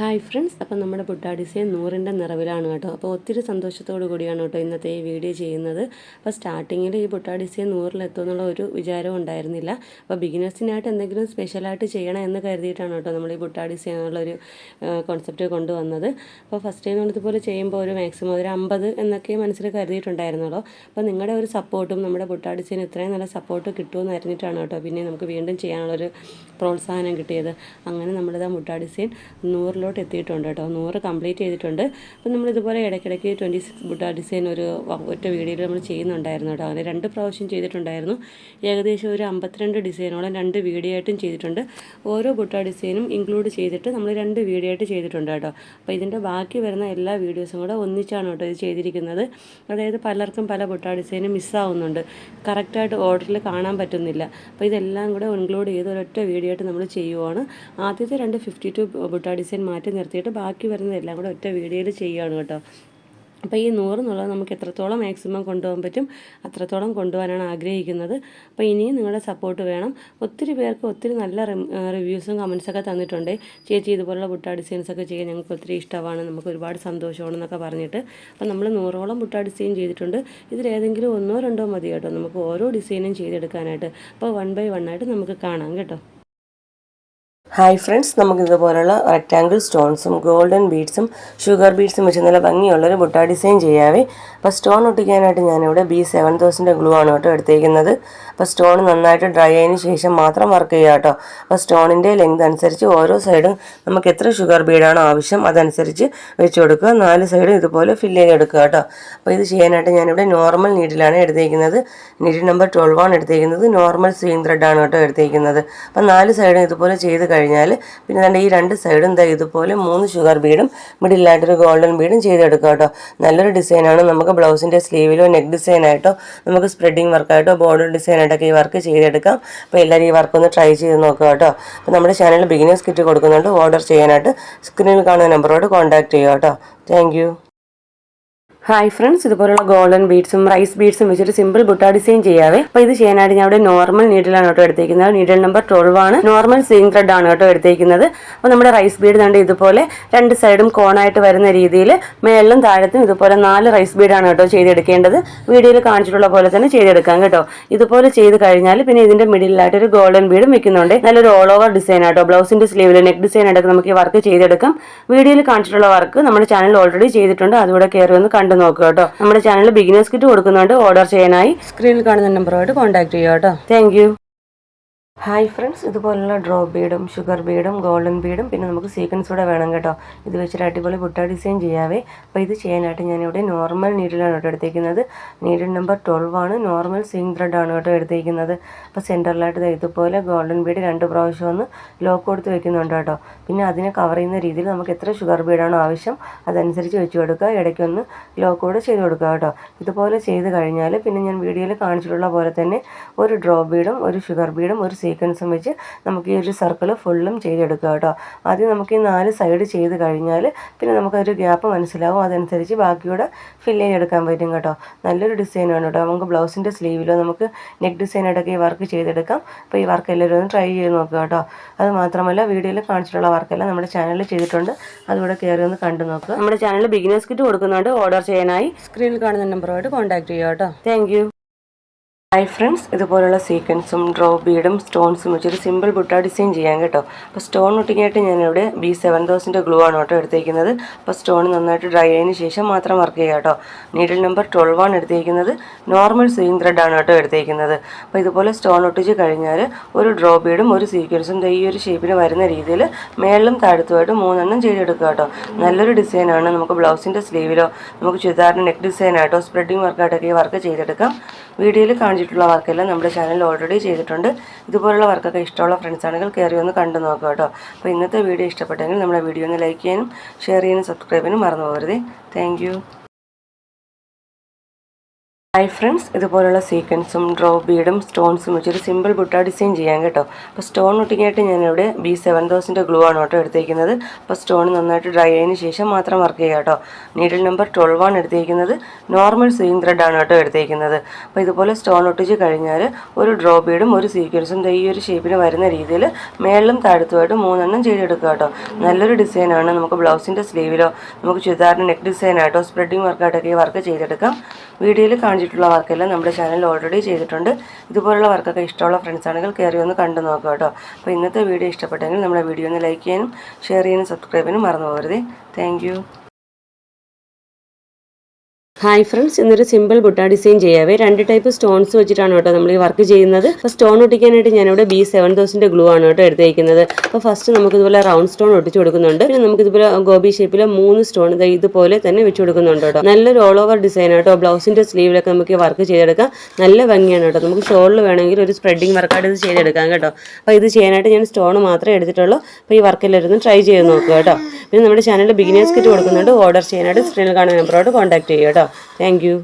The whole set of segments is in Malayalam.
ഹായ് ഫ്രണ്ട്സ്, അപ്പം നമ്മുടെ ബുട്ടാ ഡിസൈൻ 100ൻ്റെ നിറവിലാണ് കേട്ടോ. അപ്പോൾ ഒത്തിരി സന്തോഷത്തോടു കൂടിയാണ് കേട്ടോ ഇന്നത്തെ ഈ വീഡിയോ ചെയ്യുന്നത്. അപ്പോൾ സ്റ്റാർട്ടിങ്ങിൽ ഈ ബുട്ടാ ഡിസൈൻ 100-ലെത്തുമെന്നുള്ള ഒരു വിചാരവും ഉണ്ടായിരുന്നില്ല. അപ്പോൾ ബിഗിനേഴ്സിനായിട്ട് എന്തെങ്കിലും സ്പെഷ്യലായിട്ട് ചെയ്യണം എന്ന് കരുതിയിട്ടാണ് കേട്ടോ നമ്മൾ ഈ ബുട്ടാ ഡിസൈൻ എന്നുള്ളൊരു കോൺസെപ്റ്റ് കൊണ്ടുവന്നത്. അപ്പോൾ ഫസ്റ്റ് ടൈം നമ്മളിതുപോലെ ചെയ്യുമ്പോൾ ഒരു മാക്സിമം ഒരു 50 എന്നൊക്കെ മനസ്സിൽ കരുതിയിട്ടുണ്ടായിരുന്നല്ലോ. അപ്പോൾ നിങ്ങളുടെ ഒരു സപ്പോർട്ടും നമ്മുടെ ബുട്ടാ ഡിസൈൻ ഇത്രയും നല്ല സപ്പോർട്ട് കിട്ടുമെന്ന് അറിഞ്ഞിട്ടാണ് കേട്ടോ പിന്നെ നമുക്ക് വീണ്ടും ചെയ്യാനുള്ളൊരു പ്രോത്സാഹനം കിട്ടിയത്. അങ്ങനെ നമ്മളിത് ബുട്ടാ ഡിസൈൻ 100 എത്തിയിട്ടുണ്ട് കേട്ടോ. 100 കംപ്ലീറ്റ് ചെയ്തിട്ടുണ്ട്. അപ്പോൾ നമ്മളിതുപോലെ ഇടയ്ക്കിടയ്ക്ക് 26 ബുട്ടാ ഡിസൈൻ ഒറ്റ വീഡിയോയിൽ നമ്മൾ ചെയ്യുന്നുണ്ടായിരുന്നു കേട്ടോ. അങ്ങനെ 2 പ്രാവശ്യം ചെയ്തിട്ടുണ്ടായിരുന്നു. ഏകദേശം ഒരു 52 ഡിസൈനോളം 2 വീഡിയോ ആയിട്ടും ചെയ്തിട്ടുണ്ട്. ഓരോ ബുട്ടാ ഡിസൈനും ഇൻക്ലൂഡ് ചെയ്തിട്ട് നമ്മൾ 2 വീഡിയോ ആയിട്ട് ചെയ്തിട്ടുണ്ട് കേട്ടോ. അപ്പോൾ ഇതിൻ്റെ ബാക്കി വരുന്ന എല്ലാ വീഡിയോസും കൂടെ ഒന്നിച്ചാണ് കേട്ടോ ഇത് ചെയ്തിരിക്കുന്നത്. അതായത് പലർക്കും പല ബുട്ടാ ഡിസൈനും മിസ്സാവുന്നുണ്ട്, കറക്റ്റായിട്ട് ഓർഡറിൽ കാണാൻ പറ്റുന്നില്ല. അപ്പോൾ ഇതെല്ലാം കൂടെ ഇൻക്ലൂഡ് ചെയ്ത് ഒരൊറ്റ വീഡിയോ ആയിട്ട് നമ്മൾ ചെയ്യുവാണ്. ആദ്യത്തെ 2 52 ബുട്ടാ ഡിസൈൻ മാറ്റി നിർത്തിയിട്ട് ബാക്കി വരുന്നതെല്ലാം കൂടെ ഒറ്റ വീഡിയോയിൽ ചെയ്യുകയാണ് കേട്ടോ. അപ്പോൾ ഈ 100 എന്നുള്ളത് നമുക്ക് എത്രത്തോളം മാക്സിമം കൊണ്ടുപോകാൻ പറ്റും അത്രത്തോളം കൊണ്ടുപോകാനാണ് ആഗ്രഹിക്കുന്നത്. അപ്പോൾ ഇനിയും നിങ്ങളുടെ സപ്പോർട്ട് വേണം. ഒത്തിരി പേർക്ക് ഒത്തിരി നല്ല റിവ്യൂസും കമൻസൊക്കെ തന്നിട്ടുണ്ട്. ചേച്ചി ഇതുപോലുള്ള ബുട്ടാ ഡിസൈൻസൊക്കെ ചെയ്യാൻ ഞങ്ങൾക്ക് ഒത്തിരി ഇഷ്ടമാണ്, നമുക്ക് ഒരുപാട് സന്തോഷമാണെന്നൊക്കെ പറഞ്ഞിട്ട്. അപ്പോൾ നമ്മൾ 100ഓളം ബുട്ടാ ഡിസൈൻ ചെയ്തിട്ടുണ്ട്. ഇതിലേതെങ്കിലും 1-2 മതി കേട്ടോ നമുക്ക് ഓരോ ഡിസൈനും ചെയ്തെടുക്കാനായിട്ട്. അപ്പോൾ 1 by 1 ആയിട്ട് നമുക്ക് കാണാം കേട്ടോ. ഹായ് ഫ്രണ്ട്സ്, നമുക്കിതുപോലുള്ള റെക്റ്റാങ്കിൾ സ്റ്റോൺസും ഗോൾഡൻ ബീഡ്സും ഷുഗർ ബീഡ്സും വെച്ച് നല്ല ഭംഗിയുള്ളൊരു ബുട്ടാ ഡിസൈൻ ചെയ്യാവേ. അപ്പോൾ സ്റ്റോൺ ഒട്ടിക്കാനായിട്ട് ഞാനിവിടെ B7000 ഗ്ലൂ ആണ് കേട്ടോ എടുത്തേക്കുന്നത്. അപ്പോൾ സ്റ്റോൺ നന്നായിട്ട് ഡ്രൈ ആയതിനു ശേഷം മാത്രം വർക്ക് ചെയ്യുക കേട്ടോ. അപ്പോൾ സ്റ്റോണിൻ്റെ ലെങ്ത് അനുസരിച്ച് ഓരോ സൈഡും നമുക്ക് എത്ര ഷുഗർ ബീഡാണോ ആവശ്യം അതനുസരിച്ച് വെച്ച് കൊടുക്കുക. 4 സൈഡും ഇതുപോലെ ഫില്ല് ചെയ്തെടുക്കുക കേട്ടോ. അപ്പോൾ ഇത് ചെയ്യാനായിട്ട് ഞാനിവിടെ നോർമൽ നീഡിലാണ് എടുത്തേക്കുന്നത്. നീഡിൽ നമ്പർ 12 ആണ് എടുത്തേക്കുന്നത്. നോർമൽ സ്വീങ് ത്രെഡാണ് കേട്ടോ എടുത്തേക്കുന്നത്. അപ്പോൾ 4 സൈഡും ഇതുപോലെ ചെയ്ത് കഴിഞ്ഞാൽ പിന്നെ ഈ 2 സൈഡും ഇതുപോലെ 3 ഷുഗർ ബീഡും മിഡിലായിട്ടൊരു ഗോൾഡൻ ബീഡും ചെയ്തെടുക്കുക കേട്ടോ. നല്ലൊരു ഡിസൈനാണ്. നമുക്ക് ബ്ലൗസിൻ്റെ സ്ലീവിലോ നെക്ക് ഡിസൈനായിട്ടോ നമുക്ക് സ്പ്രെഡിങ് വർക്കായിട്ടോ ബോർഡർ ഡിസൈനായിട്ടൊക്കെ ഈ വർക്ക് ചെയ്തെടുക്കാം. അപ്പോൾ എല്ലാവരും ഈ വർക്ക് ഒന്ന് ട്രൈ ചെയ്ത് നോക്കുക കേട്ടോ. അപ്പോൾ നമ്മുടെ ചാനലിൽ ബിഗിനേഴ്സ് കിറ്റ് കൊടുക്കുന്നുണ്ട്. ഓർഡർ ചെയ്യാനായിട്ട് സ്ക്രീനിൽ കാണുന്ന നമ്പറോട് കോൺടാക്ട് ചെയ്യുക കേട്ടോ. താങ്ക് ഹായ് ഫ്രണ്ട്സ്, ഇതുപോലുള്ള ഗോൾഡൻ ബീഡ്സും റൈസ് ബീഡ്സും വെച്ചിട്ട് സിമ്പിൾ ബുട്ടാ ഡിസൈൻ ചെയ്യാവേ. അപ്പോൾ ഇത് ചെയ്യാനായിട്ട് ഞാൻ ഇവിടെ നോർമൽ നീഡിലാണ് കേട്ടോ എടുത്തേക്കുന്നത്. നീഡിൽ നമ്പർ 12 ആണ്. നോർമൽ സ്വീങ് ത്രെഡ് ആണ് കേട്ടോ എടുത്തേക്കുന്നത്. അപ്പോൾ നമ്മുടെ റൈസ് ബീഡ് കണ്ട് ഇതുപോലെ 2 സൈഡും കോണായിട്ട് വരുന്ന രീതിയിൽ മേളിലും താഴത്തും ഇതുപോലെ 4 റൈസ് ബീഡാണ് കേട്ടോ ചെയ്തെടുക്കേണ്ടത്. വീഡിയോയിൽ കാണിച്ചിട്ടുള്ള പോലെ തന്നെ ചെയ്തെടുക്കാം കേട്ടോ. ഇതുപോലെ ചെയ്ത് കഴിഞ്ഞാൽ പിന്നെ ഇതിൻ്റെ മിഡിലായിട്ട് ഒരു ഗോൾഡൻ ബീഡും വെക്കുന്നുണ്ട്. നല്ലൊരു ഓൾ ഓവർ ഡിസൈൻ ആട്ടോ. ബ്ലൗസിൻ്റെ സ്ലീവിൽ നെക്ക് ഡിസൈൻ ആയിട്ടൊക്കെ നമുക്ക് ഈ വർക്ക് ചെയ്തെടുക്കാം. വീഡിയോയിൽ കാണിച്ചിട്ടുള്ള വർക്ക് നമ്മുടെ ചാനൽ ഓൾറെഡി ചെയ്തിട്ടുണ്ട്. അതുകൂടെ കയറി ഒന്ന് കണ്ടു നോക്കുക കേട്ടോ. നമ്മുടെ ചാനലിൽ ബിഗിനേഴ്സ് കിറ്റ് കൊടുക്കുന്നുണ്ട്. ഓർഡർ ചെയ്യാനായി സ്ക്രീനിൽ കാണുന്ന നമ്പറുമായിട്ട് കോൺടാക്ട് ചെയ്യുക കേട്ടോ. താങ്ക് ഹായ് ഫ്രണ്ട്സ്, ഇതുപോലുള്ള ഡ്രോപ്പ് ബീഡും ഷുഗർ ബീഡും ഗോൾഡൻ ബീഡും പിന്നെ നമുക്ക് സീക്വൻസ് കൂടെ വേണം കേട്ടോ. ഇത് വെച്ചിട്ട് അടിപൊളി ബുട്ടാ ഡിസൈൻ ചെയ്യാവേ. അപ്പോൾ ഇത് ചെയ്യാനായിട്ട് ഞാനിവിടെ നോർമൽ നീഡിലാണ് കേട്ടോ എടുത്തേക്കുന്നത്. നീഡിൽ നമ്പർ 12 ആണ്. നോർമൽ സ്വീങ് ത്രെഡ് ആണ് കേട്ടോ എടുത്തേക്കുന്നത്. അപ്പോൾ സെൻറ്ററിലായിട്ട് ഇതുപോലെ ഗോൾഡൻ ബീഡ് 2 പ്രാവശ്യം ഒന്ന് ലോക്ക് കൊടുത്ത് വെക്കുന്നുണ്ട് കേട്ടോ. പിന്നെ അതിനെ കവർ ചെയ്യുന്ന രീതിയിൽ നമുക്ക് എത്ര ഷുഗർ ബീഡാണോ ആവശ്യം അതനുസരിച്ച് വെച്ച് കൊടുക്കുക. ഇടയ്ക്കൊന്ന് ലോക്ക് കൂടെ ചെയ്ത് കൊടുക്കുക കേട്ടോ. ഇതുപോലെ ചെയ്ത് കഴിഞ്ഞാൽ പിന്നെ ഞാൻ വീഡിയോയിൽ കാണിച്ചിട്ടുള്ള പോലെ തന്നെ ഒരു ഡ്രോപ്പ് ബീഡും ഒരു ഷുഗർ ബീഡും ഒരു സീക്വൻസും വെച്ച് നമുക്ക് ഈ ഒരു സർക്കിൾ ഫുള്ളും ചെയ്തെടുക്കുക കേട്ടോ. ആദ്യം നമുക്ക് ഈ 4 സൈഡ് ചെയ്ത് കഴിഞ്ഞാൽ പിന്നെ നമുക്കൊരു ഗ്യാപ്പ് മനസ്സിലാവും. അതനുസരിച്ച് ബാക്കിയൂടെ ഫില്ല് ചെയ്തെടുക്കാൻ പറ്റും കേട്ടോ. നല്ലൊരു ഡിസൈനാണ് കേട്ടോ. നമുക്ക് ബ്ലൗസിൻ്റെ സ്ലീവിലോ നമുക്ക് നെക്ക് ഡിസൈനായിട്ടൊക്കെ ഈ വർക്ക് ചെയ്തെടുക്കാം. അപ്പോൾ ഈ വർക്ക് എല്ലാവരും ഒന്ന് ട്രൈ ചെയ്ത് നോക്കുക കേട്ടോ. അത് മാത്രമല്ല വീഡിയോയിൽ കാണിച്ചിട്ടുള്ള വർക്കെല്ലാം നമ്മുടെ ചാനലിൽ ചെയ്തിട്ടുണ്ട്. അതുകൂടെ കയറി ഒന്ന് കണ്ടു നോക്കുക. നമ്മുടെ ചാനലിൽ ബിഗിനേഴ്സ് കിറ്റ് കൊടുക്കുന്നുണ്ട്. ഓർഡർ ചെയ്യാനായി സ്ക്രീനിൽ കാണുന്ന നമ്പറുമായിട്ട് കോൺടാക്ട് ചെയ്യുക കേട്ടോ. താങ്ക് ഹായ് ഫ്രണ്ട്സ്, ഇതുപോലുള്ള സീക്വൻസും ഡ്രോപ്പ് ബീഡും സ്റ്റോൺസും വെച്ചൊരു സിമ്പിൾ ബുട്ടാ ഡിസൈൻ ചെയ്യാം കേട്ടോ. അപ്പോൾ സ്റ്റോൺ ഒട്ടിക്കാനായിട്ട് ഞാനിവിടെ B7000 ഗ്ലൂ ആണ് കേട്ടോ എടുത്തേക്കുന്നത്. അപ്പോൾ സ്റ്റോൺ നന്നായിട്ട് ഡ്രൈ ആയതിനു ശേഷം മാത്രം വർക്ക് ചെയ്യുക കേട്ടോ. നീഡിൽ നമ്പർ 12 ആണ് എടുത്തേക്കുന്നത്. നോർമൽ സ്വീങ് ത്രെഡ് ആണ് കേട്ടോ എടുത്തേക്കുന്നത്. അപ്പോൾ ഇതുപോലെ സ്റ്റോൺ ഒട്ടിച്ച് കഴിഞ്ഞാൽ ഒരു ഡ്രോപ്പ് ബീഡും ഒരു സീക്വൻസും ഈ ഒരു ഷേപ്പിന് വരുന്ന രീതിയിൽ മേളിലും താഴത്തുമായിട്ട് 3 എണ്ണം ചെയ്തെടുക്കുക കേട്ടോ. നല്ലൊരു ഡിസൈനാണ്. നമുക്ക് ബ്ലൗസിൻ്റെ സ്ലീവിലോ നമുക്ക് ചുരിദാറിൻ്റെ നെക്ക് ഡിസൈനായിട്ടോ സ്പ്രെഡിങ് വർക്കായിട്ടൊക്കെ ഈ വർക്ക് ചെയ്തെടുക്കാം. വീഡിയോയിൽ കാണിച്ചിട്ടുള്ള വർക്കെല്ലാം നമ്മുടെ ചാനലിൽ ഓൾറെഡി ചെയ്തിട്ടുണ്ട്. ഇതുപോലുള്ള വർക്കൊക്കെ ഇഷ്ടമുള്ള ഫ്രണ്ട്സ് ആണെങ്കിൽ കയറി ഒന്ന് കണ്ടു നോക്കുക കേട്ടോ. അപ്പോൾ ഇന്നത്തെ വീഡിയോ ഇഷ്ടപ്പെട്ടെങ്കിൽ നമ്മുടെ വീഡിയോ ഒന്ന് ലൈക്ക് ചെയ്യാനും ഷെയർ ചെയ്യാനും സബ്സ്ക്രൈബ് ചെയ്യാനും മറന്നു പോകരുത്. താങ്ക് ഹായ് ഫ്രണ്ട്സ്, ഇതുപോലുള്ള സീക്വൻസും ഡ്രോപ്പ് ബീഡും സ്റ്റോൺസും വെച്ചൊരു സിമ്പിൾ ബുട്ട ഡിസൈൻ ചെയ്യാം കേട്ടോ. അപ്പോൾ സ്റ്റോൺ ഒട്ടിക്കാനായിട്ട് ഞാനിവിടെ B7000 ഗ്ലൂ ആണ് കേട്ടോ എടുത്തേക്കുന്നത്. അപ്പോൾ സ്റ്റോൺ നന്നായിട്ട് ഡ്രൈ ആയതിനു ശേഷം മാത്രം വർക്ക് ചെയ്യാം കേട്ടോ. നീഡിൽ നമ്പർ 12 ആണ് എടുത്തേക്കുന്നത്. നോർമൽ സീയിങ് ത്രെഡ് ആണ് കേട്ടോ എടുത്തേക്കുന്നത്. അപ്പോൾ ഇതുപോലെ സ്റ്റോൺ ഒട്ടിച്ച് കഴിഞ്ഞാൽ ഒരു ഡ്രോപ്പ് ബീഡും ഒരു സീക്വൻസും ഈ ഒരു ഷേപ്പിന് വരുന്ന രീതിയിൽ മേളിലും താഴത്തുമായിട്ട് 3 എണ്ണം ചെയ്തെടുക്കുക കേട്ടോ. നല്ലൊരു ഡിസൈനാണ്. നമുക്ക് ബ്ലൗസിൻ്റെ സ്ലീവിലോ നമുക്ക് ചുരിദാറിൻ്റെ നെക്ക് ഡിസൈനായിട്ടോ സ്പ്രെഡിങ് വർക്കായിട്ടൊക്കെ ഈ വർക്ക് ചെയ്തെടുക്കാം. വീഡിയോയിൽ കാണിച്ചിട്ടുള്ള വർക്കെല്ലാം നമ്മുടെ ചാനലിൽ ഓൾറെഡി ചെയ്തിട്ടുണ്ട്. ഇതുപോലുള്ള വർക്കൊക്കെ ഇഷ്ടമുള്ള ഫ്രണ്ട്സ് ആണെങ്കിൽ കയറി ഒന്ന് കണ്ടു നോക്കുക കേട്ടോ. അപ്പോൾ ഇന്നത്തെ വീഡിയോ ഇഷ്ടപ്പെട്ടെങ്കിൽ നമ്മുടെ വീഡിയോ ഒന്ന് ലൈക്ക് ചെയ്യാനും ഷെയർ ചെയ്യാനും സബ്സ്ക്രൈബ് ചെയ്യാനും മറന്നു പോകരുതേ. താങ്ക് ഹായ് ഫ്രണ്ട്സ്, ഇന്നൊരു സിമ്പിൾ ബുട്ട ഡിസൈൻ ചെയ്യാവേ. 2 ടൈപ്പ് സ്റ്റോൺസ് വെച്ചിട്ടാണ് കേട്ടോ നമ്മൾ ഈ വർക്ക് ചെയ്യുന്നത്. അപ്പോൾ സ്റ്റോൺ ഒട്ടിക്കാനായിട്ട് ഞാനിവിടെ B7000 ഗ്ലൂ ആണ് കേട്ടോ എടുത്തേക്കുന്നത്. അപ്പോൾ ഫസ്റ്റ് നമുക്ക് ഇതുപോലെ റൗണ്ട് സ്റ്റോൺ ഒട്ടിച്ച് കൊടുക്കുന്നുണ്ട്. പിന്നെ നമുക്ക് ഇതുപോലെ ഗോബി ഷേപ്പിലെ 3 സ്റ്റോൺ ഇതുപോലെ തന്നെ വെച്ച് കൊടുക്കുന്നുണ്ട് കേട്ടോ. നല്ലൊരു ഓൾ ഓവർ ഡിസൈൻ ആട്ടോ. ബ്ലൗസിൻ്റെ സ്ലീവിലൊക്കെ നമുക്ക് ഈ വർക്ക് ചെയ്തെടുക്കാം. നല്ല ഭംഗിയാണ് കേട്ടോ. നമുക്ക് ഷോളിൽ വേണമെങ്കിൽ ഒരു സ്പ്രെഡിങ് വർക്കായിട്ട് ഇത് ചെയ്തെടുക്കാം കേട്ടോ. അപ്പോൾ ഇത് ചെയ്യാനായിട്ട് ഞാൻ സ്റ്റോൺ മാത്രമേ എടുത്തിട്ടുള്ളൂ. അപ്പോൾ ഈ വർക്കെല്ലാവരും ട്രൈ ചെയ്ത് നോക്കുക കേട്ടോ. പിന്നെ നമ്മുടെ ചാനലിൽ ബിഗിനേഴ്സ് കിറ്റ് കൊടുക്കുന്നുണ്ട്. ഓർഡർ ചെയ്യാനായിട്ട് സ്ക്രീനിൽ കാണുന്ന നമ്പറോട് കോൺടാക്ട് ചെയ്യുക കേട്ടോ. Thank you.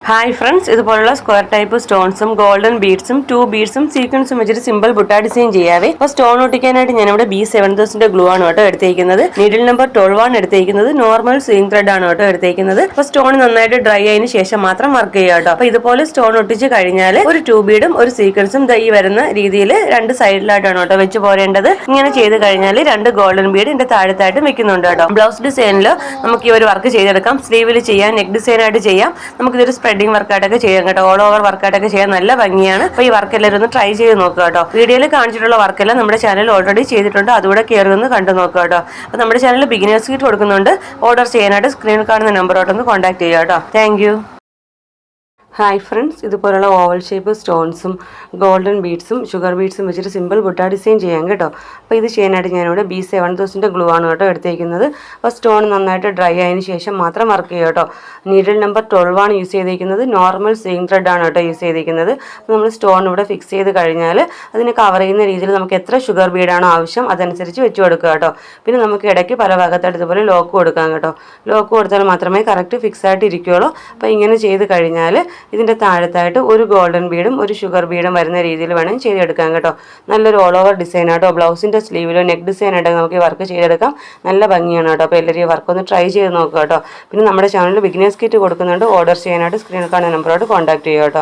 ഹായ് ഫ്രണ്ട്സ്, ഇതുപോലുള്ള സ്ക്വയർ ടൈപ്പ് സ്റ്റോൺസും ഗോൾഡൻ ബീഡ്സും 2 ബീഡ്സും സീക്വൻസും വെച്ചിട്ട് സിമ്പിൾ ബുട്ട ഡിസൈൻ ചെയ്യാവേ. അപ്പോൾ സ്റ്റോൺ ഒട്ടിക്കാനായിട്ട് ഞാനിവിടെ B7000 ഗ്ലൂ ആണ് കേട്ടോ എടുത്തേക്കുന്നത്. നീഡിൽ നമ്പർ 12 ആണ് എടുത്തേക്കുന്നത്. നോർമൽ സീയിങ് ത്രെഡ് ആണ് കേട്ടോ എടുത്തേക്കുന്നത്. അപ്പോൾ സ്റ്റോൺ നന്നായിട്ട് ഡ്രൈ ആയതിനു ശേഷം മാത്രം വർക്ക് ചെയ്യുക കേട്ടോ. അപ്പോൾ ഇതുപോലെ സ്റ്റോൺ ഒട്ടിച്ച് കഴിഞ്ഞാൽ ഒരു 2 ബീഡും ഒരു സീക്വൻസും ഈ വരുന്ന രീതിയിൽ 2 സൈഡിലായിട്ടാണ് കേട്ടോ വെച്ച് പോരേണ്ടത്. ഇങ്ങനെ ചെയ്ത് കഴിഞ്ഞാൽ 2 ഗോൾഡൻ ബീഡ് ഇതിന്റെ താഴത്തായിട്ട് വെക്കുന്നുണ്ട് കേട്ടോ. ബ്ലൗസ് ഡിസൈനിൽ നമുക്ക് ഈ ഒരു വർക്ക് ചെയ്തെടുക്കാം. സ്ലീവിൽ ചെയ്യാം, നെക്ക് ഡിസൈൻ ആയിട്ട് ചെയ്യാം. നമുക്കിതൊരു സ്പ്രെഡിങ് വർക്കായിട്ടൊക്കെ ചെയ്യാം കേട്ടോ. ഓൾ ഓവർ വർക്കായിട്ടൊക്കെ ചെയ്യാൻ നല്ല ഭംഗിയാണ്. അപ്പോൾ ഈ വർക്ക് എല്ലാവരും ഒന്ന് ട്രൈ ചെയ്ത് നോക്കുക കേട്ടോ. വീഡിയോയിൽ കാണിച്ചിട്ടുള്ള വർക്കെല്ലാം നമ്മുടെ ചാനൽ ഓൾറെഡി ചെയ്തിട്ടുണ്ട്. അതുകൂടെ കയറി ഒന്ന് കണ്ടു നോക്കുക കേട്ടോ. അപ്പോൾ നമ്മുടെ ചാനലിൽ ബിഗിനേഴ്സ് കിറ്റ് കൊടുക്കുന്നുണ്ട്. ഓർഡർ ചെയ്യാനായിട്ട് സ്ക്രീനിൽ കാണുന്ന നമ്പറോട്ടൊന്ന് കോൺടാക്ട് ചെയ്യുക കേട്ടോ. താങ്ക് ഹായ് ഫ്രണ്ട്സ്, ഇതുപോലുള്ള ഓവൽ ഷേപ്പ് സ്റ്റോൺസും ഗോൾഡൻ ബീഡ്സും ഷുഗർ ബീഡ്സും വെച്ചിട്ട് സിമ്പിൾ ബുട്ട ഡിസൈൻ ചെയ്യാം കേട്ടോ. അപ്പോൾ ഇത് ചെയ്യാനായിട്ട് ഞാനിവിടെ B7000 ഗ്ലൂ ആണ് കേട്ടോ എടുത്തേക്കുന്നത്. അപ്പോൾ സ്റ്റോൺ നന്നായിട്ട് ഡ്രൈ ആയതിനു ശേഷം മാത്രം വർക്ക് ചെയ്യുക കേട്ടോ. നീഡിൽ നമ്പർ 12 ആണ് യൂസ് ചെയ്തിരിക്കുന്നത്. നോർമൽ സീയിങ് ത്രെഡ് ആണ് കേട്ടോ യൂസ് ചെയ്തിരിക്കുന്നത്. അപ്പോൾ നമ്മൾ സ്റ്റോൺ ഇവിടെ ഫിക്സ് ചെയ്ത് കഴിഞ്ഞാൽ അതിനെ കവർ ചെയ്യുന്ന രീതിയിൽ നമുക്ക് എത്ര ഷുഗർ ബീഡാണോ ആവശ്യം അതനുസരിച്ച് വെച്ച് കൊടുക്കുക കേട്ടോ. പിന്നെ നമുക്ക് ഇടയ്ക്ക് പല ഭാഗത്തായിട്ട് ഇതുപോലെ ലോക്ക് കൊടുക്കാം കേട്ടോ. ലോക്ക് കൊടുത്താൽ മാത്രമേ കറക്റ്റ് ഫിക്സ് ആയിട്ട് ഇരിക്കുകയുള്ളൂ. അപ്പോൾ ഇങ്ങനെ ചെയ്ത് കഴിഞ്ഞാൽ ഇതിൻ്റെ താഴത്തായിട്ട് ഒരു ഗോൾഡൻ ബീഡും ഒരു ഷുഗർ ബീഡും വരുന്ന രീതിയിൽ വേണം ചെയ്തെടുക്കാം കേട്ടോ. നല്ലൊരു ഓൾ ഓവർ ഡിസൈൻ ആട്ടോ. ബ്ലൗസിൻ്റെ സ്ലീവിലോ നെക്ക് ഡിസൈൻ ആയിട്ട് നമുക്ക് ഈ വർക്ക് ചെയ്തെടുക്കാം. നല്ല ഭംഗിയാണ് കേട്ടോ. അപ്പോൾ എല്ലാവരും ഈ വർക്ക് ഒന്ന് ട്രൈ ചെയ്ത് നോക്കുക കേട്ടോ. പിന്നെ നമ്മുടെ ചാനലിൽ ബിഗിനേഴ്സ് കിറ്റ് കൊടുക്കുന്നുണ്ട്. ഓർഡർ ചെയ്യാനായിട്ട് സ്ക്രീനിൽ കാണുന്ന നമ്പറോട് കോൺടാക്ട് ചെയ്യുക കേട്ടോ.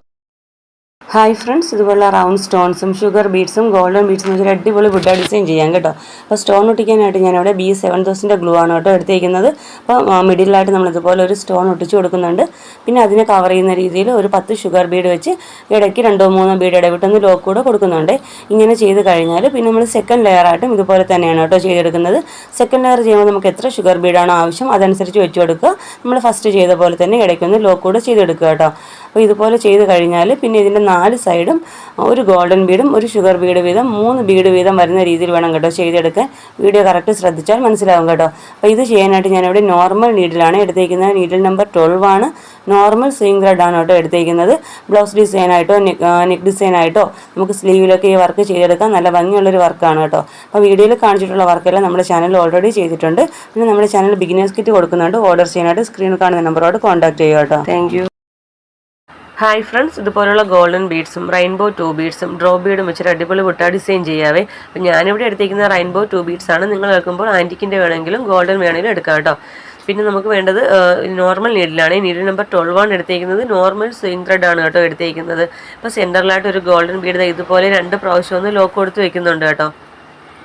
ഹായ് ഫ്രണ്ട്സ്, ഇതുപോലുള്ള റൗണ്ട് സ്റ്റോൺസും ഷുഗർ ബീഡ്സും ഗോൾഡൻ ബീഡ്സും വെച്ചൊരു അടിപൊളി ബുട്ട ഡിസൈൻ ചെയ്യാം കേട്ടോ. അപ്പോൾ സ്റ്റോൺ ഒട്ടിക്കാനായിട്ട് ഞാനിവിടെ B7000 ഗ്ലൂ ആണ് കേട്ടോ എടുത്തേക്കുന്നത്. അപ്പോൾ മിഡിലായിട്ട് നമ്മൾ ഇതുപോലെ ഒരു സ്റ്റോൺ ഒട്ടിച്ച് കൊടുക്കുന്നുണ്ട്. പിന്നെ അതിനെ കവർ ചെയ്യുന്ന രീതിയിൽ ഒരു 10 ഷുഗർ ബീഡ് വെച്ച് ഇടയ്ക്ക് 2-3 ബീഡ് ഇടവിട്ടൊന്ന് ലോക്ക് കൂടെ കൊടുക്കുന്നുണ്ട്. ഇങ്ങനെ ചെയ്ത് കഴിഞ്ഞാൽ പിന്നെ നമ്മൾ സെക്കൻഡ് ലെയറായിട്ടും ഇതുപോലെ തന്നെയാണ് കേട്ടോ ചെയ്തെടുക്കുന്നത്. സെക്കൻഡ് ലെയർ ചെയ്യുമ്പോൾ നമുക്ക് എത്ര ഷുഗർ ബീഡാണോ ആവശ്യം അതനുസരിച്ച് വെച്ച് കൊടുക്കുക. നമ്മൾ ഫസ്റ്റ് ചെയ്ത പോലെ തന്നെ ഇടയ്ക്കൊന്ന് ലോക്ക് കൂടെ ചെയ്തെടുക്കുക കേട്ടോ. അപ്പോൾ ഇതുപോലെ ചെയ്ത് കഴിഞ്ഞാൽ പിന്നെ ഇതിൻ്റെ 4 സൈഡും ഒരു ഗോൾഡൻ ബീഡും ഒരു ഷുഗർ ബീഡ് വീതം 3 ബീഡ് വീതം വരുന്ന രീതിയിൽ വേണം കേട്ടോ ചെയ്തെടുക്കാൻ. വീഡിയോ കറക്റ്റ് ശ്രദ്ധിച്ചാൽ മനസ്സിലാവും കേട്ടോ. അപ്പോൾ ഇത് ചെയ്യാനായിട്ട് ഞാനിവിടെ നോർമൽ നീഡിലാണ് എടുത്തേക്കുന്നത്. നീഡിൽ നമ്പർ 12 ആണ്. നോർമൽ സീയിങ് ത്രെഡ് ആണ് കേട്ടോ എടുത്തേക്കുന്നത്. ബ്ലൗസ് ഡിസൈനായിട്ടോ നെക്ക് ഡിസൈനായിട്ടോ നമുക്ക് സ്ലീവിലൊക്കെ ഈ വർക്ക് ചെയ്തെടുക്കാൻ നല്ല ഭംഗിയുള്ളൊരു വർക്കാണ് കേട്ടോ. അപ്പോൾ വീഡിയോയിൽ കാണിച്ചിട്ടുള്ള വർക്കെല്ലാം നമ്മുടെ ചാനൽ ഓൾറെഡി ചെയ്തിട്ടുണ്ട്. പിന്നെ നമ്മുടെ ചാനൽ ബിഗിനേഴ്സ് കിറ്റ് കൊടുക്കുന്നുണ്ട്. ഓർഡർ ചെയ്യാനായിട്ട് സ്ക്രീനിൽ കാണുന്ന നമ്പറോട് കോൺടാക്ട് ചെയ്യുക കേട്ടോ. താങ്ക് ഹായ് ഫ്രണ്ട്സ്, ഇതുപോലുള്ള ഗോൾഡൻ ബീഡ്സും റെയിൻബോ 2 ബീഡ്സും ഡ്രോപ്പ് ബീഡും വെച്ചിട്ട് അടിപൊളി ബുട്ട ഡിസൈൻ ചെയ്യാവേ. അപ്പോൾ ഞാനിവിടെ എടുത്തേക്കുന്ന റെയിൻബോ 2 ബീഡ്സ് ആണ്. നിങ്ങൾ കേൾക്കുമ്പോൾ ആൻറ്റിക്കിൻ്റെ വേണമെങ്കിലും ഗോൾഡൻ വേണമെങ്കിലും എടുക്കാം കേട്ടോ. പിന്നെ നമുക്ക് വേണ്ടത് നോർമൽ നീഡിലാണ്. നീഡിൽ നമ്പർ 12 ആണ് എടുത്തേക്കുന്നത്. നോർമൽ സീയിങ് ത്രെഡ് ആണ് കേട്ടോ എടുത്തേക്കുന്നത്. അപ്പോൾ സെൻറ്ററിലായിട്ട് ഒരു ഗോൾഡൻ ബീഡ് ഇതുപോലെ 2 പ്രാവശ്യം ഒന്ന് ലോക്ക് കൊടുത്ത് വെക്കുന്നുണ്ട് കേട്ടോ.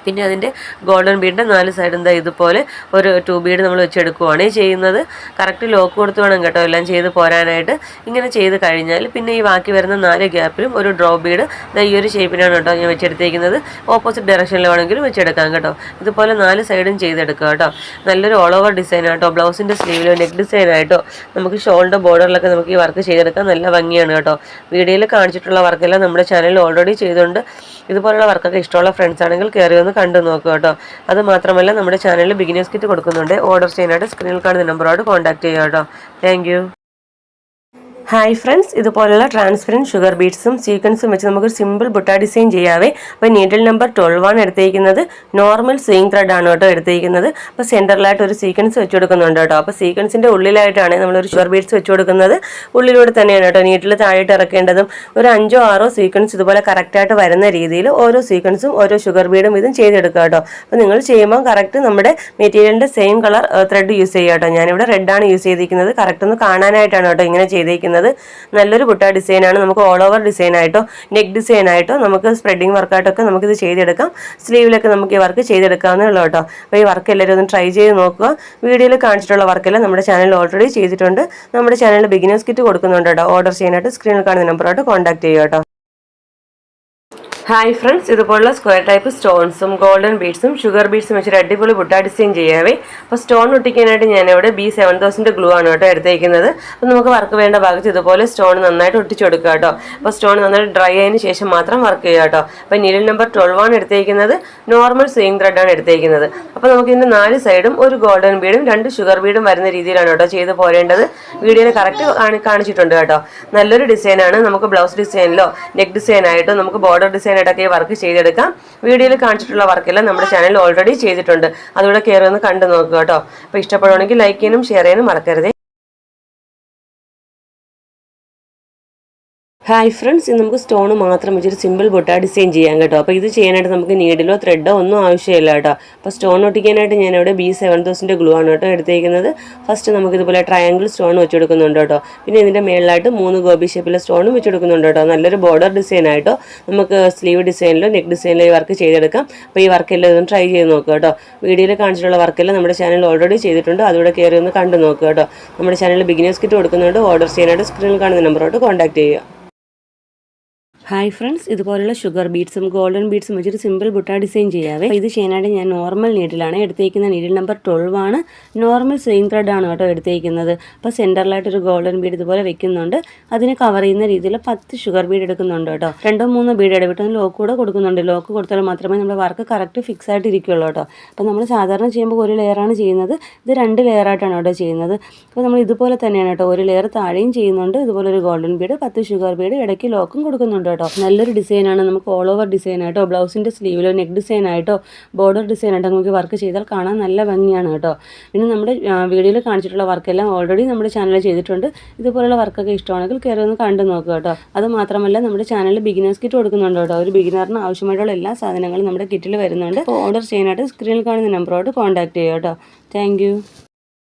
പിന്നെ അതിൻ്റെ ഗോൾഡൻ ബീഡിൻ്റെ 4 സൈഡും ഇതുപോലെ ഒരു 2 ബീഡ് നമ്മൾ വെച്ചെടുക്കുകയാണ് ചെയ്യുന്നത്. കറക്റ്റ് ലോക്ക് കൊടുത്ത് വേണം കേട്ടോ എല്ലാം ചെയ്ത് പോരാനായിട്ട്. ഇങ്ങനെ ചെയ്ത് കഴിഞ്ഞാൽ പിന്നെ ഈ ബാക്കി വരുന്ന 4 ഗ്യാപ്പിലും ഒരു ഡ്രോപ്പ് ബീഡ് ഈ ഒരു ഷേപ്പിനാണ് കേട്ടോ ഞാൻ വെച്ചെടുത്തേക്കുന്നത്. ഓപ്പോസിറ്റ് ഡയറക്ഷനിൽ വേണമെങ്കിലും വെച്ചെടുക്കാം കേട്ടോ. ഇതുപോലെ 4 സൈഡും ചെയ്തെടുക്കുക കേട്ടോ. നല്ലൊരു ഓൾ ഓവർ ഡിസൈൻ ആയിട്ടോ. ബ്ലൗസിൻ്റെ സ്ലീവിലോ നെക്ക് ഡിസൈൻ ആയിട്ടോ നമുക്ക് ഷോളിൻ്റെ ബോർഡറിലൊക്കെ നമുക്ക് ഈ വർക്ക് ചെയ്തെടുക്കാൻ നല്ല ഭംഗിയാണ് കേട്ടോ. വീഡിയോയിൽ കാണിച്ചിട്ടുള്ള വർക്കെല്ലാം നമ്മുടെ ചാനലിൽ ഓൾറെഡി ചെയ്തുകൊണ്ട് ഇതുപോലുള്ള വർക്കൊക്കെ ഇഷ്ടമുള്ള ഫ്രണ്ട്സ് ആണെങ്കിൽ കയറി ഒന്ന് കണ്ടു നോക്കുക കേട്ടോ. അത് മാത്രമല്ല നമ്മുടെ ചാനലിൽ ബിഗിനേഴ്സ് കിറ്റ് കൊടുക്കുന്നുണ്ട്. ഓർഡർ ചെയ്യാനായിട്ട് സ്ക്രീനിൽ കാണുന്ന നമ്പറോട് കോൺടാക്ട് ചെയ്യുക കേട്ടോ. താങ്ക് ഹായ് ഫ്രണ്ട്സ്, ഇതുപോലുള്ള ട്രാൻസ്പെറൻറ്റ് ഷുഗർ ബീഡ്സും സീക്വൻസും വെച്ച് നമുക്കൊരു സിമ്പിൾ ബുട്ട ഡിസൈൻ ചെയ്യാവേ. അപ്പോൾ നീഡിൽ നമ്പർ 12 ആണ് എടുത്തേക്കുന്നത്. നോർമൽ സ്വിങ് ത്രെഡ് ആണ് കേട്ടോ എടുത്തേക്കുന്നത്. അപ്പോൾ സെൻറ്ററിലായിട്ട് ഒരു സീക്വൻസ് വെച്ച് കൊടുക്കുന്നുണ്ട് കേട്ടോ. അപ്പോൾ സീക്വൻസിൻ്റെ ഉള്ളിലായിട്ടാണ് നമ്മളൊരു ഷുഗർ ബീഡ്സ് വെച്ച് കൊടുക്കുന്നത്. ഉള്ളിലൂടെ തന്നെയാണ് കേട്ടോ നീഡിൽ താഴെയിട്ട് ഇറക്കേണ്ടതും. ഒരു 5 or 6 സീക്വൻസ് ഇതുപോലെ കറക്റ്റായിട്ട് വരുന്ന രീതിയിൽ ഓരോ സീക്വൻസും ഓരോ ഷുഗർ ബീഡും ഇതും ചെയ്തെടുക്കുക കേട്ടോ. അപ്പോൾ നിങ്ങൾ ചെയ്യുമ്പോൾ കറക്റ്റ് നമ്മുടെ മെറ്റീരിയലിൻ്റെ സെയിം കളർ ത്രെഡ് യൂസ് ചെയ്യുക കേട്ടോ. ഞാനിവിടെ റെഡാണ് യൂസ് ചെയ്തിരിക്കുന്നത്. കറക്റ്റ് ഒന്ന് കാണാനായിട്ടാണ് കേട്ടോ ഇങ്ങനെ ചെയ്തേക്കുന്നത്. നല്ലൊരു ബുട്ട ഡിസൈനാണ്. നമുക്ക് ഓൾ ഓവർ ഡിസൈൻ ആയിട്ടോ നെക്ക് ഡിസൈൻ ആയിട്ടോ നമുക്ക് സ്പ്രെഡിങ് വർക്കായിട്ടൊക്കെ നമുക്കിത് ചെയ്തെടുക്കാം. സ്ലീവിലൊക്കെ നമുക്ക് ഈ വർക്ക് ചെയ്തെടുക്കാവുന്നേ കേട്ടോ. അപ്പോൾ ഈ വർക്ക് എല്ലാവരും ഒന്ന് ട്രൈ ചെയ്ത് നോക്കുക. വീഡിയോയിൽ കാണിച്ചിട്ടുള്ള വർക്കെല്ലാം നമ്മുടെ ചാനലിൽ ഓൾറെഡി ചെയ്തിട്ടുണ്ട്. നമ്മുടെ ചാനലിൽ ബിഗിനേഴ്സ് കിറ്റ് കൊടുക്കുന്നുണ്ട് കേട്ടോ. ഓർഡർ ചെയ്യാനായിട്ട് സ്ക്രീനിൽ കാണുന്ന നമ്പറായിട്ട് കോൺടാക്ട് ചെയ്യുക കേട്ടോ. ഹായ് ഫ്രണ്ട്സ്, ഇതുപോലുള്ള സ്ക്വയർ ടൈപ്പ് സ്റ്റോൺസും ഗോൾഡൻ ബീഡ്സും ഷുഗർ ബീഡ്സും വെച്ചൊരു അടിപൊളി ബുട്ട ഡിസൈൻ ചെയ്യാവേ. അപ്പോൾ സ്റ്റോൺ ഒട്ടിക്കാനായിട്ട് ഞാനിവിടെ B7000 ഗ്ലൂ ആണ് കേട്ടോ എടുത്തേക്കുന്നത്. അപ്പോൾ നമുക്ക് വർക്ക് വേണ്ട ഭാഗത്ത് ഇതുപോലെ സ്റ്റോൺ നന്നായിട്ട് ഒട്ടിച്ചു കൊടുക്കുക കേട്ടോ. അപ്പോൾ സ്റ്റോൺ നന്നായിട്ട് ഡ്രൈ ആയതിനു ശേഷം മാത്രം വർക്ക് ചെയ്യുക കേട്ടോ. അപ്പോൾ നീഡിൽ നമ്പർ 12 ആണ് എടുത്തേക്കുന്നത്. നോർമൽ സ്വിങ് ത്രെഡ് ആണ് എടുത്തേക്കുന്നത്. അപ്പോൾ നമുക്ക് ഇതിൻ്റെ 4 സൈഡും ഒരു ഗോൾഡൻ ബീഡും 2 ഷുഗർ ബീഡും വരുന്ന രീതിയിലാണ് കേട്ടോ ചെയ്ത് പോരേണ്ടത്. വീഡിയോയിൽ കറക്റ്റ് കാണിച്ചിട്ടുണ്ട് കേട്ടോ. നല്ലൊരു ഡിസൈനാണ്. നമുക്ക് ബ്ലൗസ് ഡിസൈനിലോ നെക്ക് ഡിസൈൻ ആയിട്ടോ നമുക്ക് ബോർഡർ ഡിസൈൻ ആയിട്ടൊക്കെ വർക്ക് ചെയ്തെടുക്കാം. വീഡിയോയിൽ കാണിച്ചിട്ടുള്ള വർക്കെല്ലാം നമ്മുടെ ചാനലിൽ ഓൾറെഡി ചെയ്തിട്ടുണ്ട്. അതുകൂടെ കയറി ഒന്ന് കണ്ടു നോക്കുക കേട്ടോ. അപ്പോൾ ഇഷ്ടപ്പെടുവാണെങ്കിൽ ലൈക്ക് ചെയ്യാനും ഷെയർ ചെയ്യാനും മറക്കരുത്. ഹായ് ഫ്രണ്ട്സ്, ഇന്ന് നമുക്ക് സ്റ്റോൺ മാത്രം വെച്ചൊരു സിമ്പിൾ ബുട്ട ഡിസൈൻ ചെയ്യാം കേട്ടോ. അപ്പോൾ ഇത് ചെയ്യാനായിട്ട് നമുക്ക് നീഡിലോ ത്രെഡോ ഒന്നും ആവശ്യമില്ല കേട്ടോ. അപ്പോൾ സ്റ്റോൺ ഒട്ടിക്കാനായിട്ട് ഞാനിവിടെ B7000 ഗ്ലൂ ആണ് കേട്ടോ എടുത്തേക്കുന്നത്. ഫസ്റ്റ് നമുക്ക് ഇതുപോലെ ട്രയാങ്കിൾ സ്റ്റോൺ വെച്ച് കൊടുക്കുന്നുണ്ട് കേട്ടോ. പിന്നെ ഇതിൻ്റെ മേളിലായിട്ട് 3 ഗോബി ഷേപ്പിലെ സ്റ്റോണും വെച്ച് കൊടുക്കുന്നുണ്ട് കേട്ടോ. നല്ലൊരു ബോർഡർ ഡിസൈൻ ആയിട്ടോ നമുക്ക് സ്ലീവ് ഡിസൈനിലോ നെക്ക് ഡിസൈനിലോ ഈ വർക്ക് ചെയ്തെടുക്കാം. അപ്പോൾ ഈ വർക്കെല്ലാം ഇതൊന്ന് ട്രൈ ചെയ്ത് നോക്കുക കേട്ടോ. വീഡിയോയിൽ കാണിച്ചിട്ടുള്ള വർക്കെല്ലാം നമ്മുടെ ചാനലിൽ ഓൾറെഡി ചെയ്തിട്ടുണ്ട്. അതുകൂടെ കയറി ഒന്ന് കണ്ടു നോക്കുക കേട്ടോ. നമ്മുടെ ചാനലിൽ ബിഗിനേഴ്സ് കിറ്റ് കൊടുക്കുന്നുണ്ട്. ഓർഡർ ചെയ്യാനായിട്ട് സ്ക്രീനിൽ കാണുന്ന നമ്പറോട്ട് കോൺടാക്ട് ചെയ്യുക. ഹായ് ഫ്രണ്ട്സ്, ഇതുപോലുള്ള ഷുഗർ ബീഡ്സും ഗോൾഡൻ ബീഡ്സും വെച്ചൊരു സിമ്പിൾ ബുട്ട ഡിസൈൻ ചെയ്യാവേ. ഇത് ചെയ്യാനായിട്ട് ഞാൻ നോർമൽ നീഡിലാണ് എടുത്തേക്കുന്നത്. നീഡിൽ നമ്പർ 12 ആണ്. നോർമൽ സ്വിങ് ത്രെഡ് ആണ് കേട്ടോ എടുത്തേക്കുന്നത്. അപ്പോൾ സെൻറ്ററിലായിട്ട് ഒരു ഗോൾഡൻ ബീഡ് ഇതുപോലെ വെക്കുന്നുണ്ട്. അതിന് കവർ ചെയ്യുന്ന രീതിയിൽ 10 ഷുഗർ ബീഡ് എടുക്കുന്നുണ്ട് കേട്ടോ. 2-3 ബീഡ് ഇടവിട്ട് ലോക്ക് കൂടെ കൊടുക്കുന്നുണ്ട്. ലോക്ക് കൊടുത്താൽ മാത്രമേ നമ്മുടെ വർക്ക് കറക്റ്റ് ഫിക്സ് ആയിട്ട് ഇരിക്കുള്ളൂ കേട്ടോ. അപ്പോൾ നമ്മൾ സാധാരണ ചെയ്യുമ്പോൾ ഒരു ലെയറാണ് ചെയ്യുന്നത്. ഇത് 2 ലെയറായിട്ടാണ് കേട്ടോ ചെയ്യുന്നത്. അപ്പോൾ നമ്മൾ ഇതുപോലെ തന്നെയാണ് കേട്ടോ. ഒരു ലെയർ താഴെയും ചെയ്യുന്നുണ്ട്. ഇതുപോലെ ഒരു ഗോൾഡൻ ബീഡ് 10 ഷുഗർ ബീഡ് ഇടയ്ക്ക് ലോക്കും കൊടുക്കുന്നുണ്ട്. നല്ലൊരു ഡിസൈനാണ്. നമുക്ക് ഓൾ ഓവർ ഡിസൈൻ ആയിട്ടോ ബ്ലൗസിൻ്റെ സ്ലീവിലോ നെക്ക് ഡിസൈൻ ആയിട്ടോ ബോർഡർ ഡിസൈൻ ആയിട്ടോ നമുക്ക് വർക്ക് ചെയ്താൽ കാണാൻ നല്ല ഭംഗിയാണ് കേട്ടോ. പിന്നെ നമ്മുടെ വീഡിയോയിൽ കാണിച്ചിട്ടുള്ള വർക്കെല്ലാം ഓൾറെഡി നമ്മുടെ ചാനലിൽ ചെയ്തിട്ടുണ്ട്. ഇതുപോലുള്ള വർക്കൊക്കെ ഇഷ്ടമാണെങ്കിൽ കയറി ഒന്ന് കണ്ടു നോക്കുക കേട്ടോ. അത് മാത്രമല്ല നമ്മുടെ ചാനലിൽ ബിഗിനേഴ്സ് കിറ്റ് കൊടുക്കുന്നുണ്ട് കേട്ടോ. ഒരു ബിഗിനറിന് ആവശ്യമായിട്ടുള്ള എല്ലാ സാധനങ്ങളും നമ്മുടെ കിറ്റിൽ വരുന്നുണ്ട്. അപ്പോൾ ഓർഡർ ചെയ്യാനായിട്ട് സ്ക്രീനിൽ കാണുന്ന നമ്പറോട്ട് കോൺടാക്ട് ചെയ്യുക കേട്ടോ. Thank you.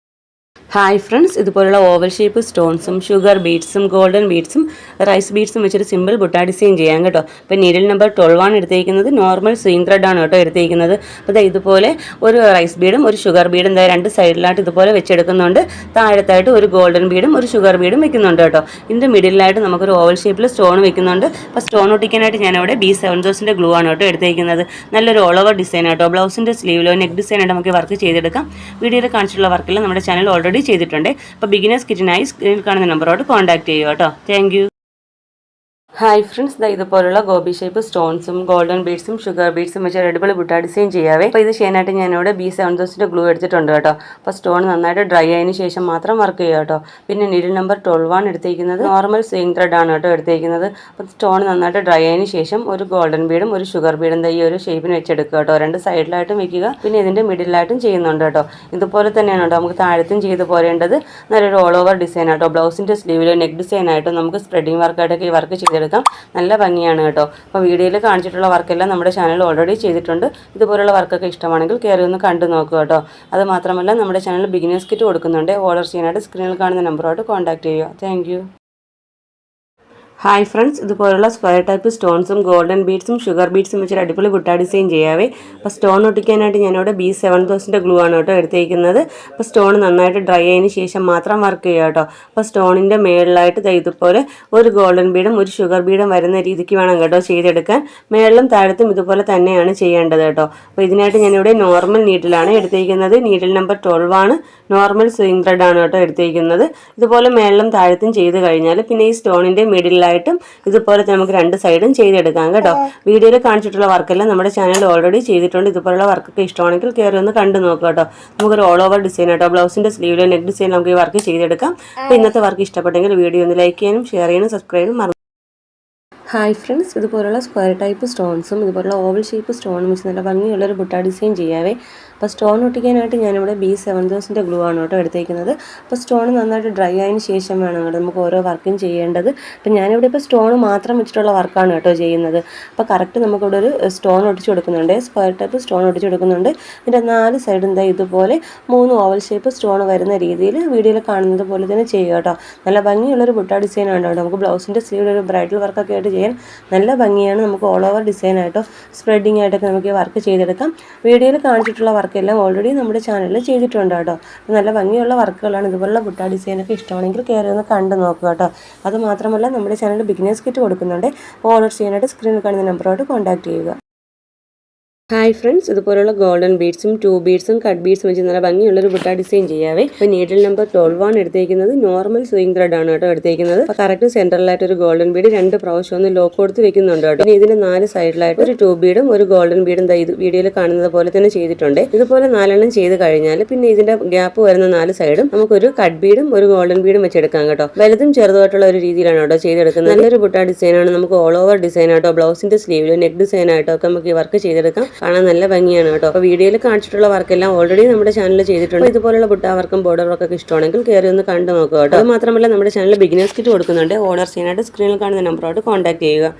ഹായ് ഫ്രണ്ട്സ്, ഇതുപോലുള്ള ഓവൽ ഷേപ്പ് സ്റ്റോൺസും ഷുഗർ ബീഡ്സും ഗോൾഡൻ ബീഡ്സും റൈസ് ബീഡ്സും വെച്ചൊരു സിമ്പിൾ ബുട്ട ഡിസൈൻ ചെയ്യാം കേട്ടോ. അപ്പോൾ നീഡിൽ നമ്പർ 12 ആണ് എടുത്തേക്കുന്നത്. നോർമൽ സ്വിങ് ത്രെഡ് ആണ് കേട്ടോ എടുത്തേക്കുന്നത്. അപ്പോൾ ഇതുപോലെ ഒരു റൈസ് ബീഡും ഒരു ഷുഗർ ബീഡും 2 സൈഡിലായിട്ട് ഇതുപോലെ വെച്ചെടുക്കുന്നുണ്ട്. താഴത്തായിട്ട് ഒരു ഗോൾഡൻ ബീഡും ഒരു ഷുഗർ ബീഡും വെക്കുന്നുണ്ട് കേട്ടോ. ഇതിൻ്റെ മിഡിലായിട്ട് നമുക്കൊരു ഓവൽ ഷേപ്പിൽ സ്റ്റോൺ വെക്കുന്നുണ്ട്. അപ്പോൾ സ്റ്റോൺ ഒട്ടിക്കാനായിട്ട് ഞാനിവിടെ B7000 ഗ്ലൂ ആണ് കേട്ടോ എടുത്തേക്കുന്നത്. നല്ലൊരു ഓൾ ഓവർ ഡിസൈൻ ആട്ടോ. ബ്ലൗസിൻ്റെ സ്ലീവിലോ നെക്ക് ഡിസൈൻ ആയിട്ട് നമുക്ക് വർക്ക് ചെയ്തെടുക്കാം. വീഡിയോയിൽ കാണിച്ചിട്ടുള്ള വർക്കെല്ലാം നമ്മുടെ ചാനൽ ഓൾറെഡി ചെയ്തിട്ടുണ്ട്. അപ്പോൾ ബിഗിനേഴ്സ് കിറ്റിനായി സ്ക്രീനിൽ കാണുന്ന നമ്പറോട് കോൺടാക്ട് ചെയ്യുക കേട്ടോ. Thank you. ഹായ് ഫ്രണ്ട്സ്, ഇതുപോലുള്ള ഗോബി ഷേപ്പ് സ്റ്റോൺസും ഗോൾഡൻ ബീഡ്സും ഷുഗർ ബീഡ്സും വെച്ച് അടിപൊളി ബുട്ട ഡിസൈൻ ചെയ്യാവേ. അപ്പോൾ ഇത് ചെയ്യാനായിട്ട് ഞാനിവിടെ B7000 ഗ്ലൂ എടുത്തിട്ടുണ്ട് കേട്ടോ. അപ്പോൾ സ്റ്റോൺ നന്നായിട്ട് ഡ്രൈ ആയതിനു ശേഷം മാത്രം വർക്ക് ചെയ്യുക കേട്ടോ. പിന്നെ നീഡിൽ നമ്പർ 12 ആണ് എടുത്തേക്കുന്നത്. നോർമൽ സ്വിങ് ത്രെഡ് ആണ് കേട്ടോ എടുത്തേക്കുന്നത്. അപ്പോൾ സ്റ്റോൺ നന്നായിട്ട് ഡ്രൈ ആയതിനു ശേഷം ഒരു ഗോൾഡൻ ബീഡും ഒരു ഷുഗർ ബീഡും ഈ ഒരു ഷേപ്പിന് വെച്ചെടുക്കുക കേട്ടോ. 2 സൈഡിലായിട്ടും വെക്കുക. പിന്നെ ഇതിൻ്റെ മിഡിലായിട്ടും ചെയ്യുന്നുണ്ട് കേട്ടോ. ഇതുപോലെ തന്നെയാണ് കേട്ടോ നമുക്ക് താഴത്തും ചെയ്ത് പോരേണ്ടത്. നല്ലൊരു ഓൾ ഓവർ ഡിസൈൻ ആട്ടോ. ബ്ലൗസിൻ്റെ സ്ലീവിലോ നെക്ക് ഡിസൈൻ ആയിട്ടോ നമുക്ക് സ്പ്രെഡിങ് വർക്കായിട്ടൊക്കെ ഈ വർക്ക് ചെയ്തെടുക്കാം. നല്ല ഭംഗിയാണ് കേട്ടോ. അപ്പോൾ വീഡിയോയിൽ കാണിച്ചിട്ടുള്ള വർക്കെല്ലാം നമ്മുടെ ചാനൽ ഓൾറെഡി ചെയ്തിട്ടുണ്ട്. ഇതുപോലുള്ള വർക്കൊക്കെ ഇഷ്ടമാണെങ്കിൽ കയറി ഒന്ന് കണ്ടു നോക്കുക കേട്ടോ. അത് മാത്രമല്ല നമ്മുടെ ചാനൽ ബിഗിനേഴ്സ് കിറ്റ് കൊടുക്കുന്നുണ്ട്. ഓർഡർ ചെയ്യാനായിട്ട് സ്ക്രീനിൽ കാണുന്ന നമ്പറോട്ട് കോൺടാക്ട് ചെയ്യുക. Thank you. ഹായ് ഫ്രണ്ട്സ്, ഇതുപോലുള്ള സ്ക്വയർ ടൈപ്പ് സ്റ്റോൺസും ഗോൾഡൻ ബീഡ്സും ഷുഗർ ബീഡ്സും വെച്ചൊരു അടിപൊളി ബുട്ട ഡിസൈൻ ചെയ്യാവേ. അപ്പോൾ സ്റ്റോൺ ഒട്ടിക്കാനായിട്ട് ഞാനിവിടെ B7000 ഗ്ലൂ ആണ് കേട്ടോ എടുത്തേക്കുന്നത്. അപ്പോൾ സ്റ്റോൺ നന്നായിട്ട് ഡ്രൈ ആയതിന് ശേഷം മാത്രം വർക്ക് ചെയ്യുക കേട്ടോ. അപ്പോൾ സ്റ്റോണിൻ്റെ മേളിലായിട്ട് ഇതുപോലെ ഒരു ഗോൾഡൻ ബീഡും ഒരു ഷുഗർ ബീഡും വരുന്ന രീതിക്ക് വേണം കേട്ടോ ചെയ്തെടുക്കാൻ. മേളിലും താഴത്തും ഇതുപോലെ തന്നെയാണ് ചെയ്യേണ്ടത് കേട്ടോ. അപ്പോൾ ഇതിനായിട്ട് ഞാനിവിടെ നോർമൽ നീഡിലാണ് എടുത്തേക്കുന്നത്. നീഡിൽ നമ്പർ 12 ആണ്. നോർമൽ സ്വിങ് ത്രെഡ് ആണ് കേട്ടോ എടുത്തേക്കുന്നത്. ഇതുപോലെ മേളിലും താഴത്തും ചെയ്ത് കഴിഞ്ഞാൽ പിന്നെ ഈ സ്റ്റോണിൻ്റെ മിഡിൽ മിഡിലായിട്ടും ഇതുപോലെ നമുക്ക് രണ്ട് സൈഡും ചെയ്തെടുക്കാം കേട്ടോ. വീഡിയോയിൽ കാണിച്ചിട്ടുള്ള വർക്കെല്ലാം നമ്മുടെ ചാനലിൽ ഓൾറെഡി ചെയ്തിട്ടുണ്ട്. ഇതുപോലുള്ള വർക്കൊക്കെ ഇഷ്ടമാണെങ്കിൽ കയറി ഒന്ന് കണ്ടു നോക്കുക കേട്ടോ. നമുക്കൊരു ഓൾ ഓവർ ഡിസൈൻ കേട്ടോ, ബ്ലൗസിൻ്റെ സ്ലീവിലെ നെക്ക് ഡിസൈൻ നമുക്ക് ഈ വർക്ക് ചെയ്തെടുക്കാം. അപ്പോൾ ഇന്നത്തെ വർക്ക് ഇഷ്ടപ്പെട്ടെങ്കിൽ വീഡിയോ ഒന്ന് ലൈക്ക് ചെയ്യാനും ഷെയർ ചെയ്യാനും സബ്സ്ക്രൈബ് ചെയ്യാനും മറന്നു. ഹായ് ഫ്രണ്ട്സ്, ഇതുപോലുള്ള സ്ക്വയർ ടൈപ്പ് സ്റ്റോൺസും ഇതുപോലുള്ള ഓവൽ ഷേപ്പ് സ്റ്റോണും വെച്ച് നല്ല ഭംഗിയുള്ളൊരു ബുട്ട ഡിസൈൻ ചെയ്യാവേ. അപ്പോൾ സ്റ്റോൺ ഒട്ടിക്കാനായിട്ട് ഞാനിവിടെ B7000 ഗ്ലൂ ആണ് കേട്ടോ എടുത്തേക്കുന്നത്. അപ്പോൾ സ്റ്റോൺ നന്നായിട്ട് ഡ്രൈ ആയതിന് ശേഷം വേണം കേട്ടോ നമുക്ക് ഓരോ വർക്കും ചെയ്യേണ്ടത്. അപ്പോൾ ഞാനിവിടെ ഇപ്പോൾ സ്റ്റോൺ മാത്രം വെച്ചിട്ടുള്ള വർക്കാണ് കേട്ടോ ചെയ്യുന്നത്. അപ്പോൾ കറക്റ്റ് നമുക്കിവിടെ ഒരു സ്റ്റോൺ ഒട്ടിച്ച് കൊടുക്കുന്നുണ്ട്, സ്ക്വയർ ടൈപ്പ് സ്റ്റോൺ ഒട്ടിച്ച് കൊടുക്കുന്നുണ്ട്. ഇതിൻ്റെ 4 സൈഡും എന്താ ഇതുപോലെ 3 ഓവൽ ഷേപ്പ് സ്റ്റോൺ വരുന്ന രീതിയിൽ വീഡിയോയിൽ കാണുന്നത് പോലെ തന്നെ ചെയ്യുക കേട്ടോ. നല്ല ഭംഗിയുള്ളൊരു ബുട്ട ഡിസൈൻ ആണ് കേട്ടോ. നമുക്ക് ബ്ലൗസിൻ്റെ സ്ലീവിൽ ഒരു ബ്രൈഡൽ വർക്കൊക്കെ ആയിട്ട് ചെയ്യാൻ നല്ല ഭംഗിയാണ്. നമുക്ക് ഓൾ ഓവർ ഡിസൈൻ ആയിട്ടോ സ്പ്രെഡിങ് ആയിട്ടൊക്കെ നമുക്ക് ഈ വർക്ക് ചെയ്തെടുക്കാം. വീഡിയോയിൽ കാണിച്ചിട്ടുള്ള വർക്കെല്ലാം ഓൾറെഡി നമ്മുടെ ചാനലിൽ ചെയ്തിട്ടുണ്ട് കേട്ടോ. നല്ല ഭംഗിയുള്ള വർക്കുകളാണ്. ഇതുപോലുള്ള ബുട്ട ഡിസൈനൊക്കെ ഇഷ്ടമാണെങ്കിൽ കയറി ഒന്ന് കണ്ടു നോക്കുക കേട്ടോ. അതുമാത്രമല്ല നമ്മുടെ ചാനലിൽ ബിഗിനേഴ്സ് കിറ്റ് കൊടുക്കുന്നുണ്ട്. ഓർഡർ ചെയ്യാനായിട്ട് സ്ക്രീനിൽ കാണുന്ന നമ്പറോട് കോൺടാക്ട് ചെയ്യുക. ഹായ് ഫ്രണ്ട്സ്, ഇതുപോലുള്ള ഗോൾഡൻ ബീഡ്സും 2 ബീഡ്സും കട്ട് ബീഡ്സും വെച്ച് നല്ല ഭംഗിയുള്ളൊരു ബുട്ട ഡിസൈൻ ചെയ്യാവേ. ഇപ്പോൾ നീഡിൽ നമ്പർ 12 ആണ് എടുത്തേക്കുന്നത്. നോർമൽ സ്വിംഗ് ത്രെഡ് ആണ് കേട്ടോ എടുത്തേക്കുന്നത്. അപ്പോൾ കറക്റ്റ് സെൻറ്ററിലായിട്ട് ഒരു ഗോൾഡൻ ബീഡ് 2 പ്രാവശ്യം ഒന്ന് ലോക്ക് കൊടുത്ത് വെക്കുന്നുണ്ട് കേട്ടോ. പിന്നെ ഇതിന് 4 സൈഡിലായിട്ട് ഒരു 2 ബീഡും ഒരു ഗോൾഡൻ ബീഡും ഇത് വീഡിയോയിൽ കാണുന്നത് പോലെ തന്നെ ചെയ്തിട്ടുണ്ട്. ഇതുപോലെ 4 ചെയ്ത് കഴിഞ്ഞാൽ പിന്നെ ഇതിന്റെ ഗ്യാപ്പ് വരുന്ന 4 സൈഡും നമുക്കൊരു കട്ട് ബീഡും ഒരു ഗോൾഡൻ ബീഡും വെച്ചെടുക്കാം കേട്ടോ. വലുതും ചെറുതായിട്ടുള്ള ഒരു രീതിയിലാണ് കേട്ടോ ചെയ്തെടുക്കുന്നത്. നല്ലൊരു ബുട്ട ഡിസൈനാണ്. നമുക്ക് ഓൾ ഓവർ ഡിസൈൻ ആയിട്ടോ ബ്ലൗസിന്റെ സ്ലീവിൽ നെക്ക് ഡിസൈൻ ആയിട്ടോ ഒക്കെ നമുക്ക് ഈ വർക്ക് ചെയ്തെടുക്കാം. കാണാൻ നല്ല ഭംഗിയാണ് കേട്ടോ. അപ്പോൾ വീഡിയോയിൽ കാണിച്ചിട്ടുള്ള വർക്കെല്ലാം ഓൾറെഡി നമ്മുടെ ചാനലിൽ ചെയ്തിട്ടുണ്ട്. ഇതുപോലുള്ള ബുട്ട വർക്കും ബോർഡർ വർക്കൊക്കെ ഇഷ്ടമാണെങ്കിൽ കയറി ഒന്ന് കണ്ടു നോക്കുക കേട്ടോ. അത് മാത്രമല്ല നമ്മുടെ ചാനലിൽ ബിഗിനേഴ്സ് കിറ്റ് കൊടുക്കുന്നുണ്ട്. ഓർഡർ ചെയ്യാനായിട്ട് സ്ക്രീനിൽ കാണുന്ന നമ്പറോട് കോൺടാക്ട് ചെയ്യുക.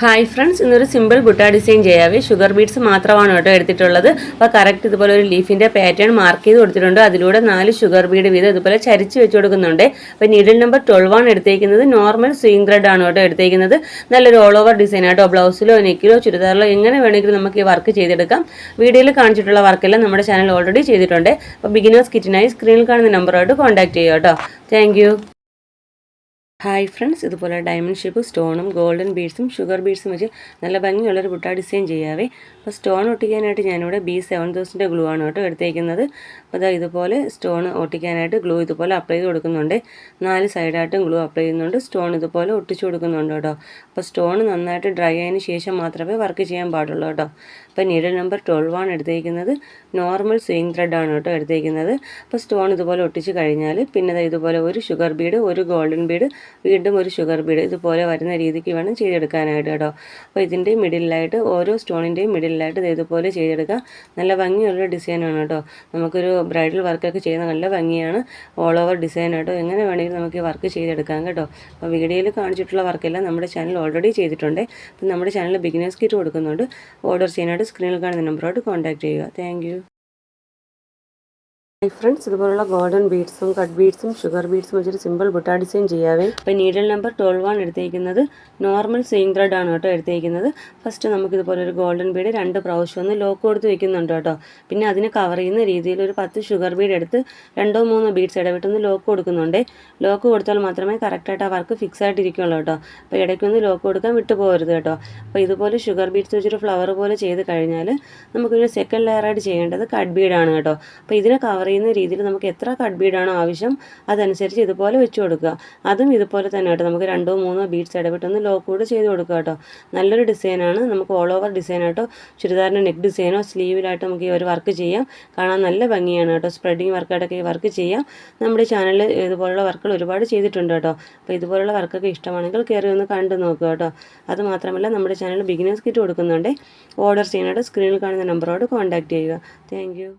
ഹായ് ഫ്രണ്ട്സ്, ഇന്നൊരു സിമ്പിൾ ബുട്ട ഡിസൈൻ ചെയ്യാവേ. ഷുഗർ ബീഡ്സ് മാത്രമാണ് കേട്ടോ എടുത്തിട്ടുള്ളത്. അപ്പോൾ കറക്റ്റ് ഇതുപോലെ ഒരു ലീഫിൻ്റെ പാറ്റേൺ മാർക്ക് ചെയ്ത് കൊടുത്തിട്ടുണ്ട്. അതിലൂടെ 4 ഷുഗർ ബീഡ് വീതം ഇതുപോലെ ചരിച്ച് വെച്ച് കൊടുക്കുന്നുണ്ട്. അപ്പോൾ നീഡിൽ നമ്പർ 12 ആണ് എടുത്തേക്കുന്നത്. നോർമൽ സ്വിംഗ് ത്രെഡ് ആണ് കേട്ടോ എടുത്തേക്കുന്നത്. നല്ലൊരു ഓൾ ഓവർ ഡിസൈൻ ആട്ടോ. ബ്ലൗസിലോ നെക്കിലോ ചുരിദാറിലോ എങ്ങനെ വേണമെങ്കിലും നമുക്ക് ഈ വർക്ക് ചെയ്തെടുക്കാം. വീഡിയോയിൽ കാണിച്ചിട്ടുള്ള വർക്കെല്ലാം നമ്മുടെ ചാനൽ ഓൾറെഡി ചെയ്തിട്ടുണ്ട്. അപ്പോൾ ബിഗിനേഴ്സ് കിറ്റിനായി സ്ക്രീനിൽ കാണുന്ന നമ്പറായിട്ട് കോൺടാക്ട് ചെയ്യുക കേട്ടോ. Thank you. ഹായ് ഫ്രണ്ട്സ്, ഇതുപോലെ ഡയമണ്ട് ഷേപ്പ് സ്റ്റോണും ഗോൾഡൻ ബീഡ്സും ഷുഗർ ബീഡ്സും വെച്ച് നല്ല ഭംഗിയുള്ളൊരു ബുട്ട ഡിസൈൻ ചെയ്യാവേ. അപ്പോൾ സ്റ്റോൺ ഒട്ടിക്കാനായിട്ട് ഞാനിവിടെ B7000 ഗ്ലൂ ആണ് കേട്ടോ എടുത്തേക്കുന്നത്. അപ്പോൾ അതാ ഇതുപോലെ സ്റ്റോൺ ഒട്ടിക്കാനായിട്ട് ഗ്ലൂ ഇതുപോലെ അപ്ലൈ ചെയ്ത് കൊടുക്കുന്നുണ്ട്. 4 സൈഡായിട്ടും ഗ്ലൂ അപ്ലൈ ചെയ്യുന്നുണ്ട്. സ്റ്റോൺ ഇതുപോലെ ഒട്ടിച്ചു കൊടുക്കുന്നുണ്ട് കേട്ടോ. അപ്പോൾ സ്റ്റോൺ നന്നായിട്ട് ഡ്രൈ ആയതിന് ശേഷം മാത്രമേ വർക്ക് ചെയ്യാൻ പാടുള്ളൂ കേട്ടോ. അപ്പോൾ നീഡിൽ നമ്പർ 12 ആണ് എടുത്തേക്കുന്നത്. നോർമൽ സ്വിംഗ് ത്രെഡ് ആണ് കേട്ടോ എടുത്തേക്കുന്നത്. അപ്പോൾ സ്റ്റോൺ ഇതുപോലെ ഒട്ടിച്ച് കഴിഞ്ഞാൽ പിന്നെ ഇതുപോലെ ഒരു ഷുഗർ ബീഡ് ഒരു ഗോൾഡൻ ബീഡ് വീണ്ടും ഒരു ഷുഗർ ബീഡ് ഇതുപോലെ വരുന്ന രീതിക്ക് വേണം ചെയ്തെടുക്കാനായിട്ട് കേട്ടോ. അപ്പോൾ ഇതിൻ്റെ മിഡിലായിട്ട് ഓരോ സ്റ്റോണിൻ്റെയും മിഡിലായിട്ട് ഇതുപോലെ ചെയ്തെടുക്കാം. നല്ല ഭംഗിയുള്ള ഡിസൈനാണ് കേട്ടോ. നമുക്കൊരു ബ്രൈഡൽ വർക്കൊക്കെ ചെയ്യുന്ന നല്ല ഭംഗിയാണ്. ഓൾ ഓവർ ഡിസൈൻ കേട്ടോ. എങ്ങനെ വേണമെങ്കിലും നമുക്ക് ഈ വർക്ക് ചെയ്തെടുക്കാം കേട്ടോ. അപ്പോൾ വീഡിയോയിൽ കാണിച്ചിട്ടുള്ള വർക്കെല്ലാം നമ്മുടെ ചാനൽ ഓൾറെഡി ചെയ്തിട്ടുണ്ട്. അപ്പോൾ നമ്മുടെ ചാനലിൽ ബിഗിനേഴ്സ് കിറ്റ് കൊടുക്കുന്നുണ്ട്. ഓർഡർ ചെയ്യാനായിട്ട് സ്ക്രീനിൽ കാണുന്ന നമ്പറോട്ട് കോൺടാക്ട് ചെയ്യുക. Thank you. ഹായ് ഫ്രണ്ട്സ്, ഇതുപോലുള്ള ഗോൾഡൻ ബീഡ്സും കട്ട് ബീഡ്സും ഷുഗർ ബീഡ്സും വെച്ചൊരു സിമ്പിൾ ബുട്ട ഡിസൈൻ ചെയ്യാവേ. അപ്പോൾ നീഡിൽ നമ്പർ 12 ആണ് എടുത്തേക്കുന്നത്. നോർമൽ സ്വിംഗ് ത്രെഡ് ആണ് കേട്ടോ എടുത്തേക്കുന്നത്. ഫസ്റ്റ് നമുക്ക് ഇതുപോലെ ഒരു ഗോൾഡൻ ബീഡ് 2 പ്രാവശ്യം ഒന്ന് ലോക്ക് കൊടുത്ത് വെക്കുന്നുണ്ട് കേട്ടോ. പിന്നെ അതിന് കവർ ചെയ്യുന്ന രീതിയിൽ ഒരു 10 ഷുഗർ ബീഡ് എടുത്ത് 2-3 ബീഡ്സ് ഇടവിട്ടൊന്ന് ലോക്ക് കൊടുക്കുന്നുണ്ട്. ലോക്ക് കൊടുത്താൽ മാത്രമേ കറക്റ്റായിട്ട് ആ വർക്ക് ഫിക്സ് ആയിട്ടിരിക്കുള്ളൂ കേട്ടോ. അപ്പോൾ ഇടയ്ക്കൊന്ന് ലോക്ക് കൊടുക്കാൻ വിട്ടു പോകരുത് കേട്ടോ. അപ്പോൾ ഇതുപോലെ ഷുഗർ ബീഡ്സ് വെച്ചൊരു ഫ്ലവർ പോലെ ചെയ്ത് കഴിഞ്ഞാൽ നമുക്കൊരു സെക്കൻഡ് ലെയറായിട്ട് ചെയ്യേണ്ടത് കട്ട് ബീഡാണ് കേട്ടോ. അപ്പോൾ ഇതിനെ കവർ ചെയ്യുന്ന രീതിയിൽ നമുക്ക് എത്ര കട്ട് ബീഡാണോ ആവശ്യം അതനുസരിച്ച് ഇതുപോലെ വെച്ച് കൊടുക്കുക. അതും ഇതുപോലെ തന്നെ കേട്ടോ. നമുക്ക് 2-3 ബീഡ്സ് ഇടവിട്ടൊന്ന് ലോക്ക് കൂടെ ചെയ്ത് കൊടുക്കുക കേട്ടോ. നല്ലൊരു ഡിസൈനാണ്. നമുക്ക് ഓൾ ഓവർ ഡിസൈനായിട്ടോ ചുരിദാറിൻ്റെ നെക്ക് ഡിസൈനോ സ്ലീവിലായിട്ടോ നമുക്ക് ഈ ഒരു വർക്ക് ചെയ്യാം. കാണാൻ നല്ല ഭംഗിയാണ് കേട്ടോ. സ്പ്രെഡിങ് വർക്കായിട്ടൊക്കെ ഈ വർക്ക് ചെയ്യാം. നമ്മുടെ ചാനലിൽ ഇതുപോലുള്ള വർക്കുകൾ ഒരുപാട് ചെയ്തിട്ടുണ്ട് കേട്ടോ. അപ്പോൾ ഇതുപോലുള്ള വർക്കൊക്കെ ഇഷ്ടമാണെങ്കിൽ കയറി ഒന്ന് കണ്ടു നോക്കുക കേട്ടോ. അത് മാത്രമല്ല നമ്മുടെ ചാനലിൽ ബിഗിനേഴ്സ് കിറ്റ് കൊടുക്കുന്നുണ്ട്. ഓർഡർ ചെയ്യാനായിട്ട് സ്ക്രീനിൽ കാണുന്ന നമ്പറോട് കോൺടാക്ട് ചെയ്യുക. Thank you.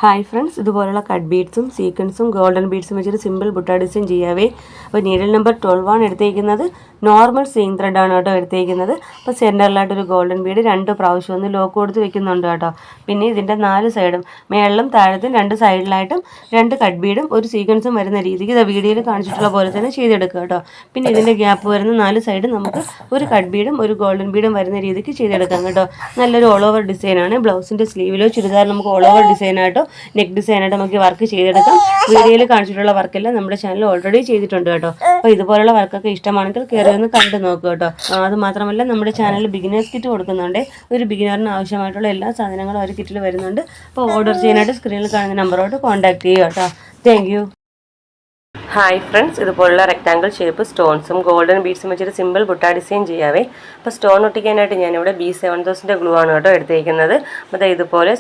ഹായ് ഫ്രണ്ട്സ്, ഇതുപോലുള്ള കട്ട് ബീഡ്സും സീക്വൻസും ഗോൾഡൻ ബീഡ്സും വെച്ചൊരു സിമ്പിൾ ബുട്ട ഡിസൈൻ ചെയ്യാവേ. അപ്പോൾ നീഡിൽ നമ്പർ 12 ആണ് എടുത്തേക്കുന്നത്. നോർമൽ സ്വിംഗ് ത്രെഡ് ആണ് കേട്ടോ എടുത്തേക്കുന്നത്. അപ്പോൾ സെൻറ്ററിലായിട്ടൊരു ഗോൾഡൻ ബീഡ് 2 പ്രാവശ്യം ഒന്ന് ലോക്ക് കൊടുത്ത് വെക്കുന്നുണ്ട് കേട്ടോ. പിന്നെ ഇതിൻ്റെ 4 സൈഡും മേളിലും താഴത്തും 2 സൈഡിലായിട്ടും 2 കട്ട് ബീഡും ഒരു സീക്വൻസും വരുന്ന രീതിക്ക് ഇത് വീഡിയോയിൽ കാണിച്ചിട്ടുള്ള പോലെ തന്നെ ചെയ്തെടുക്കുക കേട്ടോ. പിന്നെ ഇതിൻ്റെ ഗ്യാപ്പ് വരുന്ന 4 സൈഡും നമുക്ക് ഒരു കട്ട് ബീഡും ഒരു ഗോൾഡൻ ബീഡും വരുന്ന രീതിക്ക് ചെയ്തെടുക്കാം കേട്ടോ. നല്ലൊരു ഓൾ ഓവർ ഡിസൈനാണ്. ബ്ലൗസിൻ്റെ സ്ലീവിലോ ചുരിദാറിൽ നമുക്ക് ഓൾ ഓവർ ഡിസൈനായിട്ടോ നെക്ക് ഡിസൈനായിട്ട് നമുക്ക് വർക്ക് ചെയ്തെടുക്കാം. വീഡിയോയിൽ കാണിച്ചിട്ടുള്ള വർക്കെല്ലാം നമ്മുടെ ചാനൽ ഓൾറെഡി ചെയ്തിട്ടുണ്ട് കേട്ടോ. അപ്പോൾ ഇതുപോലുള്ള വർക്കൊക്കെ ഇഷ്ടമാണെങ്കിൽ കയറി ഒന്ന് കണ്ടു നോക്കുക കേട്ടോ. അത് മാത്രമല്ല നമ്മുടെ ചാനലിൽ ബിഗിനേഴ്സ് കിറ്റ് കൊടുക്കുന്നുണ്ട്. ഒരു ബിഗിനറിന് ആവശ്യമായിട്ടുള്ള എല്ലാ സാധനങ്ങളും ഒരു കിറ്റിൽ വരുന്നുണ്ട്. അപ്പോൾ ഓർഡർ ചെയ്യാനായിട്ട് സ്ക്രീനിൽ കാണുന്ന നമ്പറോട്ട് കോൺടാക്ട് ചെയ്യുക കേട്ടോ. Thank you. ഹായ് ഫ്രണ്ട്സ്, ഇതുപോലുള്ള റെക്ടാങ്കിൾ ഷേപ്പ് സ്റ്റോൺസും ഗോൾഡൻ ബീഡ്സും വെച്ചിട്ട് സിമ്പിൾ ബുട്ടാ ഡിസൈൻ ചെയ്യാവേ. അപ്പോൾ സ്റ്റോൺ ഒട്ടിക്കാനായിട്ട് ഞാനിവിടെ B7000 ഗ്ലൂ ആണ് കേട്ടോ എടുത്തിരിക്കുന്നത്. അപ്പോൾ ഇതുപോലെ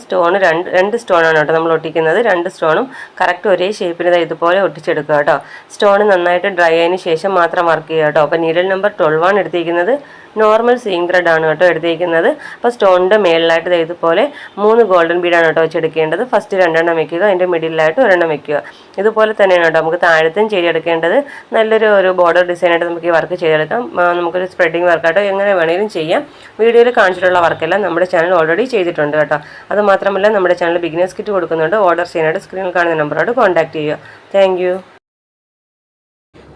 രണ്ട് സ്റ്റോണാണ് കേട്ടോ നമ്മൾ ഒട്ടിക്കുന്നത്. രണ്ട് സ്റ്റോണും കറക്റ്റ് ഒരേ ഷേപ്പിൽ ഇതുപോലെ ഒട്ടിച്ചെടുക്കുക കേട്ടോ. സ്റ്റോൺ നന്നായിട്ട് ഡ്രൈ ആയതിനു ശേഷം മാത്രം വർക്ക് ചെയ്യുക കേട്ടോ. അപ്പോൾ നീഡിൽ നമ്പർ 12 ആണ് എടുത്തിരിക്കുന്നത്. നോർമൽ സീയിങ് ത്രെഡ് ആണ് കേട്ടോ എടുത്തിരിക്കുന്നത്. അപ്പോൾ സ്റ്റോണിൻ്റെ മേളിലായിട്ട് ഇതുപോലെ 3 ഗോൾഡൻ ബീഡാണ് കേട്ടോ വെച്ചെടുക്കേണ്ടത്. ഫസ്റ്റ് 2 വെക്കുക, അതിൻ്റെ മിഡിലായിട്ട് 1 വെക്കുക. ഇതുപോലെ തന്നെയാണ് കേട്ടോ നമുക്ക് താഴത്തും ചെയ്തെടുക്കേണ്ടത്. നല്ലൊരു ബോർഡർ ഡിസൈനായിട്ട് നമുക്ക് ഈ വർക്ക് ചെയ്തെടുക്കാം. നമുക്കൊരു സ്പ്രെഡിങ് വർക്കായിട്ടോ എങ്ങനെ വേണമെങ്കിലും ചെയ്യാം. വീഡിയോയിൽ കാണിച്ചിട്ടുള്ള വർക്കെല്ലാം നമ്മുടെ ചാനൽ ഓൾറെഡി ചെയ്തിട്ടുണ്ട് കേട്ടോ. അത് മാത്രമല്ല നമ്മുടെ ചാനൽ ബിഗിനേഴ്സ് കിറ്റ് കൊടുക്കുന്നുണ്ട്. ഓർഡർ ചെയ്യാനായിട്ട് സ്ക്രീനിൽ കാണുന്ന നമ്പറോട് കോൺടാക്ട് ചെയ്യുക. താങ്ക്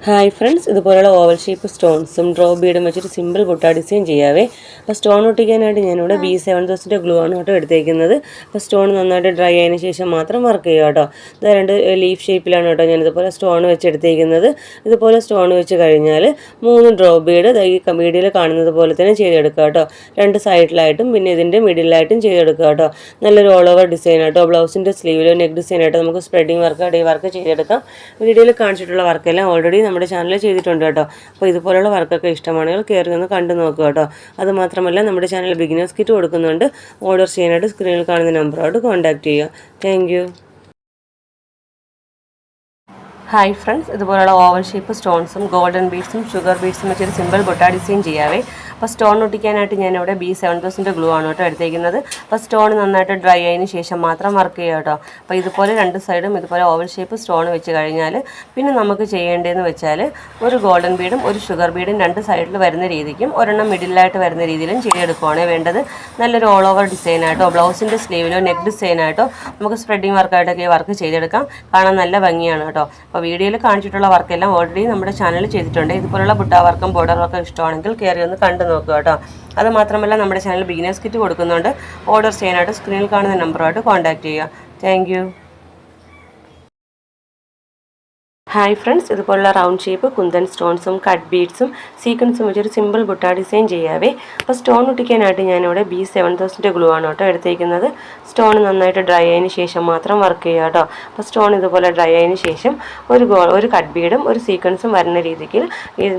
ഹായ് ഫ്രണ്ട്സ്, ഇതുപോലുള്ള ഓവൽ ഷേപ്പ് സ്റ്റോൺസും ഡ്രോപ്പ് ബീഡും വെച്ചിട്ട് സിമ്പിൾ ബുട്ടാ ഡിസൈൻ ചെയ്യാവേ. അപ്പോൾ സ്റ്റോൺ ഒട്ടിക്കാനായിട്ട് ഞാനിവിടെ B7000 ഗ്ലൂ ആണ് കേട്ടോ എടുത്തേക്കുന്നത്. അപ്പോൾ സ്റ്റോൺ നന്നായിട്ട് ഡ്രൈ ആയതിനു ശേഷം മാത്രം വർക്ക് ചെയ്യുക കേട്ടോ. ഇത് 2 ലീഫ് ഷേപ്പിലാണ് കേട്ടോ ഞാനിതുപോലെ സ്റ്റോൺ വെച്ച് എടുത്തേക്കുന്നത്. ഇതുപോലെ സ്റ്റോൺ വെച്ച് കഴിഞ്ഞാൽ 3 ഡ്രോപ്പ് ബീഡ് ഈ വീഡിയോയിൽ കാണുന്നത് പോലെ തന്നെ ചെയ്തെടുക്കുക കേട്ടോ. 2 സൈഡിലായിട്ടും പിന്നെ ഇതിൻ്റെ മിഡിലായിട്ടും ചെയ്തെടുക്കുക കേട്ടോ. നല്ലൊരു ഓൾ ഓവർ ഡിസൈൻ ആയിട്ടോ. ബ്ലൗസിൻ്റെ സ്ലീവിലോ നെക്ക് ഡിസൈനായിട്ടോ നമുക്ക് സ്പ്രെഡിങ് വർക്കായിട്ട് ഈ വർക്ക് ചെയ്തെടുക്കാം. വീഡിയോയിൽ കാണിച്ചിട്ടുള്ള വർക്കെല്ലാം ഓൾറെഡി നമ്മുടെ ചാനലിൽ ചെയ്തിട്ടുണ്ട് കേട്ടോ. അപ്പോൾ ഇതുപോലുള്ള വർക്കൊക്കെ ഇഷ്ടമാണെങ്കിൽ കയറി ഒന്ന് കണ്ടു നോക്കുക കേട്ടോ. അതുമാത്രമല്ല നമ്മുടെ ചാനൽ ബിഗിനേഴ്സ് കിറ്റ് കൊടുക്കുന്നുണ്ട്. ഓർഡർ ചെയ്യാനായിട്ട് സ്ക്രീനിൽ കാണുന്ന നമ്പറോട് കോൺടാക്ട് ചെയ്യുക. താങ്ക് ഹായ് ഫ്രണ്ട്സ്, ഇതുപോലുള്ള ഓവൽ ഷേപ്പ് സ്റ്റോൺസും ഗോൾഡൻ ബീഡ്സും ഷുഗർ ബീഡ്സും വെച്ചൊരു സിമ്പിൾ ബുട്ടാ ഡിസൈൻ ചെയ്യാവേ. അപ്പോൾ സ്റ്റോൺ ഒട്ടിക്കാനായിട്ട് ഞാനിവിടെ B7000 ഗ്ലൂ ആണ് കേട്ടോ എടുത്തേക്കുന്നത്. അപ്പോൾ സ്റ്റോൺ നന്നായിട്ട് ഡ്രൈ ആയതിനു ശേഷം മാത്രം വർക്ക് ചെയ്യുക കേട്ടോ. അപ്പോൾ ഇതുപോലെ 2 സൈഡും ഇതുപോലെ ഓവൽ ഷേപ്പ് സ്റ്റോൺ വെച്ച് കഴിഞ്ഞാൽ പിന്നെ നമുക്ക് ചെയ്യേണ്ടതെന്ന് വെച്ചാൽ ഒരു ഗോൾഡൻ ബീഡും ഒരു ഷുഗർ ബീഡും 2 സൈഡിൽ വരുന്ന രീതിക്കും 1 മിഡിലായിട്ട് വരുന്ന രീതിയിലും ചെയ്തെടുക്കുകയാണ് വേണ്ടത്. നല്ലൊരു ഓൾ ഓവർ ഡിസൈനായിട്ടോ ബ്ലൗസിൻ്റെ സ്ലീവിലോ നെക്ക് ഡിസൈനായിട്ടോ നമുക്ക് സ്പ്രെഡിങ് വർക്കായിട്ടൊക്കെ വർക്ക് ചെയ്തെടുക്കാം. കാണാൻ നല്ല ഭംഗിയാണ് കേട്ടോ. അപ്പോൾ വീഡിയോയിൽ കാണിച്ചിട്ടുള്ള വർക്കെല്ലാം ഓൾറെഡി നമ്മുടെ ചാനലിൽ ചെയ്തിട്ടുണ്ട്. ഇതുപോലുള്ള ബുട്ടാ വർക്കും ബോർഡർ വർക്കും ഇഷ്ടമാണെങ്കിൽ കയറി ഒന്ന് കണ്ടു നോക്കുക കേട്ടോ. അത് മാത്രമല്ല നമ്മുടെ ചാനൽ ബിഗിനേഴ്സ് കിറ്റ് കൊടുക്കുന്നുണ്ട്. ഓർഡർ ചെയ്യാനായിട്ട് സ്ക്രീനിൽ കാണുന്ന നമ്പറുമായിട്ട് കോൺടാക്ട് ചെയ്യുക. താങ്ക് ഹായ് ഫ്രണ്ട്സ്, ഇതുപോലുള്ള റൗണ്ട് ഷേപ്പ് കുന്തൻ സ്റ്റോൺസും കട്ട് ബീഡ്സും സീക്വൻസും വെച്ചൊരു സിമ്പിൾ ബുട്ടാ ഡിസൈൻ ചെയ്യാവേ. അപ്പോൾ സ്റ്റോൺ ഒട്ടിക്കാനായിട്ട് ഞാനിവിടെ B7000 ഗ്ലൂ ആണ് കേട്ടോ എടുത്തേക്കുന്നത്. സ്റ്റോൺ നന്നായിട്ട് ഡ്രൈ ആയതിനു ശേഷം മാത്രം വർക്ക് ചെയ്യുക കേട്ടോ. അപ്പോൾ സ്റ്റോൺ ഇതുപോലെ ഡ്രൈ ആയതിനു ശേഷം ഒരു കട്ട് ബീഡും ഒരു സീക്വൻസും വരുന്ന രീതിക്ക്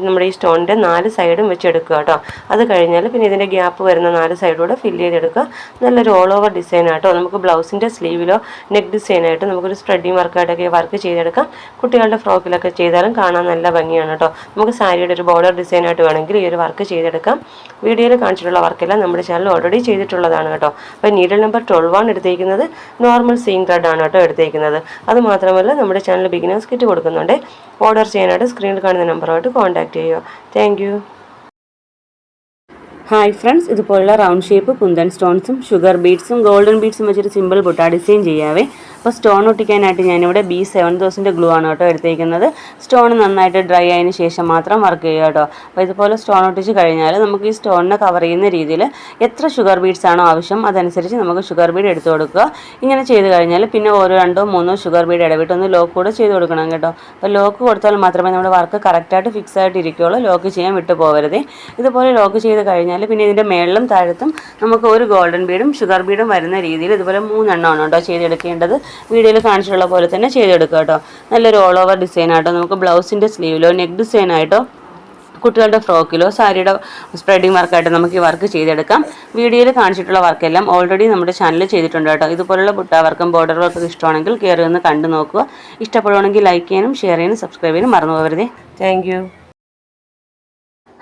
നമ്മുടെ ഈ സ്റ്റോണിൻ്റെ 4 സൈഡും വെച്ചെടുക്കുക കേട്ടോ. അത് കഴിഞ്ഞാൽ പിന്നെ ഇതിൻ്റെ ഗ്യാപ്പ് വരുന്ന 4 സൈഡൂടെ ഫില്ല് ചെയ്തെടുക്കുക. നല്ലൊരു ഓൾ ഓവർ ഡിസൈൻ ആയിട്ടോ. നമുക്ക് ബ്ലൗസിൻ്റെ സ്ലീവിലോ നെക്ക് ഡിസൈനായിട്ട് നമുക്കൊരു സ്പ്രെഡിങ് വർക്കായിട്ടൊക്കെ വർക്ക് ചെയ്തെടുക്കാം. കുട്ടികളുടെ ഫ്രോക്കിലൊക്കെ ചെയ്താലും കാണാൻ നല്ല ഭംഗിയാണ് കേട്ടോ. നമുക്ക് സാരിയുടെ ഒരു ബോർഡർ ഡിസൈനായിട്ട് വേണമെങ്കിൽ ഈ ഒരു വർക്ക് ചെയ്തെടുക്കാം. വീഡിയോയിൽ കാണിച്ചിട്ടുള്ള വർക്കെല്ലാം നമ്മുടെ ചാനൽ ഓൾറെഡി ചെയ്തിട്ടുള്ളതാണ് കേട്ടോ. അപ്പോൾ നീഡിൽ നമ്പർ 12 ആണ് എടുത്തേക്കുന്നത്. നോർമൽ സീയിങ് ത്രെഡ് ആണ് കേട്ടോ എടുത്തേക്കുന്നത്. അത് മാത്രമല്ല നമ്മുടെ ചാനൽ ബിഗിനേഴ്സ് കിറ്റ് കൊടുക്കുന്നുണ്ട്. ഓർഡർ ചെയ്യാനായിട്ട് സ്ക്രീനിൽ കാണുന്ന നമ്പറുമായിട്ട് കോൺടാക്ട് ചെയ്യുക. താങ്ക് ഹായ് ഫ്രണ്ട്സ്, ഇതുപോലുള്ള റൗണ്ട് ഷേപ്പ് കുന്തൻ സ്റ്റോൺസും ഷുഗർ ബീഡ്സും ഗോൾഡൻ ബീഡ്സും വെച്ചൊരു സിമ്പിൾ ബുട്ടാ ഡിസൈൻ ചെയ്യാവേ. അപ്പോൾ സ്റ്റോൺ ഒട്ടിക്കാനായിട്ട് ഞാനിവിടെ B7000 ഗ്ലൂ ആണ് കേട്ടോ എടുത്തേക്കുന്നത്. സ്റ്റോൺ നന്നായിട്ട് ഡ്രൈ ആയതിനു ശേഷം മാത്രം വർക്ക് ചെയ്യുക കേട്ടോ. അപ്പോൾ ഇതുപോലെ സ്റ്റോൺ ഒട്ടിച്ച് കഴിഞ്ഞാൽ നമുക്ക് ഈ സ്റ്റോണിനെ കവർ ചെയ്യുന്ന രീതിയിൽ എത്ര ഷുഗർ ബീഡ്സ് ആണോ ആവശ്യം അതനുസരിച്ച് നമുക്ക് ഷുഗർ ബീഡ് എടുത്തു കൊടുക്കുക. ഇങ്ങനെ ചെയ്ത് കഴിഞ്ഞാൽ പിന്നെ ഓരോ 2-3 ഷുഗർ ബീഡ് ഇടവിട്ടൊന്ന് ലോക്ക് കൂടെ ചെയ്ത് കൊടുക്കണം കേട്ടോ. അപ്പോൾ ലോക്ക് കൊടുത്താൽ മാത്രമേ നമ്മുടെ വർക്ക് കറക്റ്റായിട്ട് ഫിക്സ് ആയിട്ട് ഇരിക്കുകയുള്ളൂ. ലോക്ക് ചെയ്യാൻ വിട്ടു പോകരുത്. ഇതുപോലെ ലോക്ക് ചെയ്ത് കഴിഞ്ഞാൽ പിന്നെ ഇതിൻ്റെ മേളിലും താഴത്തും നമുക്ക് ഒരു ഗോൾഡൻ ബീഡും ഷുഗർ ബീഡും വരുന്ന രീതിയിൽ ഇതുപോലെ 3 എണ്ണമാണ് കേട്ടോ ചെയ്തെടുക്കേണ്ടത്. വീഡിയോയിൽ കാണിച്ചിട്ടുള്ള പോലെ തന്നെ ചെയ്തെടുക്കുക കേട്ടോ. നല്ലൊരു ഓൾ ഓവർ ഡിസൈനായിട്ടോ നമുക്ക് ബ്ലൗസിൻ്റെ സ്ലീവിലോ നെക്ക് ഡിസൈനായിട്ടോ കുട്ടികളുടെ ഫ്രോക്കിലോ സാരിയുടെ സ്പ്രെഡിങ് വർക്കായിട്ട് നമുക്ക് ഈ വർക്ക് ചെയ്തെടുക്കാം. വീഡിയോയിൽ കാണിച്ചിട്ടുള്ള വർക്കെല്ലാം ഓൾറെഡി നമ്മുടെ ചാനലിൽ ചെയ്തിട്ടുണ്ട് കേട്ടോ. ഇതുപോലുള്ള ബുട്ടാ വർക്കും ബോർഡർ വർക്കും ഇഷ്ടമാണെങ്കിൽ കയറി ഒന്ന് കണ്ടു നോക്കുക. ഇഷ്ടപ്പെടുവാണെങ്കിൽ ലൈക്ക് ചെയ്യാനും ഷെയർ ചെയ്യാനും സബ്സ്ക്രൈബ് ചെയ്യാനും മറന്നു പോകരുതേ. താങ്ക്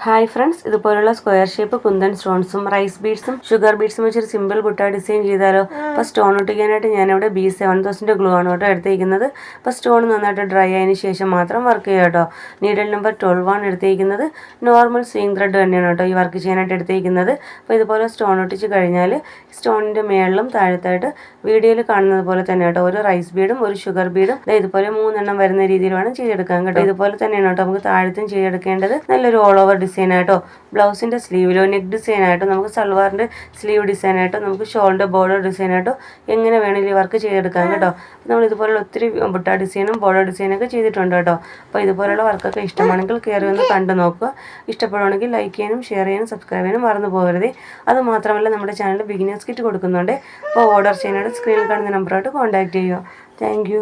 ഹായ് ഫ്രണ്ട്സ്, ഇതുപോലുള്ള സ്ക്വയർ ഷേപ്പ് കുന്തൻ സ്റ്റോൺസും റൈസ് ബീഡ്സും ഷുഗർ ബീഡ്സും വെച്ചൊരു സിമ്പിൾ ബുട്ടാ ഡിസൈൻ ചെയ്താലോ. അപ്പോൾ സ്റ്റോൺ ഒട്ടിക്കാനായിട്ട് ഞാനിവിടെ B7000 ഗ്ലൂ ആണ് കേട്ടോ എടുത്തേക്കുന്നത്. അപ്പോൾ സ്റ്റോൺ നന്നായിട്ട് ഡ്രൈ ആയതിനു ശേഷം മാത്രം വർക്ക് ചെയ്യുക കേട്ടോ. നീഡിൽ നമ്പർ 12 ആണ് എടുത്തേക്കുന്നത്. നോർമൽ സീയിങ് ത്രെഡ് തന്നെയാണ് കേട്ടോ ഈ വർക്ക് ചെയ്യാനായിട്ട് എടുത്തേക്കുന്നത്. അപ്പോൾ ഇതുപോലെ സ്റ്റോൺ ഒട്ടിച്ച് കഴിഞ്ഞാൽ സ്റ്റോണിൻ്റെ മേളിലും താഴത്തായിട്ട് വീഡിയോയിൽ കാണുന്നത് പോലെ തന്നെ കേട്ടോ ഒരു റൈസ് ബീഡും ഒരു ഷുഗർ ബീഡും ഇതുപോലെ 3 എണ്ണം വരുന്ന രീതിയിൽ വേണം ചെയ്തെടുക്കാൻ കേട്ടോ. ഇതുപോലെ തന്നെയാണ് കേട്ടോ നമുക്ക് താഴത്തും ചെയ്തെടുക്കേണ്ടത്. നല്ലൊരു ഓൾ ഓവർ ഡിസൈനായിട്ടോ ബ്ലൗസിൻ്റെ സ്ലീവിലോ നെക്ക് ഡിസൈനായിട്ടോ നമുക്ക് സൽവാറിൻ്റെ സ്ലീവ് ഡിസൈനായിട്ടോ നമുക്ക് ഷോളിൻ്റെ ബോർഡർ ഡിസൈനായിട്ടോ എങ്ങനെ വേണമെങ്കിലും ഈ വർക്ക് ചെയ്തെടുക്കാം കേട്ടോ. നമ്മൾ ഇതുപോലുള്ള ഒത്തിരി ബുട്ടാ ഡിസൈനും ബോർഡർ ഡിസൈനൊക്കെ ചെയ്തിട്ടുണ്ട് കേട്ടോ. അപ്പോൾ ഇതുപോലുള്ള വർക്കൊക്കെ ഇഷ്ടമാണെങ്കിൽ കയറി ഒന്ന് കണ്ടു നോക്കുക. ഇഷ്ടപ്പെടുവാണെങ്കിൽ ലൈക്ക് ചെയ്യാനും ഷെയർ ചെയ്യാനും സബ്സ്ക്രൈബ് ചെയ്യാനും മറന്നു പോകരുത്. അത് മാത്രമല്ല നമ്മുടെ ചാനൽ ബിഗിനേഴ്സ് കിറ്റ് കൊടുക്കുന്നുണ്ട്. അപ്പോൾ ഓർഡർ ചെയ്യാനായിട്ട് സ്ക്രീനിൽ കാണുന്ന നമ്പറായിട്ട് കോൺടാക്ട് ചെയ്യുക. താങ്ക്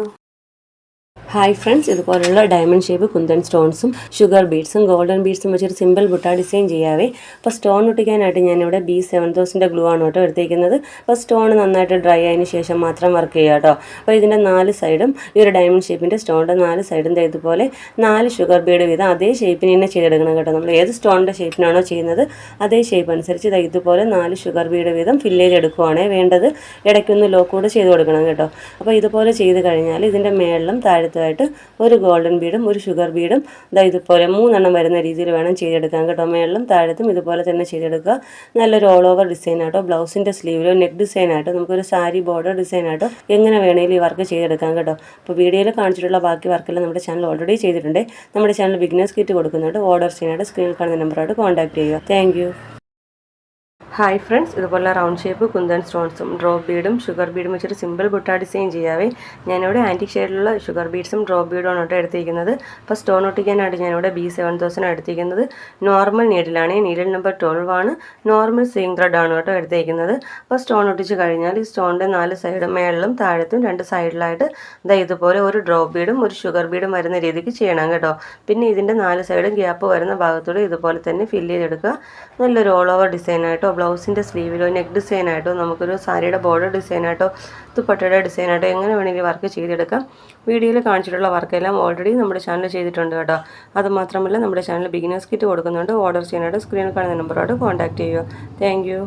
ഹായ് ഫ്രണ്ട്സ്, ഇതുപോലുള്ള ഡയമണ്ട് ഷേപ്പ് കുന്തൻ സ്റ്റോൺസും ഷുഗർ ബീഡ്സും ഗോൾഡൻ ബീഡ്സും വെച്ചൊരു സിമ്പിൾ ബുട്ട ഡിസൈൻ ചെയ്യാവേ. അപ്പോൾ സ്റ്റോൺ ഒട്ടിക്കാനായിട്ട് ഞാനിവിടെ B7000 ഗ്ലൂ ആണ് കേട്ടോ എടുത്തേക്കുന്നത്. അപ്പോൾ സ്റ്റോൺ നന്നായിട്ട് ഡ്രൈ ആയതിനു ശേഷം മാത്രം വർക്ക് ചെയ്യുക കേട്ടോ. അപ്പോൾ ഇതിൻ്റെ 4 സൈഡും ഈ ഒരു ഡയമണ്ട് ഷേപ്പിൻ്റെ സ്റ്റോണിൻ്റെ 4 സൈഡും ഇതുപോലെ 4 ഷുഗർ ബീഡ് വീതം അതേ ഷേപ്പിന് തന്നെ ചെയ്തെടുക്കണം കേട്ടോ. നമ്മൾ ഏത് സ്റ്റോണിൻ്റെ ഷേപ്പിനാണോ ചെയ്യുന്നത് അതേ ഷേപ്പ് അനുസരിച്ച് ഇതുപോലെ 4 ഷുഗർ ബീഡ് വീതം ഫില്ല് ചെയ്തെടുക്കുവാണേ വേണ്ടത്. ഇടയ്ക്കൊന്ന് ലോക്ക് കൂടെ ചെയ്ത് കൊടുക്കണം കേട്ടോ. അപ്പോൾ ഇതുപോലെ ചെയ്ത് കഴിഞ്ഞാൽ ഇതിൻ്റെ മേളിലും താഴത്തും ഒരു ഗോൾഡൻ ബീഡും ഒരു ഷുഗർ ബീഡും ഇതുപോലെ 3 എണ്ണം വരുന്ന രീതിയിൽ വേണം ചെയ്തെടുക്കാൻ കേട്ടോ. മേളിലും താഴത്തും ഇതുപോലെ തന്നെ ചെയ്തെടുക്കുക. നല്ലൊരു ഓൾ ഓവർ ഡിസൈൻ ആയിട്ടോ, ബ്ലൗസിൻ്റെ സ്ലീവിലോ നെക്ക് ഡിസൈൻ ആയിട്ടോ, നമുക്കൊരു സാരി ബോർഡർ ഡിസൈൻ ആയിട്ടോ എങ്ങനെ വേണമെങ്കിലും ഈ വർക്ക് ചെയ്തെടുക്കാം കേട്ടോ. അപ്പോൾ വീഡിയോയിൽ കാണിച്ചിട്ടുള്ള ബാക്കി വർക്കെല്ലാം നമ്മുടെ ചാനൽ ഓൾറെഡി ചെയ്തിട്ടുണ്ട്. നമ്മുടെ ചാനൽ ബിഗിനേഴ്സ് കിറ്റ് കൊടുക്കുന്നുണ്ട്. ഓർഡർ ചെയ്യാനായിട്ട് സ്ക്രീനിൽ കാണുന്ന നമ്പറായിട്ട് കോൺടാക്ട് ചെയ്യുക. Thank you. ഹായ് ഫ്രണ്ട്സ്, ഇതുപോലെ റൗണ്ട് ഷേപ്പ് കുന്തൻ സ്റ്റോൺസും ഡ്രോപ്പ് ബീഡും ഷുഗർ ബീഡും വെച്ചൊരു സിമ്പിൾ ബുട്ട ഡിസൈൻ ചെയ്യാവേ. ഞാനിവിടെ ആൻറ്റിക് ഷെയ്ഡിലുള്ള ഷുഗർ ബീഡ്സും ഡ്രോപ്പ് ബീഡും ആണ് എടുത്തിരിക്കുന്നത്. അപ്പോൾ സ്റ്റോൺ ഒട്ടിക്കാനായിട്ട് ഞാനിവിടെ B7000 എടുത്തിരിക്കുന്നത്. നോർമൽ നീഡിലാണ്, നീഡിൽ നമ്പർ 12 ആണ്. നോർമൽ സീയിങ് ത്രെഡ് ആണ് കേട്ടോ എടുത്തിരിക്കുന്നത്. അപ്പോൾ സ്റ്റോൺ ഒട്ടിച്ച് കഴിഞ്ഞാൽ ഈ സ്റ്റോണിൻ്റെ 4 സൈഡും മേളിലും താഴത്തും 2 സൈഡിലായിട്ട് ഇതുപോലെ ഒരു ഡ്രോപ്പ് ബീഡും ഒരു ഷുഗർ ബീഡും വരുന്ന രീതിക്ക് ചെയ്യണം കേട്ടോ. പിന്നെ ഇതിൻ്റെ 4 സൈഡും ഗ്യാപ്പ് വരുന്ന ഭാഗത്തൂടെ ഇതുപോലെ തന്നെ ഫില്ല് ചെയ്തെടുക്കുക. നല്ലൊരു ഓൾ ഓവർ ഡിസൈൻ ആയിട്ടോ, ബ്ലൗസിൻ്റെ സ്ലീവിലോ നെക്ക് ഡിസൈൻ ആയിട്ടോ, നമുക്കൊരു സാരിയുടെ ബോർഡർ ഡിസൈൻ ആയിട്ടോ, ദുപ്പട്ടയുടെ ഡിസൈൻ ആയിട്ടോ എങ്ങനെ വേണമെങ്കിലും വർക്ക് ചെയ്തെടുക്കാം. വീഡിയോയിൽ കാണിച്ചിട്ടുള്ള വർക്കെല്ലാം ഓൾറെഡി നമ്മുടെ ചാനൽ ചെയ്തിട്ടുണ്ട് കേട്ടോ. അതുമാത്രമല്ല നമ്മുടെ ചാനൽ ബിഗിനേഴ്സ് കിറ്റ് കൊടുക്കുന്നുണ്ട്. ഓർഡർ ചെയ്യാനായിട്ട് സ്ക്രീനിൽ കാണുന്ന നമ്പറോട് കോൺടാക്ട് ചെയ്യുക. Thank you.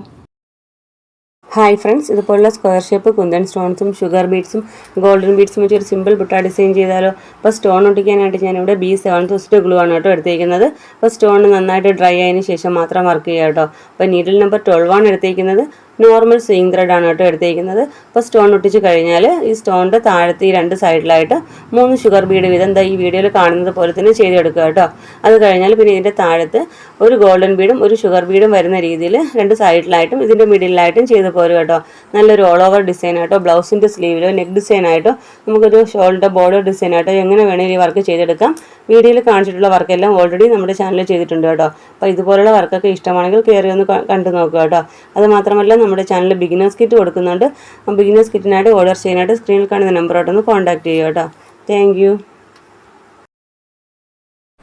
ഹായ് ഫ്രണ്ട്സ്, ഇതുപോലുള്ള സ്ക്വയർ ഷേപ്പ് കുന്തൻ സ്റ്റോൺസും ഷുഗർ ബീഡ്സും ഗോൾഡൻ ബീഡ്സും വെച്ചൊരു സിമ്പിൾ ബുട്ട ഡിസൈൻ ചെയ്താലോ. അപ്പോൾ സ്റ്റോൺ ഒട്ടിക്കാനായിട്ട് ഞാനിവിടെ B7000 ഗ്ലൂ ആണ് കേട്ടോ എടുത്തിരിക്കുന്നത്. അപ്പോൾ സ്റ്റോൺ നന്നായിട്ട് ഡ്രൈ ആയതിനു ശേഷം മാത്രം വർക്ക് ചെയ്യുക കേട്ടോ. അപ്പോൾ നീഡിൽ നമ്പർ 12 ആണ് എടുത്തിരിക്കുന്നത്. നോർമൽ സീയിങ് ത്രെഡ് ആണ് കേട്ടോ എടുത്തിരിക്കുന്നത്. അപ്പോൾ സ്റ്റോൺ ഒട്ടിച്ച് കഴിഞ്ഞാൽ ഈ സ്റ്റോണിൻ്റെ താഴത്ത് ഈ 2 സൈഡിലായിട്ട് 3 ഷുഗർ ബീഡ് വീതം ഈ വീഡിയോയിൽ കാണുന്നത് പോലെ തന്നെ ചെയ്തെടുക്കുക കേട്ടോ. അത് കഴിഞ്ഞാൽ പിന്നെ ഇതിൻ്റെ താഴത്ത് ഒരു ഗോൾഡൻ ബീഡും ഒരു ഷുഗർ ബീഡും വരുന്ന രീതിയിൽ 2 സൈഡിലായിട്ടും ഇതിൻ്റെ മിഡിലായിട്ടും ചെയ്ത് പോരുക കേട്ടോ. നല്ലൊരു ഓൾ ഓവർ ഡിസൈൻ ആയിട്ടോ, ബ്ലൗസിൻ്റെ സ്ലീവിലോ നെക്ക് ഡിസൈൻ ആയിട്ടോ, നമുക്കൊരു ഷോളിൻ്റെ ബോർഡർ ഡിസൈൻ ആയിട്ടോ എങ്ങനെ വേണമെങ്കിലും ഈ വർക്ക് ചെയ്തെടുക്കാം. വീഡിയോയിൽ കാണിച്ചിട്ടുള്ള വർക്കെല്ലാം ഓൾറെഡി നമ്മുടെ ചാനലിൽ ചെയ്തിട്ടുണ്ട് കേട്ടോ. അപ്പോൾ ഇതുപോലുള്ള വർക്കൊക്കെ ഇഷ്ടമാണെങ്കിൽ കയറി ഒന്ന് കണ്ടു നോക്കുക കേട്ടോ. അതുമാത്രമല്ല നമ്മുടെ ചാനലിൽ ബിഗിനേഴ്സ് കിറ്റ് കൊടുക്കുന്നുണ്ട്. ബിഗിനേഴ്സ് കിറ്റിനായിട്ട് ഓർഡർ ചെയ്യാനായിട്ട് സ്ക്രീനിൽ കാണുന്ന നമ്പറോട്ടൊന്ന് കോൺടാക്ട് ചെയ്യുക കേട്ടോ. Thank you.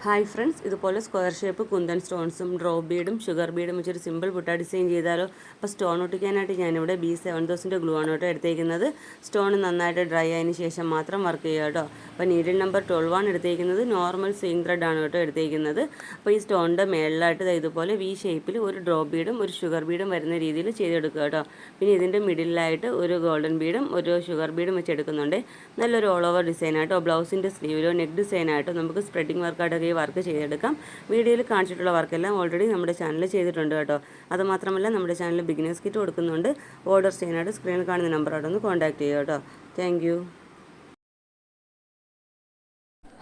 ഹായ് ഫ്രണ്ട്സ്, ഇതുപോലെ സ്ക്വയർ ഷേപ്പ് കുന്തൻ സ്റ്റോൺസും ഡ്രോപ്പ് ബീഡും ഷുഗർ ബീഡും വെച്ചൊരു സിമ്പിൾ ബുട്ട ഡിസൈൻ ചെയ്താലോ. അപ്പോൾ സ്റ്റോൺ ഒട്ടിക്കാനായിട്ട് ഞാനിവിടെ B7000 ഗ്ലൂ ആണ് കേട്ടോ എടുത്തേക്കുന്നത്. സ്റ്റോൺ നന്നായിട്ട് ഡ്രൈ ആയതിനു ശേഷം മാത്രം വർക്ക് ചെയ്യുക കേട്ടോ. അപ്പോൾ നീഡിൽ നമ്പർ 12 ആണ് എടുത്തേക്കുന്നത്. നോർമൽ സീയിങ് ത്രെഡ് ആണ് കേട്ടോ എടുത്തേക്കുന്നത്. അപ്പോൾ ഈ സ്റ്റോണിൻ്റെ മേളിലായിട്ട് ഇതുപോലെ V ഷേപ്പിൽ ഒരു ഡ്രോപ്പ് ബീഡും ഒരു ഷുഗർ ബീഡും വരുന്ന രീതിയിൽ ചെയ്തെടുക്കുക കേട്ടോ. പിന്നെ ഇതിൻ്റെ മിഡിലായിട്ട് ഒരു ഗോൾഡൻ ബീഡും ഒരു ഷുഗർ ബീഡും വെച്ചെടുക്കുന്നുണ്ട്. നല്ലൊരു ഓൾ ഓവർ ഡിസൈൻ ആയിട്ടോ, ബ്ലൗസിൻ്റെ സ്ലീവിലോ നെക്ക് ഡിസൈൻ ആയിട്ടോ, നമുക്ക് സ്പ്രെഡിങ് വർക്കായിട്ടൊക്കെ വർക്ക് ചെയ്തെടുക്കാം. വീഡിയോയിൽ കാണിച്ചിട്ടുള്ള വർക്കെല്ലാം ഓൾറെഡി നമ്മുടെ ചാനലിൽ ചെയ്തിട്ടുണ്ട് കേട്ടോ. അതുമാത്രമല്ല നമ്മുടെ ചാനലിൽ ബിഗിനേഴ്സ് കിറ്റ് കൊടുക്കുന്നുണ്ട്. ഓർഡർ ചെയ്യാനായിട്ട് സ്ക്രീനിൽ കാണുന്ന നമ്പറോടൊന്ന് കോൺടാക്ട് ചെയ്യുക കേട്ടോ. Thank you.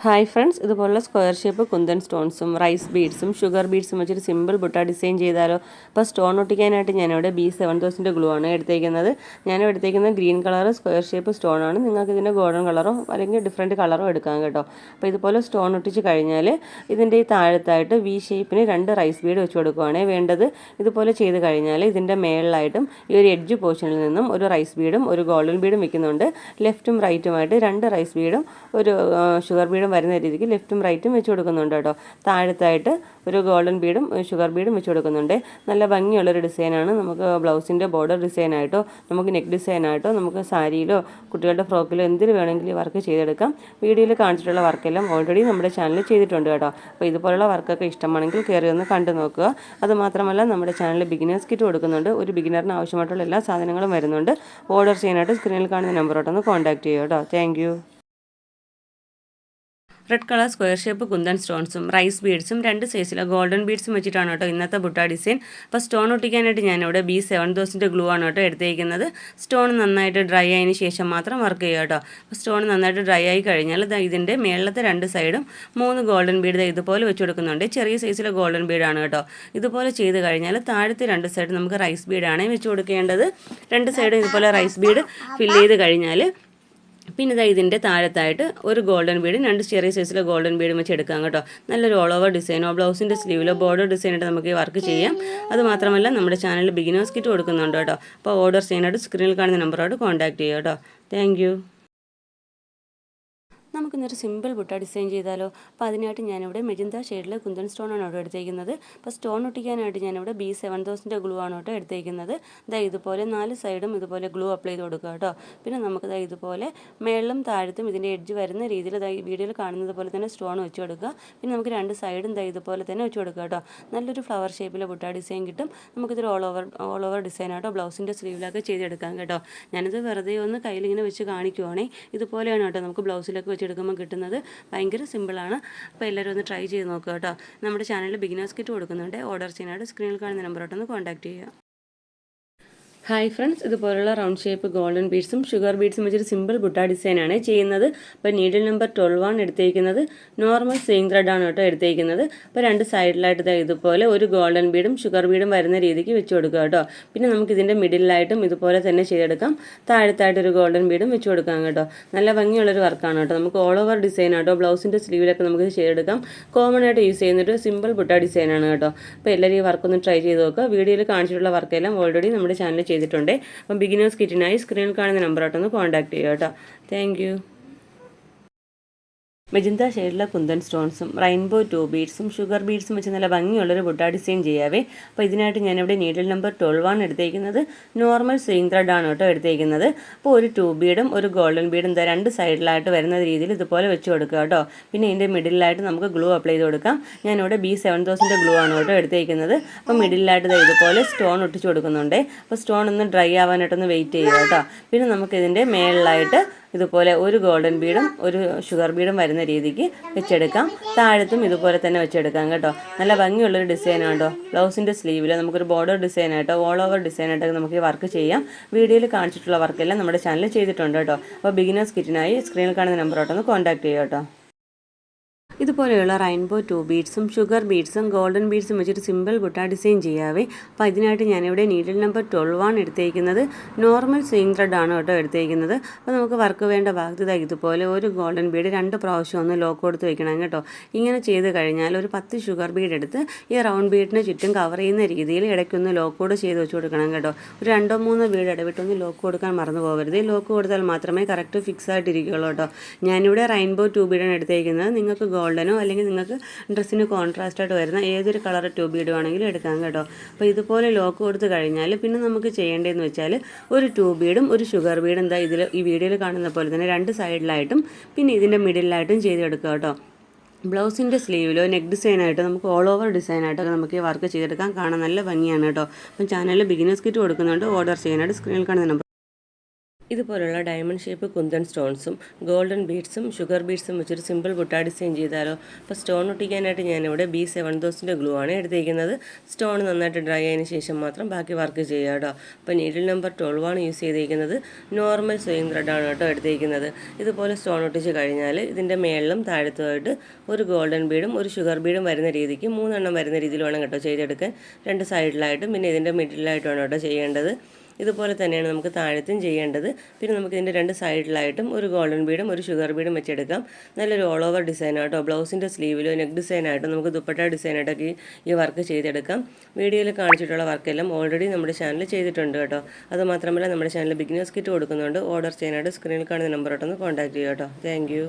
ഹായ് ഫ്രണ്ട്സ്, ഇതുപോലുള്ള സ്ക്വയർ ഷേപ്പ് കുന്തൻ സ്റ്റോൺസും റൈസ് ബീഡ്സും ഷുഗർ ബീഡ്സും വെച്ചൊരു സിമ്പിൾ ബുട്ട ഡിസൈൻ ചെയ്താലോ. അപ്പോൾ സ്റ്റോൺ ഒട്ടിക്കാനായിട്ട് ഞാനിവിടെ B7000 ഗ്ലൂ ആണ് എടുത്തേക്കുന്നത്. ഞാനിവിടെ എടുത്തേക്കുന്നത് green colour square shape stone ആണ്. നിങ്ങൾക്ക് ഇതിൻ്റെ ഗോൾഡൻ കളറോ അല്ലെങ്കിൽ ഡിഫറെൻറ്റ് കളറോ എടുക്കാം കേട്ടോ. അപ്പോൾ ഇതുപോലെ സ്റ്റോൺ ഒട്ടിച്ച് കഴിഞ്ഞാൽ ഇതിൻ്റെ ഈ താഴത്തായിട്ട് V ഷേപ്പിന് 2 റൈസ് ബീഡ് വെച്ച് കൊടുക്കുകയാണ് വേണ്ടത്. ഇതുപോലെ ചെയ്ത് കഴിഞ്ഞാൽ ഇതിൻ്റെ മേളിലായിട്ടും ഈ ഒരു എഡ്ജ് പോർഷനിൽ നിന്നും ഒരു റൈസ് ബീഡും ഒരു ഗോൾഡൻ ബീഡും വെക്കുന്നുണ്ട്. ലെഫ്റ്റും റൈറ്റുമായിട്ട് 2 റൈസ് ബീഡും ഒരു ഷുഗർ ബീഡും വരുന്ന രീതിക്ക് ലെഫ്റ്റും റൈറ്റും വെച്ച് കൊടുക്കുന്നുണ്ട് കേട്ടോ. താഴത്തായിട്ട് ഒരു ഗോൾഡൻ ബീഡും ഷുഗർ ബീഡും വെച്ച് കൊടുക്കുന്നുണ്ട്. നല്ല ഭംഗിയുള്ളൊരു ഡിസൈനാണ്. നമുക്ക് ബ്ലൗസിൻ്റെ ബോർഡർ ഡിസൈനായിട്ടോ, നമുക്ക് നെക്ക് ഡിസൈനായിട്ടോ, നമുക്ക് സാരിയിലോ കുട്ടികളുടെ ഫ്രോക്കിലോ എന്തിൽ വേണമെങ്കിലും വർക്ക് ചെയ്തെടുക്കാം. വീഡിയോയിൽ കാണിച്ചിട്ടുള്ള വർക്കെല്ലാം ഓൾറെഡി നമ്മുടെ ചാനലിൽ ചെയ്തിട്ടുണ്ട് കേട്ടോ. അപ്പോൾ ഇതുപോലുള്ള വർക്കൊക്കെ ഇഷ്ടമാണെങ്കിൽ കയറി ഒന്ന് കണ്ടു നോക്കുക. അതുമാത്രമല്ല നമ്മുടെ ചാനലിൽ ബിഗിനേഴ്സ് കിറ്റ് കൊടുക്കുന്നുണ്ട്. ഒരു ബിഗിനറിന് ആവശ്യമായിട്ടുള്ള എല്ലാ സാധനങ്ങളും വരുന്നുണ്ട്. ഓർഡർ ചെയ്യാനായിട്ട് സ്ക്രീനിൽ കാണുന്ന നമ്പറോട്ടൊന്ന് കോൺടാക്ട് ചെയ്യുക കേട്ടോ. Thank you. Red colour square shape kundan സ്റ്റോൺസും റൈസ് ബീഡ്സും 2 സൈസിലെ ഗോൾഡൻ ബീഡ്സും വെച്ചിട്ടാണ് കേട്ടോ ഇന്നത്തെ ബുട്ട ഡിസൈൻ. അപ്പോൾ സ്റ്റോൺ ഒട്ടിക്കാനായിട്ട് ഞാനിവിടെ B7000 ഗ്ലൂ ആണ് കേട്ടോ എടുത്തേക്കുന്നത്. സ്റ്റോൺ നന്നായിട്ട് ഡ്രൈ ആയതിനു ശേഷം മാത്രം വർക്ക് ചെയ്യുക കേട്ടോ. അപ്പോൾ സ്റ്റോൺ നന്നായിട്ട് ഡ്രൈ ആയി കഴിഞ്ഞാൽ ഇതിൻ്റെ മേളത്തെ 2 സൈഡും 3 ഗോൾഡൻ ബീഡ് ഇതുപോലെ വെച്ച് കൊടുക്കുന്നുണ്ട്. ചെറിയ സൈസിലെ ഗോൾഡൻ ബീഡാണ് കേട്ടോ. ഇതുപോലെ ചെയ്ത് കഴിഞ്ഞാൽ താഴത്തെ 2 സൈഡ് നമുക്ക് റൈസ് ബീഡാണ് വെച്ച് കൊടുക്കേണ്ടത്. 2 സൈഡും ഇതുപോലെ റൈസ് ബീഡ് ഫില്ല് ചെയ്ത് കഴിഞ്ഞാൽ പിന്നെ ഇതിൻ്റെ താഴത്തായിട്ട് ഒരു ഗോൾഡൻ ബീഡും 2 ചെറിയ സൈസിലെ ഗോൾഡൻ ബീഡും വെച്ച് എടുക്കാം കേട്ടോ. നല്ലൊരു ഓൾ ഓവർ ഡിസൈനോ ബ്ലൗസിൻ്റെ സ്ലീവിലോ ബോർഡർ ഡിസൈനായിട്ട് നമുക്ക് ഈ വർക്ക് ചെയ്യാം. അതുമാത്രമല്ല നമ്മുടെ ചാനലിൽ ബിഗിനേഴ്സ് കിറ്റ് കൊടുക്കുന്നുണ്ട് കേട്ടോ. അപ്പോൾ ഓർഡർ ചെയ്യാനായിട്ട് സ്ക്രീനിൽ കാണുന്ന നമ്പറോട് കോൺടാക്ട് ചെയ്യുക കേട്ടോ. Thank you. നമുക്കിന്നൊരു സിമ്പിൾ ബുട്ട ഡിസൈൻ ചെയ്താലോ. അപ്പോൾ അതിനായിട്ട് ഞാനിവിടെ മെജന്ത ഷെയ്ഡിൽ കുന്തൻ സ്റ്റോണാണ് കേട്ടോ എടുത്തേക്കുന്നത്. അപ്പോൾ സ്റ്റോൺ ഒട്ടിക്കാനായിട്ട് ഞാനിവിടെ B7000 ഗ്ലൂ ആണ് കേട്ടോ എടുത്തേക്കുന്നത്. ഇതുപോലെ 4 സൈഡും ഇതുപോലെ ഗ്ലൂ അപ്ലൈ ചെയ്ത് കൊടുക്കുക കേട്ടോ. പിന്നെ നമുക്ക് ഇതുപോലെ മേളിലും താഴത്തും ഇതിൻ്റെ എഡ്ജ് വരുന്ന രീതിയിൽ ഈ വീഡിയോയിൽ കാണുന്നത് പോലെ തന്നെ സ്റ്റോൺ വെച്ച് കൊടുക്കുക. പിന്നെ നമുക്ക് 2 സൈഡും ഇതുപോലെ തന്നെ വെച്ച് കൊടുക്കുക കേട്ടോ. നല്ലൊരു ഫ്ലവർ ഷേപ്പിൽ ബുട്ട ഡിസൈൻ കിട്ടും. നമുക്കിതൊരു ഓൾ ഓവർ ഡിസൈൻ ആട്ടോ ബ്ലൗസിൻ്റെ സ്ലീവിലൊക്കെ ചെയ്തെടുക്കാം കേട്ടോ. ഞാനിത് വെറുതെ ഒന്ന് കയ്യിലിങ്ങനെ വെച്ച് കാണിക്കുവാണെങ്കിൽ ഇതുപോലെയാണ് കേട്ടോ നമുക്ക് ബ്ലൗസിലൊക്കെ വെച്ചെടുക്കുമ്പോൾ കിട്ടുന്നത്. ഭയങ്കര സിമ്പിളാണ്. അപ്പോൾ എല്ലാവരും ഒന്ന് ട്രൈ ചെയ്ത് നോക്കുക കേട്ടോ. നമ്മുടെ ചാനലിൽ ബിഗിനേഴ്സ് കിറ്റ് കൊടുക്കുന്നുണ്ട്. ഓർഡർ ചെയ്യാനായിട്ട് സ്ക്രീനിൽ കാണുന്ന നമ്പറോട്ടൊന്ന് കോൺടാക്ട് ചെയ്യുക. ഹായ് ഫ്രണ്ട്സ്, ഇതുപോലുള്ള റൗണ്ട് ഷേപ്പ് ഗോൾഡൻ ബീഡ്സും ഷുഗർ ബീഡ്സും വെച്ചൊരു സിമ്പിൾ ബുട്ട ഡിസൈനാണ് ചെയ്യുന്നത്. അപ്പോൾ നീഡിൽ നമ്പർ 12 ആണ് എടുത്തേക്കുന്നത്. നോർമൽ സെയിം ത്രെഡാണ് കേട്ടോ എടുത്തേക്കുന്നത്. അപ്പോൾ 2 സൈഡിലായിട്ട് ഇതുപോലെ ഒരു ഗോൾഡൻ ബീഡും ഷുഗർ ബീഡും വരുന്ന രീതിക്ക് വെച്ച് കൊടുക്കുക കേട്ടോ. പിന്നെ നമുക്ക് ഇതിൻ്റെ മിഡിലായിട്ടും ഇതുപോലെ തന്നെ ചെയ്തെടുക്കാം. താഴത്തായിട്ട് ഒരു ഗോൾഡൻ ബീഡും വെച്ച് കൊടുക്കാം കേട്ടോ. നല്ല ഭംഗിയുള്ളൊരു വർക്കാണ് കേട്ടോ. നമുക്ക് ഓൾ ഓവർ ഡിസൈൻ ആട്ടോ. ബ്ലൗസിൻ്റെ സ്ലീവിലൊക്കെ നമുക്ക് ചെയ്തെടുക്കാം. കോമൺ ആയിട്ട് യൂസ് ചെയ്യുന്നൊരു സിമ്പിൾ ബുട്ട ഡിസൈനാണ് കേട്ടോ. അപ്പോൾ എല്ലാവരും ഈ വർക്കൊന്ന് ട്രൈ ചെയ്ത് നോക്കുക. വീഡിയോയിൽ കാണിച്ചിട്ടുള്ള വർക്കെല്ലാം ഓൾറെഡി നമ്മുടെ ചാനൽ ചെയ്തിട്ടുണ്ട്. അപ്പം ബിഗിനേഴ്സ് കിറ്റിനായി സ്ക്രീനിൽ കാണുന്ന നമ്പറായിട്ടൊന്ന് കോൺടാക്ട് ചെയ്യുക കേട്ടോ. Thank you. മെജന്ത ഷെയ്ഡിലെ കുന്തൻ സ്റ്റോൺസും റെയിൻബോ 2 ബീഡ്സും ഷുഗർ ബീഡ്സും വെച്ച് നല്ല ഭംഗിയുള്ളൊരു ബുട്ട ഡിസൈൻ ചെയ്യാവേ. അപ്പോൾ ഇതിനായിട്ട് ഞാനിവിടെ നീഡിൽ നമ്പർ 12 ആണ് എടുത്തേക്കുന്നത്. നോർമൽ സെയിം ത്രെഡ് ആണ് കേട്ടോ എടുത്തേക്കുന്നത്. അപ്പോൾ ഒരു 2 ബീഡും ഒരു ഗോൾഡൻ ബീഡും 2 സൈഡിലായിട്ട് വരുന്ന രീതിയിൽ ഇതുപോലെ വെച്ച് കൊടുക്കുക കേട്ടോ. പിന്നെ ഇതിൻ്റെ മിഡിലായിട്ട് നമുക്ക് ഗ്ലൂ അപ്ലൈ ചെയ്ത് കൊടുക്കാം. ഞാനിവിടെ B7000 ഗ്ലൂ ആണ് കേട്ടോ എടുത്തേക്കുന്നത്. അപ്പോൾ മിഡിലായിട്ട് ഇതുപോലെ സ്റ്റോൺ ഒട്ടിച്ച് കൊടുക്കുന്നുണ്ട്. അപ്പോൾ സ്റ്റോൺ ഒന്ന് ഡ്രൈ ആവാനായിട്ടൊന്ന് വെയിറ്റ് ചെയ്യുക കേട്ടോ. പിന്നെ നമുക്കിതിൻ്റെ മേളിലായിട്ട് ഇതുപോലെ ഒരു ഗോൾഡൻ ബീഡും ഒരു ഷുഗർ ബീഡും വരുന്ന രീതിക്ക് വെച്ചെടുക്കാം. താഴത്തും ഇതുപോലെ തന്നെ വെച്ചെടുക്കാം കേട്ടോ. നല്ല ഭംഗിയുള്ളൊരു ഡിസൈനാണ് കേട്ടോ. ബ്ലൗസിൻ്റെ സ്ലീവിൽ നമുക്കൊരു ബോർഡർ ഡിസൈനായിട്ടോ ഓൾ ഓവർ ഡിസൈനായിട്ടൊക്കെ നമുക്ക് ഈ വർക്ക് ചെയ്യാം. വീഡിയോയിൽ കാണിച്ചിട്ടുള്ള വർക്കെല്ലാം നമ്മുടെ ചാനലിൽ ചെയ്തിട്ടുണ്ട് കേട്ടോ. അപ്പോൾ ബിഗിനേഴ്സ് കിറ്റിനായി സ്ക്രീനിൽ കാണുന്ന നമ്പറോട്ടൊന്ന് കോൺടാക്ട് ചെയ്യുക കേട്ടോ. ഇതുപോലെയുള്ള റെയിൻബോ 2 ബീഡ്സും ഷുഗർ ബീഡ്സും ഗോൾഡൻ ബീഡ്സും വെച്ചിട്ട് സിമ്പിൾ ബുട്ട ഡിസൈൻ ചെയ്യാവേ. അപ്പോൾ ഇതിനായിട്ട് ഞാനിവിടെ നീഡിൽ നമ്പർ 12 ആണ് എടുത്തേക്കുന്നത്. നോർമൽ സെയിം ത്രെഡ് ആണ് കേട്ടോ എടുത്തേക്കുന്നത്. അപ്പോൾ നമുക്ക് വർക്ക് വേണ്ട ഭാഗത്ത് ഇതുപോലെ ഒരു ഗോൾഡൻ ബീഡ് 2 പ്രാവശ്യം ഒന്ന് ലോക്ക് കൊടുത്ത് വെക്കണം കേട്ടോ. ഇങ്ങനെ ചെയ്ത് കഴിഞ്ഞാൽ ഒരു 10 ഷുഗർ ബീഡ് എടുത്ത് ഈ റൗണ്ട് ബീഡിന് ചുറ്റും കവർ ചെയ്യുന്ന രീതിയിൽ ഇടയ്ക്കൊന്ന് ലോക്ക് കോഡ് ചെയ്ത് വെച്ച് കൊടുക്കണം കേട്ടോ. ഒരു 2-3 ബീഡ് ഇടവിട്ടൊന്ന് ലോക്ക് കൊടുക്കാൻ മറന്നു പോകരുത്. ലോക്ക് കൊടുത്താൽ മാത്രമേ കറക്റ്റ് ഫിക്സ് ആയിട്ടിരിക്കുകയുള്ളൂ കേട്ടോ. ഞാനിവിടെ റെയിൻബോ 2 ബീഡാണ് എടുത്തേക്കുന്നത്. നിങ്ങൾക്ക് ഗോൾഡനോ അല്ലെങ്കിൽ നിങ്ങൾക്ക് ഡ്രസ്സിന് കോൺട്രാസ്റ്റായിട്ട് വരുന്ന ഏതൊരു കളർ 2 ബീഡ് വേണമെങ്കിലും എടുക്കാം കേട്ടോ. അപ്പോൾ ഇതുപോലെ ലോക്ക് കൊടുത്ത് കഴിഞ്ഞാൽ പിന്നെ നമുക്ക് ചെയ്യേണ്ടതെന്ന് വെച്ചാൽ ഒരു 2 ബീഡും ഒരു ഷുഗർ ബീഡും ഈ വീഡിയോയിൽ കാണുന്ന പോലെ തന്നെ 2 സൈഡിലായിട്ടും പിന്നെ ഇതിൻ്റെ മിഡിലായിട്ടും ചെയ്തെടുക്കുക കേട്ടോ. ബ്ലൗസിൻ്റെ സ്ലീവിലോ നെക്ക് ഡിസൈനായിട്ട് നമുക്ക് ഓൾ ഓവർ ഡിസൈനായിട്ടൊക്കെ നമുക്ക് ഈ വർക്ക് ചെയ്തെടുക്കാൻ കാണാൻ നല്ല ഭംഗിയാണ് കേട്ടോ. അപ്പം ചാനലിൽ ബിഗിനേഴ്സ് കിറ്റ് കൊടുക്കുന്നുണ്ട്. ഓർഡർ ചെയ്യാനായിട്ട് സ്ക്രീനിൽ കാണുന്ന നമ്പർ. ഇതുപോലുള്ള ഡയമണ്ട് ഷേപ്പ് കുന്തൻ സ്റ്റോൺസും ഗോൾഡൻ ബീഡ്സും ഷുഗർ ബീഡ്സും വെച്ചൊരു സിമ്പിൾ ബുട്ട ഡിസൈൻ ചെയ്താലോ. അപ്പോൾ സ്റ്റോൺ ഒട്ടിക്കാനായിട്ട് ഞാനിവിടെ B7000 ഗ്ലൂ ആണ് എടുത്തേക്കുന്നത്. സ്റ്റോൺ നന്നായിട്ട് ഡ്രൈ ആയതിനു ശേഷം മാത്രം ബാക്കി വർക്ക് ചെയ്യുക കേട്ടോ. അപ്പോൾ നീഡിൽ നമ്പർ 12 ആണ് യൂസ് ചെയ്തേക്കുന്നത്. നോർമൽ സെയിം ത്രെഡാണ് കേട്ടോ എടുത്തേക്കുന്നത്. ഇതുപോലെ സ്റ്റോൺ ഒട്ടിച്ച് കഴിഞ്ഞാൽ ഇതിൻ്റെ മേളിലും താഴത്തുമായിട്ട് ഒരു ഗോൾഡൻ ബീഡും ഒരു ഷുഗർ ബീഡും വരുന്ന രീതിക്ക് 3 എണ്ണം വരുന്ന രീതിയിൽ വേണം കേട്ടോ ചെയ്തെടുക്കാൻ. 2 സൈഡിലായിട്ടും പിന്നെ ഇതിൻ്റെ മിഡിലായിട്ടുമാണ് കേട്ടോ ചെയ്യേണ്ടത്. ഇതുപോലെ തന്നെയാണ് നമുക്ക് താഴത്തും ചെയ്യേണ്ടത്. പിന്നെ നമുക്ക് ഇതിൻ്റെ 2 സൈഡിലായിട്ടും ഒരു ഗോൾഡൻ ബീഡും ഒരു ഷുഗർ ബീഡും വെച്ചെടുക്കാം. നല്ലൊരു ഓൾ ഓവർ ഡിസൈനായിട്ടോ ബ്ലൗസിൻ്റെ സ്ലീവിലോ നെക്ക് ഡിസൈനായിട്ടും നമുക്ക് ദുപ്പട്ട ഡിസൈനായിട്ടൊക്കെ ഈ വർക്ക് ചെയ്തെടുക്കാം. വീഡിയോയിൽ കാണിച്ചിട്ടുള്ള വർക്കെല്ലാം ഓൾറെഡി നമ്മുടെ ചാനൽ ചെയ്തിട്ടുണ്ട് കേട്ടോ. അതുമാത്രമല്ല നമ്മുടെ ചാനലിൽ ബിഗിനേഴ്സ് കിറ്റ് കൊടുക്കുന്നുണ്ട്. ഓർഡർ ചെയ്യാനായിട്ട് സ്ക്രീനിൽ കാണുന്ന നമ്പറോട്ടൊന്ന് കോൺടാക്ട് ചെയ്യുക കേട്ടോ. Thank you.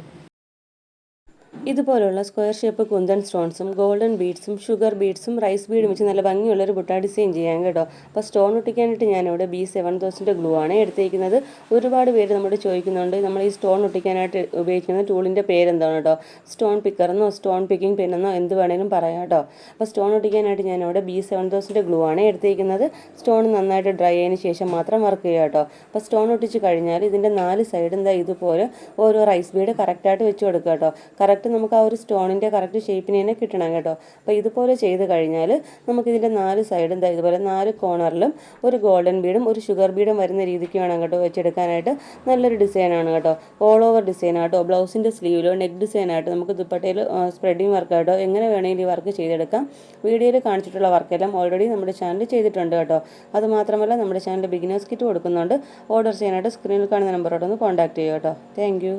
ഇതുപോലുള്ള സ്ക്വയർ ഷേപ്പ് കുന്തൻ സ്റ്റോൺസും ഗോൾഡൻ ബീഡ്സും ഷുഗർ ബീഡ്സും റൈസ് ബീഡും വെച്ച് നല്ല ഭംഗിയുള്ളൊരു ബുട്ട ഡിസൈൻ ചെയ്യാൻ കേട്ടോ. അപ്പോൾ സ്റ്റോൺ ഒട്ടിക്കാനായിട്ട് ഞാനിവിടെ B7000 ഗ്ലൂ ആണ് എടുത്തേക്കുന്നത്. ഒരുപാട് പേര് നമ്മുടെ ചോദിക്കുന്നുണ്ട് നമ്മൾ ഈ സ്റ്റോൺ ഒട്ടിക്കാനായിട്ട് ഉപയോഗിക്കുന്ന ടൂളിൻ്റെ പേരെന്താണ് കേട്ടോ. സ്റ്റോൺ പിക്കറെന്നോ സ്റ്റോൺ പിക്കിംഗ് പെന്നെന്നോ എന്ത് വേണേലും പറയാം കേട്ടോ. അപ്പോൾ സ്റ്റോൺ ഒട്ടിക്കാനായിട്ട് ഞാനിവിടെ B7000 ഗ്ലൂ ആണ് എടുത്തേക്കുന്നത്. സ്റ്റോൺ നന്നായിട്ട് ഡ്രൈ ആയതിനു ശേഷം മാത്രം വർക്ക് ചെയ്യുക കേട്ടോ. അപ്പോൾ സ്റ്റോൺ ഒട്ടിച്ച് കഴിഞ്ഞാൽ ഇതിൻ്റെ 4 സൈഡും ഇതുപോലെ ഓരോ റൈസ് ബീഡ് കറക്റ്റായിട്ട് വെച്ച് കൊടുക്കുക കേട്ടോ. കറക്റ്റ് നമുക്ക് ആ ഒരു സ്റ്റോണിൻ്റെ കറക്റ്റ് ഷേപ്പിന് തന്നെ കിട്ടണം കേട്ടോ. അപ്പോൾ ഇതുപോലെ ചെയ്ത് കഴിഞ്ഞാൽ നമുക്കിതിൻ്റെ 4 സൈഡും ഇതുപോലെ 4 കോർണറിലും ഒരു ഗോൾഡൻ ബീഡും ഒരു ഷുഗർ ബീഡും വരുന്ന രീതിക്ക് വേണം കേട്ടോ വെച്ചെടുക്കാനായിട്ട്. നല്ലൊരു ഡിസൈനാണ് കേട്ടോ. ഓൾ ഓവർ ഡിസൈനായിട്ടോ ബ്ലൗസിൻ്റെ സ്ലീവിലോ നെക്ക് ഡിസൈനായിട്ട് നമുക്ക് ദുപ്പട്ടയിൽ സ്പ്രെഡിങ് വർക്കായിട്ടോ എങ്ങനെ വേണമെങ്കിലും ഈ വർക്ക് ചെയ്തെടുക്കാം. വീഡിയോയിൽ കാണിച്ചിട്ടുള്ള വർക്കെല്ലാം ഓൾറെഡി നമ്മുടെ ചാനൽ ചെയ്തിട്ടുണ്ട് കേട്ടോ. അതുമാത്രമല്ല നമ്മുടെ ചാനൽ ബിഗിനേഴ്സ് കിറ്റ് കൊടുക്കുന്നുണ്ട്. ഓർഡർ ചെയ്യാനായിട്ട് സ്ക്രീനിൽ കാണുന്ന നമ്പറോടൊന്ന് കോൺടാക്ട് ചെയ്യുക കേട്ടോ. Thank you.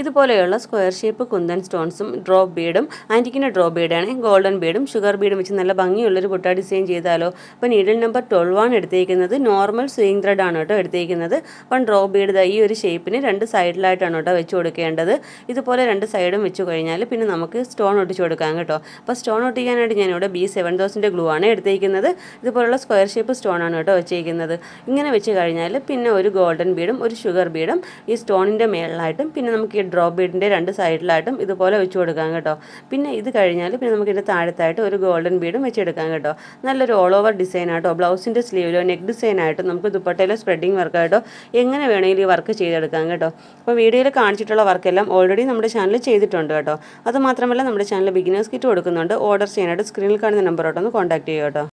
ഇതുപോലെയുള്ള സ്ക്വയർ ഷേപ്പ് കുന്തൻ സ്റ്റോൺസും ഡ്രോപ്പ് ബീഡും ആൻറ്റിക്കിൻ്റെ ഡ്രോപ്പ് ബീഡാണ് ഗോൾഡൻ ബീഡും ഷുഗർ ബീഡും വെച്ച് നല്ല ഭംഗിയുള്ളൊരു ബുട്ട ഡിസൈൻ ചെയ്താലോ. അപ്പോൾ നീഡിൽ നമ്പർ 12 ആണ് എടുത്തേക്കുന്നത്. നോർമൽ സ്വിങ് ത്രെഡ് ആണ് കേട്ടോ എടുത്തേക്കുന്നത്. അപ്പം ഡ്രോപ്പ് ബീഡ് ഈ ഒരു ഷേപ്പിന് രണ്ട് സൈഡിലായിട്ടാണ് കേട്ടോ വെച്ച് കൊടുക്കേണ്ടത്. ഇതുപോലെ രണ്ട് സൈഡും വെച്ച് കഴിഞ്ഞാൽ പിന്നെ നമുക്ക് സ്റ്റോൺ ഒട്ടിച്ച് കൊടുക്കാം കേട്ടോ. അപ്പോൾ സ്റ്റോൺ ഒട്ടിക്കാനായിട്ട് ഞാനിവിടെ B7000 ഗ്ലൂ ആണ് എടുത്തേക്കുന്നത്. ഇതുപോലുള്ള സ്ക്വയർ ഷേപ്പ് സ്റ്റോൺ ആണ് കേട്ടോ വെച്ചേക്കുന്നത്. ഇങ്ങനെ വെച്ച് കഴിഞ്ഞാൽ പിന്നെ ഒരു ഗോൾഡൻ ബീഡും ഒരു ഷുഗർ ബീഡും ഈ സ്റ്റോണിൻ്റെ മേളിലായിട്ടും പിന്നെ നമുക്ക് ഈ ഡ്രോപ്പ് ബീഡിൻ്റെ രണ്ട് സൈഡിലായിട്ടും ഇതുപോലെ വെച്ച് കൊടുക്കാം കേട്ടോ. പിന്നെ ഇത് കഴിഞ്ഞാൽ പിന്നെ നമുക്ക് ഇതിൻ്റെ താഴത്തായിട്ട് ഒരു ഗോൾഡൻ ബീഡും വെച്ചെടുക്കാം കേട്ടോ. നല്ലൊരു ഓൾ ഓവർ ഡിസൈൻ ആയിട്ടോ ബ്ലൗസിൻ്റെ സ്ലീവിലോ നെക്ക് ഡിസൈൻ ആയിട്ടോ നമുക്ക് ദുപ്പട്ടയിലോ സ്പ്രെഡിങ് വർക്കായിട്ടോ എങ്ങനെ വേണമെങ്കിലും ഈ വർക്ക് ചെയ്തെടുക്കാം കേട്ടോ. അപ്പോൾ വീഡിയോയിൽ കാണിച്ചിട്ടുള്ള വർക്കെല്ലാം ഓൾറെഡി നമ്മുടെ ചാനൽ ചെയ്തിട്ടുണ്ട് കേട്ടോ. അതുമാത്രമല്ല നമ്മുടെ ചാനൽ ബിഗിനേഴ്സ് കിറ്റ് കൊടുക്കുന്നുണ്ട്. ഓർഡർ ചെയ്യാനായിട്ട് സ്ക്രീനിൽ കാണുന്ന നമ്പറോട്ടൊന്ന് കോൺടാക്ട് ചെയ്യുക കേട്ടോ.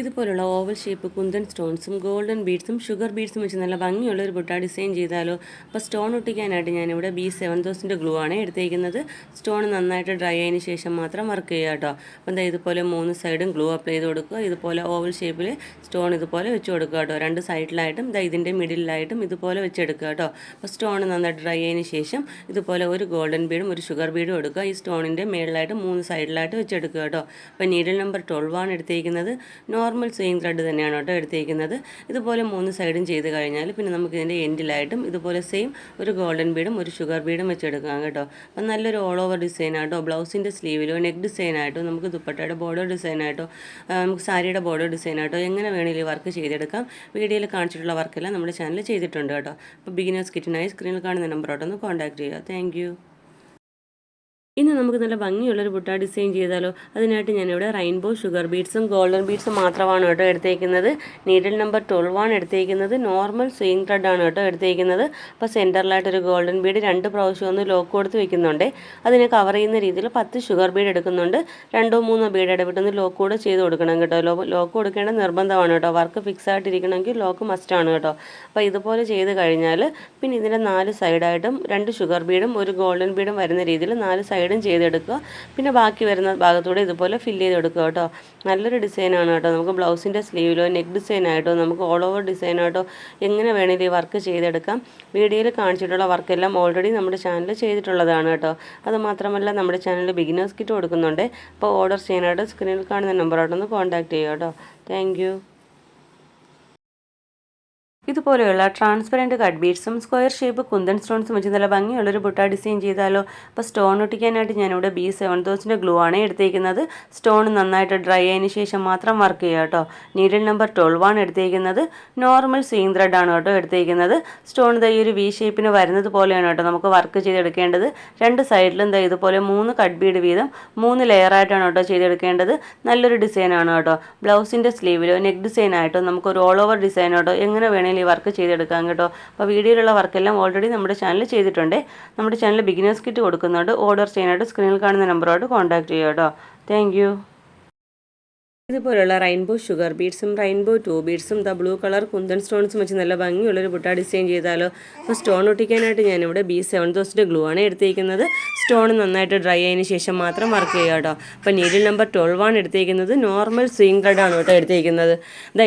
ഇതുപോലുള്ള ഓവൽ ഷേപ്പ് കുന്തൻ സ്റ്റോൺസും ഗോൾഡൻ ബീഡ്സും ഷുഗർ ബീഡ്സും വെച്ച് നല്ല ഭംഗിയുള്ള ഒരു ബുട്ട ഡിസൈൻ ചെയ്താലോ. അപ്പോൾ സ്റ്റോൺ ഒട്ടിക്കാനായിട്ട് ഞാനിവിടെ B7000 ഗ്ലൂ ആണ് എടുത്തേക്കുന്നത്. സ്റ്റോൺ നന്നായിട്ട് ഡ്രൈ ആയതിന് ശേഷം മാത്രം വർക്ക് ചെയ്യുക കേട്ടോ. അപ്പോൾ ഇതുപോലെ 3 സൈഡും ഗ്ലൂ അപ്ലൈ ചെയ്ത് കൊടുക്കുക. ഇതുപോലെ ഓവൽ ഷേപ്പിൽ സ്റ്റോൺ ഇതുപോലെ വെച്ച് കൊടുക്കുക കേട്ടോ. രണ്ട് സൈഡിലായിട്ടും ഇതിൻ്റെ മിഡിലായിട്ടും ഇതുപോലെ വെച്ചെടുക്കുക കേട്ടോ. അപ്പോൾ സ്റ്റോൺ നന്നായിട്ട് ഡ്രൈ ആയതിന് ശേഷം ഇതുപോലെ ഒരു ഗോൾഡൻ ബീഡും ഒരു ഷുഗർ ബീഡും എടുക്കുക. ഈ സ്റ്റോണിൻ്റെ മേളിലായിട്ട് 3 സൈഡിലായിട്ട് വെച്ചെടുക്കുക കേട്ടോ. അപ്പോൾ നീഡിൽ നമ്പർ 12 ആണ് എടുത്തേക്കുന്നത്. നോർമൽ സ്വിങ് ത്രെഡ് തന്നെയാണ് കേട്ടോ എടുത്തേക്കുന്നത്. ഇതുപോലെ 3 സൈഡും ചെയ്ത് കഴിഞ്ഞാൽ പിന്നെ നമുക്ക് ഇതിൻ്റെ എൻഡിലായിട്ടും ഇതുപോലെ സെയിം ഒരു ഗോൾഡൻ ബീഡും ഒരു ഷുഗർ ബീഡും വെച്ചെടുക്കാം കേട്ടോ. അപ്പം നല്ലൊരു ഓൾ ഓവർ ഡിസൈൻ ആയിട്ടോ ബ്ലൗസിൻ്റെ സ്ലീവിലോ നെക്ക് ഡിസൈൻ ആയിട്ടോ നമുക്ക് ദുപ്പട്ടയുടെ ബോർഡർ ഡിസൈൻ ആയിട്ടോ നമുക്ക് സാരിയുടെ ബോർഡർ ഡിസൈൻ ആയിട്ടോ എങ്ങനെ വേണമെങ്കിലും വർക്ക് ചെയ്തെടുക്കാം. വീഡിയോയിൽ കാണിച്ചിട്ടുള്ള വർക്കെല്ലാം നമ്മുടെ ചാനൽ ചെയ്തിട്ടുണ്ട് കേട്ടോ. അപ്പോൾ ബിഗിനേഴ്സ് കിറ്റിനായി സ്ക്രീനിൽ കാണുന്ന നമ്പറോട്ടൊന്ന് കോൺടാക്ട് ചെയ്യുക. Thank U. ഇന്ന് നമുക്ക് നല്ല ഭംഗിയുള്ളൊരു ബുട്ട ഡിസൈൻ ചെയ്താലോ. അതിനായിട്ട് ഞാനിവിടെ റെയിൻബോ ഷുഗർ ബീഡ്സും ഗോൾഡൻ ബീഡ്സും മാത്രമാണ് കേട്ടോ എടുത്തേക്കുന്നത്. നീഡിൽ നമ്പർ 12 ആണ് എടുത്തേക്കുന്നത്. നോർമൽ സ്വിങ് ത്രെഡ് ആണ് കേട്ടോ എടുത്തേക്കുന്നത്. അപ്പോൾ സെൻറ്ററിലായിട്ടൊരു ഗോൾഡൻ ബീഡ് 2 പ്രാവശ്യം ഒന്ന് ലോക്ക് കൊടുത്ത് വെക്കുന്നുണ്ട്. അതിനെ കവർ ചെയ്യുന്ന രീതിയിൽ 10 ഷുഗർ ബീഡ് എടുക്കുന്നുണ്ട്. 2-3 ബീഡ് ഇടവിട്ടൊന്ന് ലോക്ക് കൂടെ ചെയ്ത് കൊടുക്കണം കേട്ടോ. ലോക്ക് കൊടുക്കേണ്ട നിർബന്ധമാണ് കേട്ടോ. വർക്ക് ഫിക്സ് ആയിട്ടിരിക്കണമെങ്കിൽ ലോക്ക് മസ്റ്റാണ് കേട്ടോ. അപ്പോൾ ഇതുപോലെ ചെയ്ത് കഴിഞ്ഞാൽ പിന്നെ ഇതിൻ്റെ 4 സൈഡായിട്ടും 2 ഷുഗർ ബീഡും ഒരു ഗോൾഡൻ ബീഡും വരുന്ന രീതിയിൽ 4 സൈഡും ചെയ്തെടുക്കുക. പിന്നെ ബാക്കി വരുന്ന ഭാഗത്തൂടെ ഇതുപോലെ ഫില്ല് ചെയ്തെടുക്കുക കേട്ടോ. നല്ലൊരു ഡിസൈനാണ് കേട്ടോ. നമുക്ക് ബ്ലൗസിൻ്റെ സ്ലീവിലോ നെക്ക് ഡിസൈനായിട്ടോ നമുക്ക് ഓൾ ഓവർ ഡിസൈനായിട്ടോ എങ്ങനെ വേണമെങ്കിലും ഈ വർക്ക് ചെയ്തെടുക്കാം. വീഡിയോയിൽ കാണിച്ചിട്ടുള്ള വർക്കെല്ലാം ഓൾറെഡി നമ്മുടെ ചാനൽ ചെയ്തിട്ടുള്ളതാണ് കേട്ടോ. അതുമാത്രമല്ല നമ്മുടെ ചാനലിൽ ബിഗിനേഴ്സ് കിറ്റ് കൊടുക്കുന്നുണ്ട്. അപ്പോൾ ഓർഡർ ചെയ്യാനായിട്ട് സ്ക്രീനിൽ കാണുന്ന നമ്പറോട്ടൊന്ന് കോൺടാക്ട് ചെയ്യുക കേട്ടോ. Thank you. ഇതുപോലെയുള്ള ട്രാൻസ്പെറൻറ്റ് കട്ട് ബീഡ്സും സ്ക്വയർ ഷേപ്പ് കുന്തൻ സ്റ്റോൺസും വെച്ച് നല്ല ഭംഗിയുള്ളൊരു ബുട്ട ഡിസൈൻ ചെയ്താലോ. അപ്പോൾ സ്റ്റോൺ ഒട്ടിക്കാനായിട്ട് ഞാനിവിടെ B7000 ഗ്ലൂ ആണ് എടുത്തേക്കുന്നത്. സ്റ്റോൺ നന്നായിട്ട് ഡ്രൈ ആയതിന് ശേഷം മാത്രം വർക്ക് ചെയ്യുക കേട്ടോ. നീഡിൽ നമ്പർ 12 ആണ് എടുത്തേക്കുന്നത്. നോർമൽ സ്വിങ് ത്രെഡ് ആണ് കേട്ടോ എടുത്തേക്കുന്നത്. സ്റ്റോൺ ഈ ഒരു V ഷേപ്പിന് വരുന്നത് പോലെയാണ് കേട്ടോ നമുക്ക് വർക്ക് ചെയ്തെടുക്കേണ്ടത്. രണ്ട് സൈഡിലും ഇതുപോലെ 3 കട്ട് ബീഡ് വീതം 3 ലെയറായിട്ടാണ് കേട്ടോ ചെയ്തെടുക്കേണ്ടത്. നല്ലൊരു ഡിസൈനാണ് കേട്ടോ. ബ്ലൗസിൻ്റെ സ്ലീവിലോ നെക്ക് ഡിസൈനായിട്ടോ നമുക്കൊരു ഓൾ ഓവർ ഡിസൈനായിട്ടോ എങ്ങനെ വേണമെങ്കിലും ഈ വർക്ക് ചെയ്തെടുക്കാം കേട്ടോ. അപ്പോൾ വീഡിയോയിലുള്ള വർക്കെല്ലാം ഓൾറെഡി നമ്മുടെ ചാനൽ ചെയ്തിട്ടുണ്ട്. നമ്മുടെ ചാനൽ ബിഗിനേഴ്സ് കിറ്റ് കൊടുക്കുന്നുണ്ട്. ഓർഡർ ചെയ്യാനായിട്ട് സ്ക്രീനിൽ കാണുന്ന നമ്പറോട്ട് കോൺടാക്ട് ചെയ്യുക കേട്ടോ. Thank you. ഇതുപോലുള്ള റെയിൻബോ ഷുഗർ ബീഡ്സും റെയിൻബോ 2 ബീഡ്സും ബ്ലൂ കളർ കുന്തൻ സ്റ്റോൺസും വെച്ച് നല്ല ഭംഗിയുള്ളൊരു ബുട്ട ഡിസൈൻ ചെയ്താലോ. അപ്പോൾ സ്റ്റോൺ ഒട്ടിക്കാനായിട്ട് ഞാനിവിടെ B7000 ഗ്ലൂ ആണ് എടുത്തേക്കുന്നത്. സ്റ്റോൺ നന്നായിട്ട് ഡ്രൈ ആയതിന് ശേഷം മാത്രം വർക്ക് ചെയ്യുക കേട്ടോ. അപ്പോൾ നീഡിൽ നമ്പർ 12 ആണ് എടുത്തേക്കുന്നത്. നോർമൽ സ്വിങ് ത്രെഡ് ആണ് കേട്ടോ എടുത്തേക്കുന്നത്.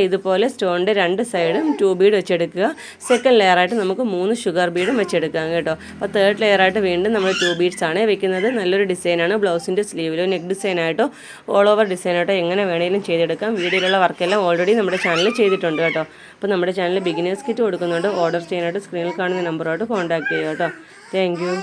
ഇതുപോലെ സ്റ്റോണിൻ്റെ 2 സൈഡും 2 ബീഡ് വെച്ചെടുക്കുക. സെക്കൻഡ് ലെയറായിട്ട് നമുക്ക് 3 ഷുഗർ ബീഡും വെച്ചെടുക്കാം കേട്ടോ. അപ്പോൾ തേർഡ് ലെയറായിട്ട് വീണ്ടും നമ്മൾ 2 ബീഡ്സ് ആണ് വെക്കുന്നത്. നല്ലൊരു ഡിസൈനാണ്. ബ്ലൗസിൻ്റെ സ്ലീവിലോ നെക്ക് ഡിസൈനായിട്ടോ ഓൾ ഓവർ ഡിസൈനായിട്ടോ എങ്ങനെ വേണമെങ്കിലും ചെയ്തെടുക്കാം. വീഡിയോയിലുള്ള വർക്കെല്ലാം ഓൾറെഡി നമ്മുടെ ചാനലിൽ ചെയ്തിട്ടുണ്ട് കേട്ടോ. അപ്പോൾ നമ്മുടെ ചാനലിൽ ബിഗിനേഴ്സ് കിറ്റ് കൊടുക്കുന്നുണ്ട്. ഓർഡർ ചെയ്യാനായിട്ട് സ്ക്രീനിൽ കാണുന്ന നമ്പറോട്ട് കോൺടാക്ട് ചെയ്യുക കേട്ടോ. Thank you.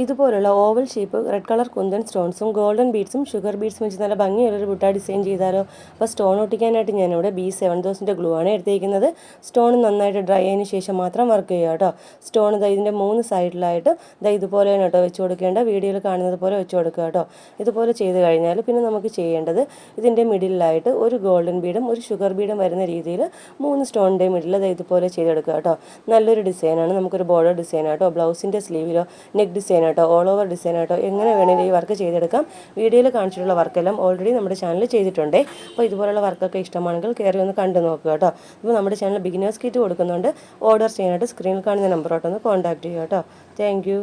ഇതുപോലുള്ള oval shape red colour kundan സ്റ്റോൺസും ഗോൾഡൻ ബീഡ്സും ഷുഗർ ബീഡ്സും വെച്ച് നല്ല ഭംഗിയുള്ളൊരു ബുട്ട ഡിസൈൻ ചെയ്താലോ. അപ്പോൾ സ്റ്റോൺ ഒട്ടിക്കാനായിട്ട് ഞാനിവിടെ B7000 ഗ്ലൂ ആണ് എടുത്തേക്കുന്നത്. സ്റ്റോൺ നന്നായിട്ട് ഡ്രൈ ആയതിന് ശേഷം മാത്രം വർക്ക് ചെയ്യുക കേട്ടോ. സ്റ്റോൺ ഇതിൻ്റെ 3 സൈഡിലായിട്ട് ഇതുപോലെയാണ് കേട്ടോ വെച്ച് കൊടുക്കേണ്ട. വീഡിയോയിൽ കാണുന്നത് പോലെ വെച്ച് കൊടുക്കുക കേട്ടോ. ഇതുപോലെ ചെയ്ത് കഴിഞ്ഞാൽ പിന്നെ നമുക്ക് ചെയ്യേണ്ടത് ഇതിൻ്റെ മിഡിലായിട്ട് ഒരു ഗോൾഡൻ ബീഡും ഒരു ഷുഗർ ബീഡും വരുന്ന രീതിയിൽ 3 സ്റ്റോണിൻ്റെ മിഡിൽ ഇതുപോലെ ചെയ്തെടുക്കുക കേട്ടോ. നല്ലൊരു ഡിസൈനാണ്. നമുക്കൊരു ബോർഡർ ഡിസൈനായിട്ടോ ബ്ലൗസിൻ്റെ സ്ലീവിലോ നെക്ക് ഡിസൈനായിട്ടോ ഓൾ ഓവർ ഡിസൈനായിട്ടോ എങ്ങനെ വേണമെങ്കിലും ഈ വർക്ക് ചെയ്തെടുക്കാം. വീഡിയോയിൽ കാണിച്ചിട്ടുള്ള വർക്കെല്ലാം ഓൾറെഡി നമ്മുടെ ചാനൽ ചെയ്തിട്ടുണ്ട്. അപ്പോൾ ഇതുപോലുള്ള വർക്കൊക്കെ ഇഷ്ടമാണെങ്കിൽ കയറി ഒന്ന് കണ്ടു നോക്കുക കേട്ടോ. അപ്പോൾ നമ്മുടെ ചാനൽ ബിഗിനേഴ്സ് കിറ്റ് കൊടുക്കുന്നുണ്ട്. ഓർഡർ ചെയ്യാനായിട്ട് സ്ക്രീനിൽ കാണുന്ന നമ്പറോട്ടൊന്ന് കോൺടാക്ട് ചെയ്യുക കേട്ടോ. Thank you.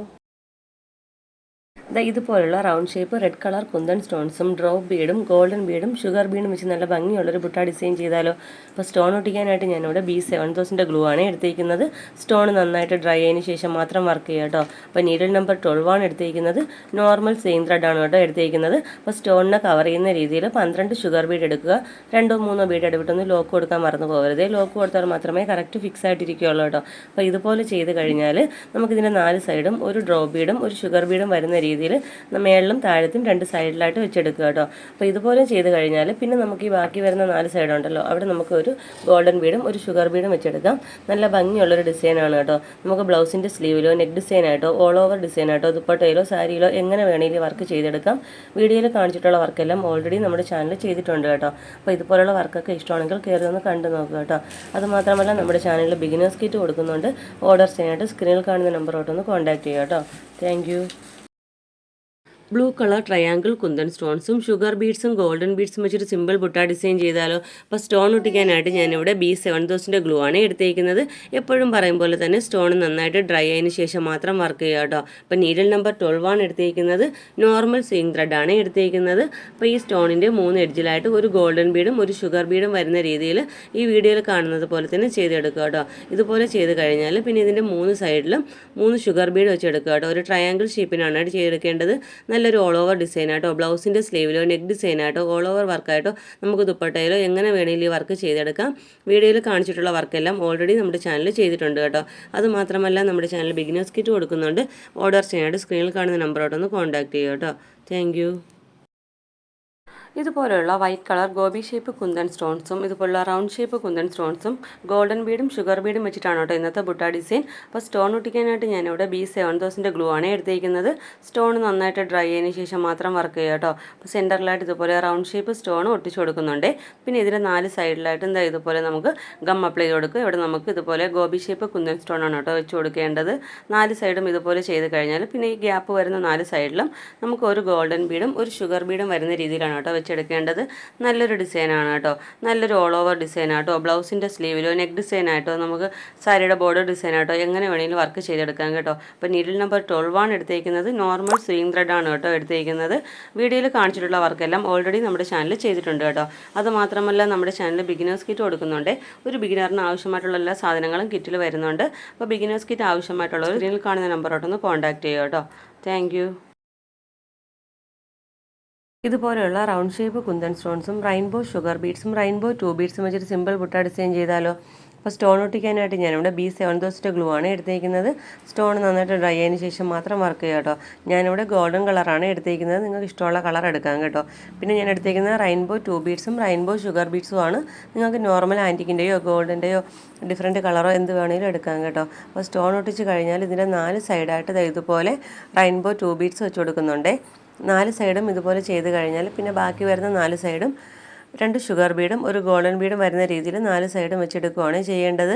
ഇതുപോലുള്ള round shape red colour kundan സ്റ്റോൺസും ഡ്രോപ്പ് ബീഡും ഗോൾഡൻ ബീഡും ഷുഗർ ബീഡും വെച്ച് നല്ല ഭംഗിയുള്ളൊരു ബുട്ട ഡിസൈൻ ചെയ്താലോ. അപ്പോൾ സ്റ്റോൺ ഒട്ടിക്കാനായിട്ട് ഞാനിവിടെ B7000 ഗ്ലൂ ആണ് എടുത്തിരിക്കുന്നത്. സ്റ്റോൺ നന്നായിട്ട് ഡ്രൈ ആയതിനു ശേഷം മാത്രം വർക്ക് ചെയ്യുക കേട്ടോ. അപ്പോൾ നീഡിൽ നമ്പർ 12 ആണ് എടുത്തിരിക്കുന്നത്. നോർമൽ സെയിം ത്രെഡ് ആണ് കേട്ടോ എടുത്തിരിക്കുന്നത്. അപ്പോൾ സ്റ്റോണിനെ കവർ ചെയ്യുന്ന രീതിയിൽ 12 ഷുഗർ ബീഡ് എടുക്കുക. 2-3 ബീഡ് എടുത്തിട്ടൊന്ന് ലോക്ക് കൊടുക്കാൻ മറന്നു പോകരുത്. ലോക്ക് കൊടുത്താൽ മാത്രമേ കറക്റ്റ് ഫിക്സ് ആയിട്ടിരിക്കുകയുള്ളൂ കേട്ടോ. അപ്പോൾ ഇതുപോലെ ചെയ്ത് കഴിഞ്ഞാൽ നമുക്കിതിൻ്റെ 4 സൈഡും ഒരു ഡ്രോപ്പ് ബീഡും ഒരു ഷുഗർ ബീഡും വരുന്ന രീതിയിൽ മേളിലും താഴത്തും 2 സൈഡിലായിട്ട് വെച്ചെടുക്കുക കേട്ടോ. അപ്പോൾ ഇതുപോലെ ചെയ്ത് കഴിഞ്ഞാൽ പിന്നെ നമുക്ക് ഈ ബാക്കി വരുന്ന 4 സൈഡ് ഉണ്ടല്ലോ, അവിടെ നമുക്ക് ഒരു ഗോൾഡൻ ബീഡും ഒരു ഷുഗർ ബീഡും വെച്ചെടുക്കാം. നല്ല ഭംഗിയുള്ളൊരു ഡിസൈനാണ് കേട്ടോ. നമുക്ക് ബ്ലൗസിൻ്റെ സ്ലീവിലോ നെക്ക് ഡിസൈനായിട്ടോ ഓൾ ഓവർ ഡിസൈനായിട്ടോ ദുപ്പട്ടയിലോ സാരിയിലോ എങ്ങനെ വേണമെങ്കിലും വർക്ക് ചെയ്തെടുക്കാം. വീഡിയോയിൽ കാണിച്ചിട്ടുള്ള വർക്കെല്ലാം ഓൾറെഡി നമ്മുടെ ചാനൽ ചെയ്തിട്ടുണ്ട് കേട്ടോ. അപ്പോൾ ഇതുപോലുള്ള വർക്കൊക്കെ ഇഷ്ടമാണെങ്കിൽ കയറി ഒന്ന് കണ്ടു നോക്കുക കേട്ടോ. അതുമാത്രമല്ല നമ്മുടെ ചാനലിൽ ബിഗിനേഴ്സ് കിറ്റ് കൊടുക്കുന്നുണ്ട്. ഓർഡർ ചെയ്യാനായിട്ട് സ്ക്രീനിൽ കാണുന്ന നമ്പറോട്ടൊന്ന് കോൺടാക്ട് ചെയ്യുക കേട്ടോ. Thank you. Blue colour triangle kundan സ്റ്റോൺസും ഷുഗർ ബീഡ്സും ഗോൾഡൻ ബീഡ്സും വെച്ചൊരു സിമ്പിൾ ബുട്ട ഡിസൈൻ ചെയ്താലോ. അപ്പോൾ സ്റ്റോൺ ഒട്ടിക്കാനായിട്ട് ഞാനിവിടെ B7000 ഗ്ലൂ ആണ് എടുത്തിരിക്കുന്നത്. എപ്പോഴും പറയും പോലെ തന്നെ സ്റ്റോൺ നന്നായിട്ട് ഡ്രൈ ആയതിനു ശേഷം മാത്രം വർക്ക് ചെയ്യുക കേട്ടോ. അപ്പോൾ നീഡിൽ നമ്പർ 12 ആണ് എടുത്തിരിക്കുന്നത്. നോർമൽ സീയിങ് ത്രെഡ് ആണ് എടുത്തിരിക്കുന്നത്. അപ്പോൾ ഈ സ്റ്റോണിൻ്റെ 3 എഡ്ജിലായിട്ട് ഒരു ഗോൾഡൻ ബീഡും ഒരു ഷുഗർ ബീഡും വരുന്ന രീതിയിൽ ഈ വീഡിയോയിൽ കാണുന്നത് പോലെ തന്നെ ചെയ്തെടുക്കുക കേട്ടോ. ഇതുപോലെ ചെയ്ത് കഴിഞ്ഞാൽ പിന്നെ ഇതിൻ്റെ 3 സൈഡിലും 3 ഷുഗർ ബീഡ് വെച്ചെടുക്കുക കേട്ടോ. ഒരു ട്രയാങ്കിൾ ഷേപ്പിനാണ് ചെയ്തെടുക്കേണ്ടത്. നല്ലൊരു ഓൾ ഓവർ ഡിസൈനായിട്ടോ ബ്ലൗസിൻ്റെ സ്ലീവിലോ നെക്ക് ഡിസൈനായിട്ടോ ഓൾ ഓവർ വർക്കായിട്ടോ നമുക്ക് ദുപ്പട്ടയിലോ എങ്ങനെ വേണമെങ്കിലും ഈ വർക്ക് ചെയ്തെടുക്കാം. വീഡിയോയിൽ കാണിച്ചിട്ടുള്ള വർക്കെല്ലാം ഓൾറെഡി നമ്മുടെ ചാനൽ ചെയ്തിട്ടുണ്ട് കേട്ടോ. അതുമാത്രമല്ല നമ്മുടെ ചാനൽ ബിഗിനേഴ്സ് കിറ്റ് കൊടുക്കുന്നുണ്ട്. ഓർഡർ ചെയ്യാനായിട്ട് സ്ക്രീനിൽ കാണുന്ന നമ്പറോട്ടൊന്ന് കോൺടാക്ട് ചെയ്യുക കേട്ടോ. Thank you. ഇതുപോലെയുള്ള white colour gobi shape kundan സ്റ്റോൺസും ഇതുപോലുള്ള റൗണ്ട് ഷേപ്പ് കുന്തൻ സ്റ്റോൺസും ഗോൾഡൻ ബീഡും ഷുഗർ ബീഡും വെച്ചിട്ടാണ് കേട്ടോ ഇന്നത്തെ ബുട്ട ഡിസൈൻ. അപ്പോൾ സ്റ്റോൺ ഒട്ടിക്കാനായിട്ട് ഞാനിവിടെ B7000 ഗ്ലൂ ആണ് എടുത്തിരിക്കുന്നത്. സ്റ്റോൺ നന്നായിട്ട് ഡ്രൈ ആയതിനു ശേഷം മാത്രം വർക്ക് ചെയ്യുക കേട്ടോ. അപ്പോൾ സെൻറ്ററിലായിട്ട് ഇതുപോലെ റൗണ്ട് ഷേപ്പ് സ്റ്റോൺ ഒട്ടിച്ചു കൊടുക്കുന്നുണ്ട്. പിന്നെ ഇതിൻ്റെ 4 സൈഡിലായിട്ട് എന്താ ഇതുപോലെ നമുക്ക് ഗം അപ്ലൈ ചെയ്ത് കൊടുക്കുക. ഇവിടെ നമുക്ക് ഇതുപോലെ ഗോബി ഷേപ്പ് കുന്തൻ സ്റ്റോൺ ആണ് കേട്ടോ വെച്ച് കൊടുക്കേണ്ടത്. 4 സൈഡും ഇതുപോലെ ചെയ്ത് കഴിഞ്ഞാൽ പിന്നെ ഈ ഗ്യാപ്പ് വരുന്ന 4 സൈഡിലും നമുക്ക് ഒരു ഗോൾഡൻ ബീഡും ഒരു ഷുഗർ ബീഡും വരുന്ന രീതിയിലാണ് കേട്ടോ വെച്ചെടുക്കേണ്ടത്. നല്ലൊരു ഡിസൈനാണ് കേട്ടോ. നല്ലൊരു ഓൾ ഓവർ ഡിസൈനായിട്ടോ ബ്ലൗസിൻ്റെ സ്ലീവിലോ നെക്ക് ഡിസൈനായിട്ടോ നമുക്ക് സാരിയുടെ ബോർഡർ ഡിസൈനായിട്ടോ എങ്ങനെ വേണമെങ്കിലും വർക്ക് ചെയ്തെടുക്കാം കേട്ടോ. അപ്പോൾ നീഡിൽ നമ്പർ 12 ആണ് എടുത്തിരിക്കുന്നത്. നോർമൽ സ്വിങ് ത്രെഡ് ആണ് കേട്ടോ എടുത്തിരിക്കുന്നത്. വീഡിയോയിൽ കാണിച്ചിട്ടുള്ള വർക്കെല്ലാം ഓൾറെഡി നമ്മുടെ ചാനൽ ചെയ്തിട്ടുണ്ട് കേട്ടോ. അതുമാത്രമല്ല നമ്മുടെ ചാനൽ ബിഗിനേഴ്സ് കിറ്റ് കൊടുക്കുന്നുണ്ട്. ഒരു ബിഗിനറിന് ആവശ്യമായിട്ടുള്ള എല്ലാ സാധനങ്ങളും കിറ്റിൽ വരുന്നുണ്ട്. അപ്പോൾ ബിഗിനേഴ്സ് കിറ്റ് ആവശ്യമായിട്ടുള്ളവർ സ്ക്രീനിൽ കാണുന്ന നമ്പറോട്ടൊന്ന് കോൺടാക്ട് ചെയ്യുക കേട്ടോ. Thank you. ഇതുപോലെയുള്ള റൗണ്ട് ഷേപ്പ് കുന്തൻ സ്റ്റോൺസും റെയിൻബോ ഷുഗർ ബീഡ്സും റെയിൻബോ 2 ബീഡ്സും വെച്ചിട്ട് സിമ്പിൾ ബുട്ട ഡിസൈൻ ചെയ്താലോ. അപ്പോൾ സ്റ്റോൺ ഒട്ടിക്കാനായിട്ട് ഞാനിവിടെ B7000 ഗ്ലൂ ആണ് എടുത്തിരിക്കുന്നത്. സ്റ്റോൺ നന്നായിട്ട് ഡ്രൈ ആയതിനു ശേഷം മാത്രം വർക്ക് ചെയ്യുക കേട്ടോ. ഞാനിവിടെ ഗോൾഡൻ കളറാണ് എടുത്തിരിക്കുന്നത്. നിങ്ങൾക്ക് ഇഷ്ടമുള്ള കളർ എടുക്കാം കേട്ടോ. പിന്നെ ഞാൻ എടുത്തിരിക്കുന്നത് റെയിൻബോ 2 ബീഡ്സും റെയിൻബോ ഷുഗർ ബീഡ്സും ആണ്. നിങ്ങൾക്ക് നോർമൽ ആൻറ്റിക്കിൻ്റെയോ ഗോൾഡിൻ്റെയോ ഡിഫറെൻറ്റ് കളറോ എന്ത് വേണമെങ്കിലും എടുക്കാം കേട്ടോ. അപ്പോൾ സ്റ്റോൺ ഒട്ടിച്ച് കഴിഞ്ഞാൽ ഇതിൻ്റെ 4 സൈഡായിട്ട് ഇതുപോലെ റെയിൻബോ 2 ബീഡ്സ് വെച്ച് കൊടുക്കുന്നുണ്ട്. 4 സൈഡും ഇതുപോലെ ചെയ്ത് കഴിഞ്ഞാൽ പിന്നെ ബാക്കി വരുന്ന 4 സൈഡും 2 ഷുഗർ ബീഡും ഒരു ഗോൾഡൻ ബീഡും വരുന്ന രീതിയിൽ 4 സൈഡും വെച്ചെടുക്കുകയാണ് ചെയ്യേണ്ടത്.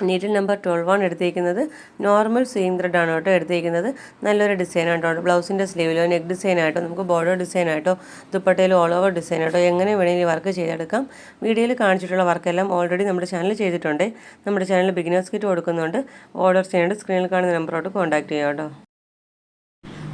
നീഡിൽ നമ്പർ 12 ആണ് എടുത്തിരിക്കുന്നത്. നോർമൽ സെയിം ത്രെഡ് ആണ് കേട്ടോ എടുത്തിരിക്കുന്നത്. നല്ലൊരു ഡിസൈനായിട്ടോ ബ്ലൗസിൻ്റെ സ്ലീവിലോ നെക്ക് ഡിസൈനായിട്ടോ നമുക്ക് ബോർഡർ ഡിസൈനായിട്ടോ ദുപ്പട്ടയിലോ ഓൾ ഓവർ ഡിസൈനായിട്ടോ എങ്ങനെ വേണമെങ്കിലും വർക്ക് ചെയ്തെടുക്കാം. വീഡിയോയിൽ കാണിച്ചിട്ടുള്ള വർക്കെല്ലാം ഓൾറെഡി നമ്മുടെ ചാനൽ ചെയ്തിട്ടുണ്ട്. നമ്മുടെ ചാനൽ ബിഗിനേഴ്സ് കിറ്റ് കൊടുക്കുന്നുണ്ട്. ഓർഡർ ചെയ്യാനായിട്ട് സ്ക്രീനിൽ കാണുന്ന നമ്പറോട്ട് കോൺടാക്ട് ചെയ്യാം കേട്ടോ.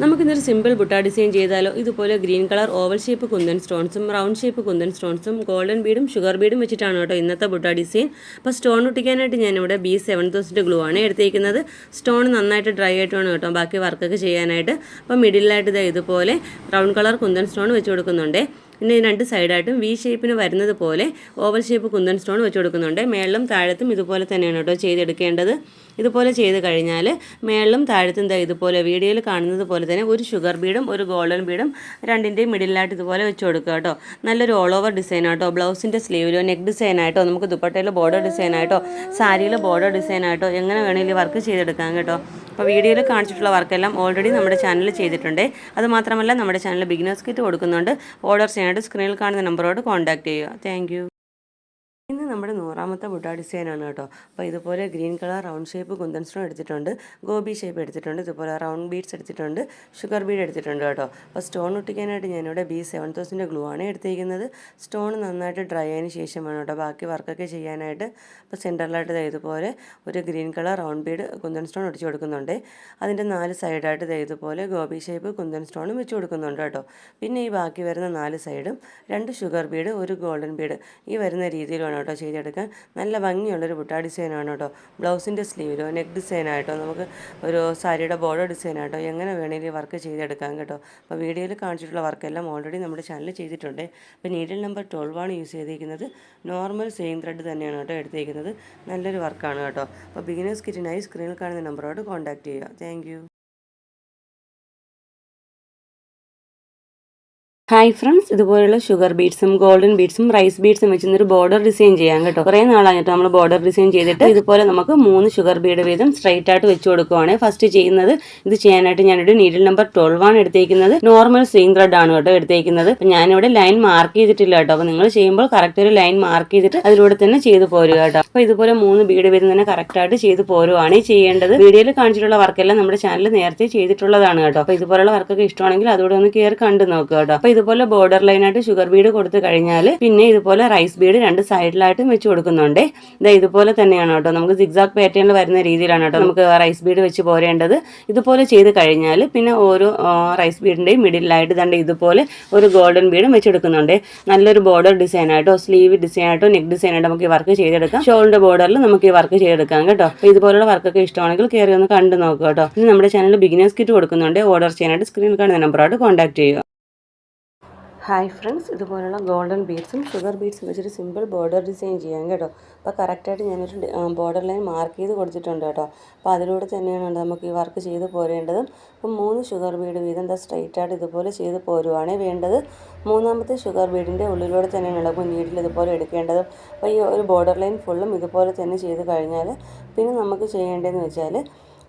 നമുക്കിന്നൊരു സിമ്പിൾ ബുട്ട ഡിസൈൻ ചെയ്താലോ. ഇതുപോലെ green colour oval shape kundan സ്റ്റോൺസും റൗണ്ട് ഷേപ്പ് കുന്തൻ സ്റ്റോൺസും ഗോൾഡൻ ബീഡും ഷുഗർ ബീഡും വെച്ചിട്ടാണ് കേട്ടോ ഇന്നത്തെ ബുട്ട ഡിസൈൻ. അപ്പോൾ സ്റ്റോൺ ഒട്ടിക്കാനായിട്ട് ഞാനിവിടെ B7000 ഗ്ലൂ ആണ് എടുത്തിരിക്കുന്നത്. സ്റ്റോൺ നന്നായിട്ട് ഡ്രൈ ആയിട്ട് വേണം കേട്ടോ ബാക്കി വർക്കൊക്കെ ചെയ്യാനായിട്ട്. അപ്പോൾ മിഡിലായിട്ട് ഇതുപോലെ റൗണ്ട് കളർ കുന്തൻ സ്റ്റോൺ വെച്ച് കൊടുക്കുന്നുണ്ട്. പിന്നെ 2 സൈഡായിട്ടും V ഷേപ്പിന് വരുന്നത് പോലെ ഓവൽ ഷേപ്പ് കുന്തൻ സ്റ്റോൺ വെച്ച് കൊടുക്കുന്നുണ്ട്. മേളിലും താഴത്തും ഇതുപോലെ തന്നെയാണ് കേട്ടോ ചെയ്തെടുക്കേണ്ടത്. ഇതുപോലെ ചെയ്ത് കഴിഞ്ഞാൽ മേളിലും താഴത്തും ഇതുപോലെ വീഡിയോയിൽ കാണുന്നത് പോലെ തന്നെ ഒരു ഷുഗർ ബീഡും ഒരു ഗോൾഡൻ ബീഡും 2ൻ്റെയും മിഡിലായിട്ട് ഇതുപോലെ വെച്ച് കൊടുക്കുക കേട്ടോ. നല്ലൊരു ഓൾ ഓവർ ഡിസൈനായിട്ടോ ബ്ലൗസിൻ്റെ സ്ലീവിലോ നെക്ക് ഡിസൈനായിട്ടോ നമുക്ക് ദുപ്പട്ടയിൽ ബോർഡർ ഡിസൈനായിട്ടോ സാരിയിൽ ബോർഡർ ഡിസൈനായിട്ടോ എങ്ങനെ വേണമെങ്കിലും വർക്ക് ചെയ്തെടുക്കാം കേട്ടോ. അപ്പോൾ വീഡിയോയിൽ കാണിച്ചിട്ടുള്ള വർക്കെല്ലാം ഓൾറെഡി നമ്മുടെ ചാനൽ ചെയ്തിട്ടുണ്ട്. അതുമാത്രമല്ല നമ്മുടെ ചാനൽ ബിഗിനേഴ്സ് കിറ്റ് കൊടുക്കുന്നുണ്ട്. ഓർഡർ ചെയ്യാനായിട്ട് സ്ക്രീനിൽ കാണുന്ന നമ്പറോട് കോൺടാക്ട് ചെയ്യുക. Thank U. ഇന്ന് നമ്മുടെ 100ാമത്തെ ബുട്ട ഡിസൈനാണ് കേട്ടോ. അപ്പോൾ ഇതുപോലെ green colour round shape kundan stone എടുത്തിട്ടുണ്ട്, ഗോബി ഷേപ്പ് എടുത്തിട്ടുണ്ട്, ഇതുപോലെ റൗണ്ട് ബീഡ്സ് എടുത്തിട്ടുണ്ട്, ഷുഗർ ബീഡ് എടുത്തിട്ടുണ്ട് കേട്ടോ. അപ്പോൾ സ്റ്റോൺ ഒട്ടിക്കാനായിട്ട് ഞാനിവിടെ B7000 ഗ്ലൂ ആണ് എടുത്തിരിക്കുന്നത്. സ്റ്റോൺ നന്നായിട്ട് ഡ്രൈ ആയതിന് ശേഷം വേണം കേട്ടോ ബാക്കി വർക്കൊക്കെ ചെയ്യാനായിട്ട്. അപ്പോൾ സെൻറ്ററിലായിട്ട് ഇതുപോലെ ഒരു green colour round Bede kundan stone ഒട്ടിച്ച് കൊടുക്കുന്നുണ്ട്. അതിൻ്റെ 4 സൈഡായിട്ട് ഇതുപോലെ ഗോബി ഷേപ്പ് കുന്തൻ സ്റ്റോണും വെച്ച് കൊടുക്കുന്നുണ്ട് കേട്ടോ. പിന്നെ ഈ ബാക്കി വരുന്ന 4 സൈഡും 2 ഷുഗർ ബീഡ്, ഒരു ഗോൾഡൻ ബീഡ് ഈ വരുന്ന രീതിയിൽ വേണം കേട്ടോ ചെയ്തെടുക്കാൻ. നല്ല ഭംഗിയുള്ളൊരു ബുട്ട ഡിസൈനാണ് കേട്ടോ. ബ്ലൗസിൻ്റെ സ്ലീവിലോ നെക്ക് ഡിസൈനായിട്ടോ നമുക്ക് ഒരു സാരിയുടെ ബോർഡർ ഡിസൈനായിട്ടോ എങ്ങനെ വേണമെങ്കിലും വർക്ക് ചെയ്തെടുക്കാം കേട്ടോ. അപ്പോൾ വീഡിയോയിൽ കാണിച്ചിട്ടുള്ള വർക്കെല്ലാം ഓൾറെഡി നമ്മുടെ ചാനലിൽ ചെയ്തിട്ടുണ്ട്. അപ്പോൾ നീഡിൽ നമ്പർ 12 ആണ് യൂസ് ചെയ്തിരിക്കുന്നത്. നോർമൽ സെയിം ത്രെഡ് തന്നെയാണ് കേട്ടോ എടുത്തിരിക്കുന്നത്. നല്ലൊരു വർക്കാണ് കേട്ടോ. അപ്പോൾ ബിഗിനേഴ്സ് കിറ്റിനായി സ്ക്രീനിൽ കാണുന്ന നമ്പറോട് കോൺടാക്ട് ചെയ്യുക. Thank you. ഹായ് ഫ്രണ്ട്സ്, ഇതുപോലുള്ള ഷുഗർ ബീഡ്സും ഗോൾഡൻ ബീഡ്സും റൈസ് ബീഡ്സും വെച്ചിരുന്നൊരു ബോർഡർ ഡിസൈൻ ചെയ്യാം കേട്ടോ. കുറേ നാളായിട്ട് നമ്മൾ ബോർഡർ ഡിസൈൻ ചെയ്തിട്ട് ഇതുപോലെ നമുക്ക് 3 ഷുഗർ ബീഡ് വീതം സ്ട്രൈറ്റ് ആയിട്ട് വെച്ച് കൊടുക്കുവാണ്. ഫസ്റ്റ് ചെയ്യുന്നത് ഇത് ചെയ്യാനായിട്ട് ഞാനൊരു നീഡിൽ നമ്പർ 12 ആണ് എടുത്തേക്കുന്നത്. നോർമൽ സെയിം ത്രെഡ് ആണ് കേട്ടോ എടുത്തേക്കുന്നത്. അപ്പം ഞാനിവിടെ ലൈൻ മാർക്ക് ചെയ്തിട്ടില്ല കേട്ടോ. അപ്പോൾ നിങ്ങൾ ചെയ്യുമ്പോൾ കറക്റ്റ് ഒരു ലൈൻ മാർക്ക് ചെയ്തിട്ട് അതിലൂടെ തന്നെ ചെയ്ത് പോരുക കേട്ടോ. അപ്പോൾ ഇതുപോലെ 3 ബീഡ് വീതം തന്നെ കറക്റ്റായിട്ട് ചെയ്ത് പോരുവാണ് ചെയ്യേണ്ടത്. വീഡിയോയിൽ കാണിച്ചിട്ടുള്ള വർക്കെല്ലാം നമ്മുടെ ചാനൽ നേരത്തെ ചെയ്തിട്ടുള്ളതാണ് കേട്ടോ. അപ്പോൾ ഇതുപോലുള്ള വർക്കൊക്കെ ഇഷ്ടമാണെങ്കിൽ അതോടെ ഒന്ന് കയറി കണ്ടു നോക്കുക കേട്ടോ. അപ്പോൾ ഇതുപോലെ ബോർഡർ ലൈനായിട്ട് ഷുഗർ ബീഡ് കൊടുത്തു കഴിഞ്ഞാൽ പിന്നെ ഇതുപോലെ റൈസ് ബീഡ് 2 സൈഡിലായിട്ടും വെച്ച് കൊടുക്കുന്നുണ്ട്. ഇതുപോലെ തന്നെയാണ് കേട്ടോ. നമുക്ക് സിഗ്സാഗ് പാറ്റേണിൽ വരുന്ന രീതിയിലാണ് കേട്ടോ നമുക്ക് റൈസ് ബീഡ് വെച്ച് പോരേണ്ടത്. ഇതുപോലെ ചെയ്ത് കഴിഞ്ഞാൽ പിന്നെ ഓരോ റൈസ് ബീഡിൻ്റെയും മിഡിലായിട്ട് ഇതുപോലെ ഒരു ഗോൾഡൻ ബീഡും വെച്ചെടുക്കുന്നുണ്ട്. നല്ലൊരു ബോർഡർ ഡിസൈനായിട്ടോ സ്ലീവ് ഡിസൈനായിട്ടോ നെക്ക് ഡിസൈനായിട്ടോ നമുക്ക് ഈ വർക്ക് ചെയ്തെടുക്കാം. ഷോളിൻ്റെ ബോർഡറിൽ നമുക്ക് ഈ വർക്ക് ചെയ്തെടുക്കാം കേട്ടോ. അപ്പോൾ ഇതുപോലുള്ള വർക്കൊക്കെ ഇഷ്ടമാണെങ്കിൽ കയറി ഒന്ന് കണ്ടു നോക്കുക കേട്ടോ. ഇനി നമ്മുടെ ചാനലിൽ ബിഗിനേഴ്സ് കിറ്റ് കൊടുക്കുന്നുണ്ട്. ഓർഡർ ചെയ്യാനായിട്ട് സ്ക്രീനിൽ കാണുന്ന നമ്പറായിട്ട് കോൺടാക്ട് ചെയ്യുക. ഹായ് ഫ്രണ്ട്സ്, ഇതുപോലുള്ള ഗോൾഡൻ ബീഡ്സും ഷുഗർ ബീഡ്സും വെച്ചിട്ട് സിമ്പിൾ ബോർഡർ ഡിസൈൻ ചെയ്യാം കേട്ടോ. അപ്പോൾ കറക്റ്റായിട്ട് ഞാനൊരു ബോർഡർ ലൈൻ മാർക്ക് ചെയ്ത് കൊടുത്തിട്ടുണ്ട് കേട്ടോ. അപ്പോൾ അതിലൂടെ തന്നെയാണ് നമുക്ക് ഈ വർക്ക് ചെയ്ത് പോരേണ്ടത്. അപ്പം 3 ഷുഗർ ബീഡ് വീതം സ്ട്രൈറ്റായിട്ട് ഇതുപോലെ ചെയ്ത് പോരുവാണ് വേണ്ടത്. 3ാമത്തെ ഷുഗർ ബീഡിൻ്റെ ഉള്ളിലൂടെ തന്നെയാണ് അപ്പോൾ നീഡിൽ ഇതുപോലെ എടുക്കേണ്ടത്. അപ്പോൾ ഈ ഒരു ബോർഡർ ലൈൻ ഫുള്ളും ഇതുപോലെ തന്നെ ചെയ്ത് കഴിഞ്ഞാൽ പിന്നെ നമുക്ക് ചെയ്യേണ്ടതെന്ന് വെച്ചാൽ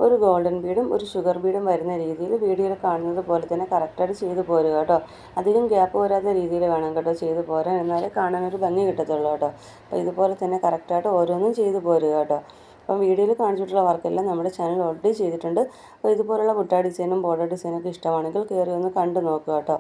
ഒരു ഗോൾഡൻ ബീഡും ഒരു ഷുഗർ ബീഡും വരുന്ന രീതിയിൽ വീഡിയോയിൽ കാണുന്നത് പോലെ തന്നെ കറക്റ്റായിട്ട് ചെയ്ത് പോരുക കേട്ടോ. അധികം ഗ്യാപ്പ് വരാത്ത രീതിയിൽ വേണം കേട്ടോ ചെയ്ത് പോരാൻ, എന്നാലേ കാണാനൊരു ഭംഗി കിട്ടത്തുള്ളൂ കേട്ടോ. അപ്പോൾ ഇതുപോലെ തന്നെ കറക്റ്റായിട്ട് ഓരോന്നും ചെയ്ത് പോരുക കേട്ടോ. അപ്പം വീഡിയോയിൽ കാണിച്ചിട്ടുള്ള വർക്കെല്ലാം നമ്മുടെ ചാനൽ ഓൾറെഡി ചെയ്തിട്ടുണ്ട്. അപ്പോൾ ഇതുപോലുള്ള ബുട്ട ഡിസൈനും ബോർഡർ ഡിസൈനൊക്കെ ഇഷ്ടമാണെങ്കിൽ കയറി ഒന്ന് കണ്ടു നോക്കുക കേട്ടോ.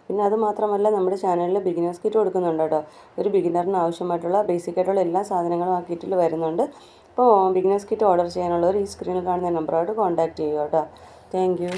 പിന്നെ അത് മാത്രമല്ല നമ്മുടെ ചാനലിൽ ബിഗിനേഴ്സ് കിറ്റ് കൊടുക്കുന്നുണ്ട് കേട്ടോ. ഒരു ബിഗിനറിന് ആവശ്യമായിട്ടുള്ള ബേസിക്കായിട്ടുള്ള എല്ലാ സാധനങ്ങളും ആ കിറ്റിൽ വരുന്നുണ്ട്. അപ്പോൾ ബിഗിനേഴ്സ് കിറ്റ് ഓർഡർ ചെയ്യാനുള്ളവർ ഈ സ്ക്രീനിൽ കാണുന്ന നമ്പറോട് കോൺടാക്ട് ചെയ്യുക കേട്ടോ. Thank U.